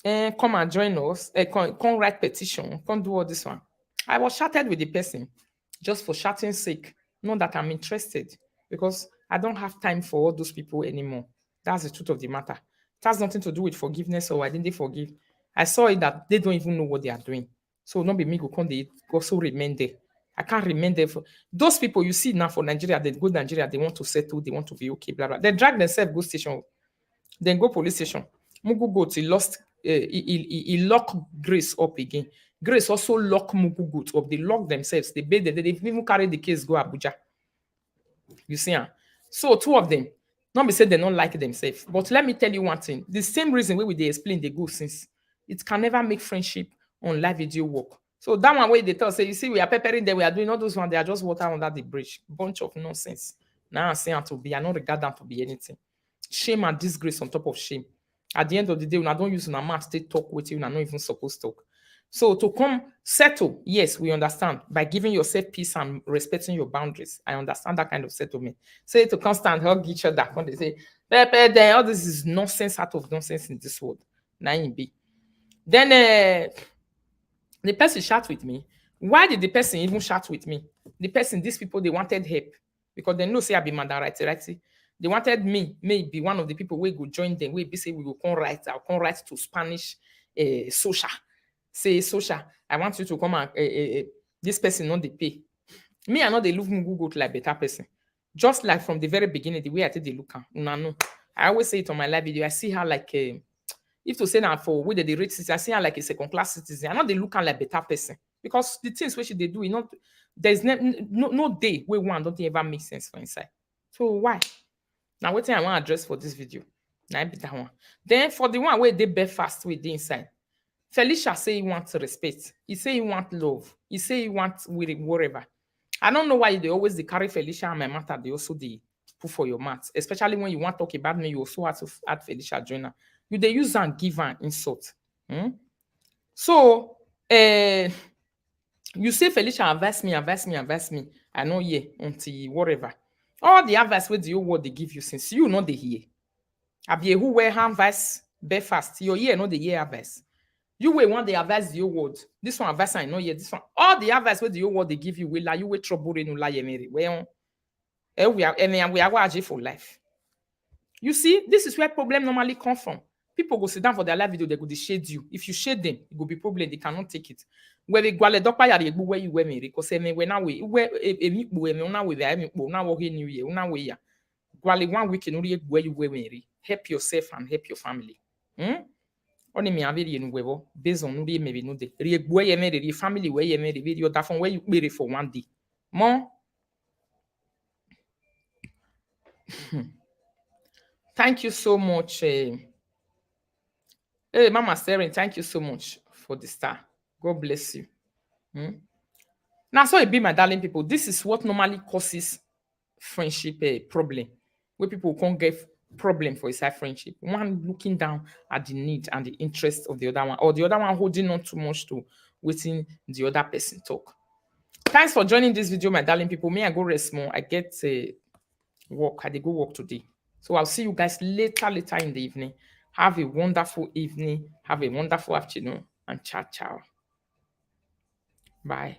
come and join us, come write petition, come do all this one. I was chatted with the person just for chatting's sake. Not that I'm interested because I don't have time for all those people anymore. That's the truth of the matter. It has nothing to do with forgiveness or I didn't forgive. I saw it that they don't even know what they are doing. So not be me go come, they also remain there. I can't remain there for those people you see now for Nigeria. They go to Nigeria, they want to settle, they want to be okay, blah blah. They drag themselves, go station, then go police station. Mugu Goat, he lost, he locked Grace up again. Grace also locked Mugu Goat up. They locked themselves. They even carried the case go Abuja. You see, so two of them. Not be said they don't like themselves, but let me tell you one thing: the same reason why they explain they go since it can never make friendship on live video work. So that one way they tell say, you see, we are preparing them, we are doing all those ones, they are just water under the bridge. Bunch of nonsense. Now I'm saying to be, I don't regard them to be anything. Shame and disgrace on top of shame. At the end of the day, when I don't use my mouth to talk with you, when I'm not even supposed to talk. So to come settle, yes, we understand by giving yourself peace and respecting your boundaries. I understand that kind of settlement. Say to constant hug each other when they say, Pepe, then all this is nonsense out of nonsense in this world. Now you be. Then the person chat with me. Why did the person even chat with me? The person, these people, they wanted help because they know say I be Mandarin righty. They wanted me, maybe one of the people we go join them. We be say we will come write. I'll come write to Spanish, social. Say social. I want you to come and this person not they pay. Me, I know they look Google like better person. Just like from the very beginning, the way I take the look, no. I always say it on my live video. I see her like if to say that for whether they rich citizen, I see her like a second class citizen. I know they look her like better person because the things which they do, you know, there's no day where one don't ever make sense for inside. So why? Now what I want to address for this video. Now be that one. Then for the one where they bear fast with the inside. Felicia say he wants respect. He say he want love. He say he want whatever. I don't know why they always they carry Felicia and my matter. They also they put for your mouth. Especially when you want to talk about me, you also have to add Felicia Joyner. You they use and give and insult. So you say Felicia advise me. I know yeah until whatever. All the advice with you what they give you since you know they hear. Abi who wear advice be fast. Your ear know the year advice. You will want the advice the word. This one advice I know yet. This one all the advice with the word they give you will lie. You will trouble in lie yemeri. Well, we are watching for life. You see, this is where problem normally come from. People go sit down for their live video, they go they shade you. If you shade them, it will be problem. They cannot take it. Where they go, dokpa ya regbu where you wear me. Because we now we where me now we there now we new year now we ya. Gwale 1 week in where you wear me. Help yourself and help your family. Only me have it nuevo based on maybe no de. Regbu ye me the family where you me video that from where you pay for 1 day. More. Thank you so much. Hey, Mama Seren, thank you so much for the star. God bless you. Now, so it be my darling people. This is what normally causes friendship problem. Where people can't get problem for inside friendship. One looking down at the need and the interest of the other one, or the other one holding on too much to waiting the other person talk. Thanks for joining this video, my darling people. May I go rest more. I get work. I did go work today. So I'll see you guys later in the evening. Have a wonderful evening. Have a wonderful afternoon. And ciao. Bye.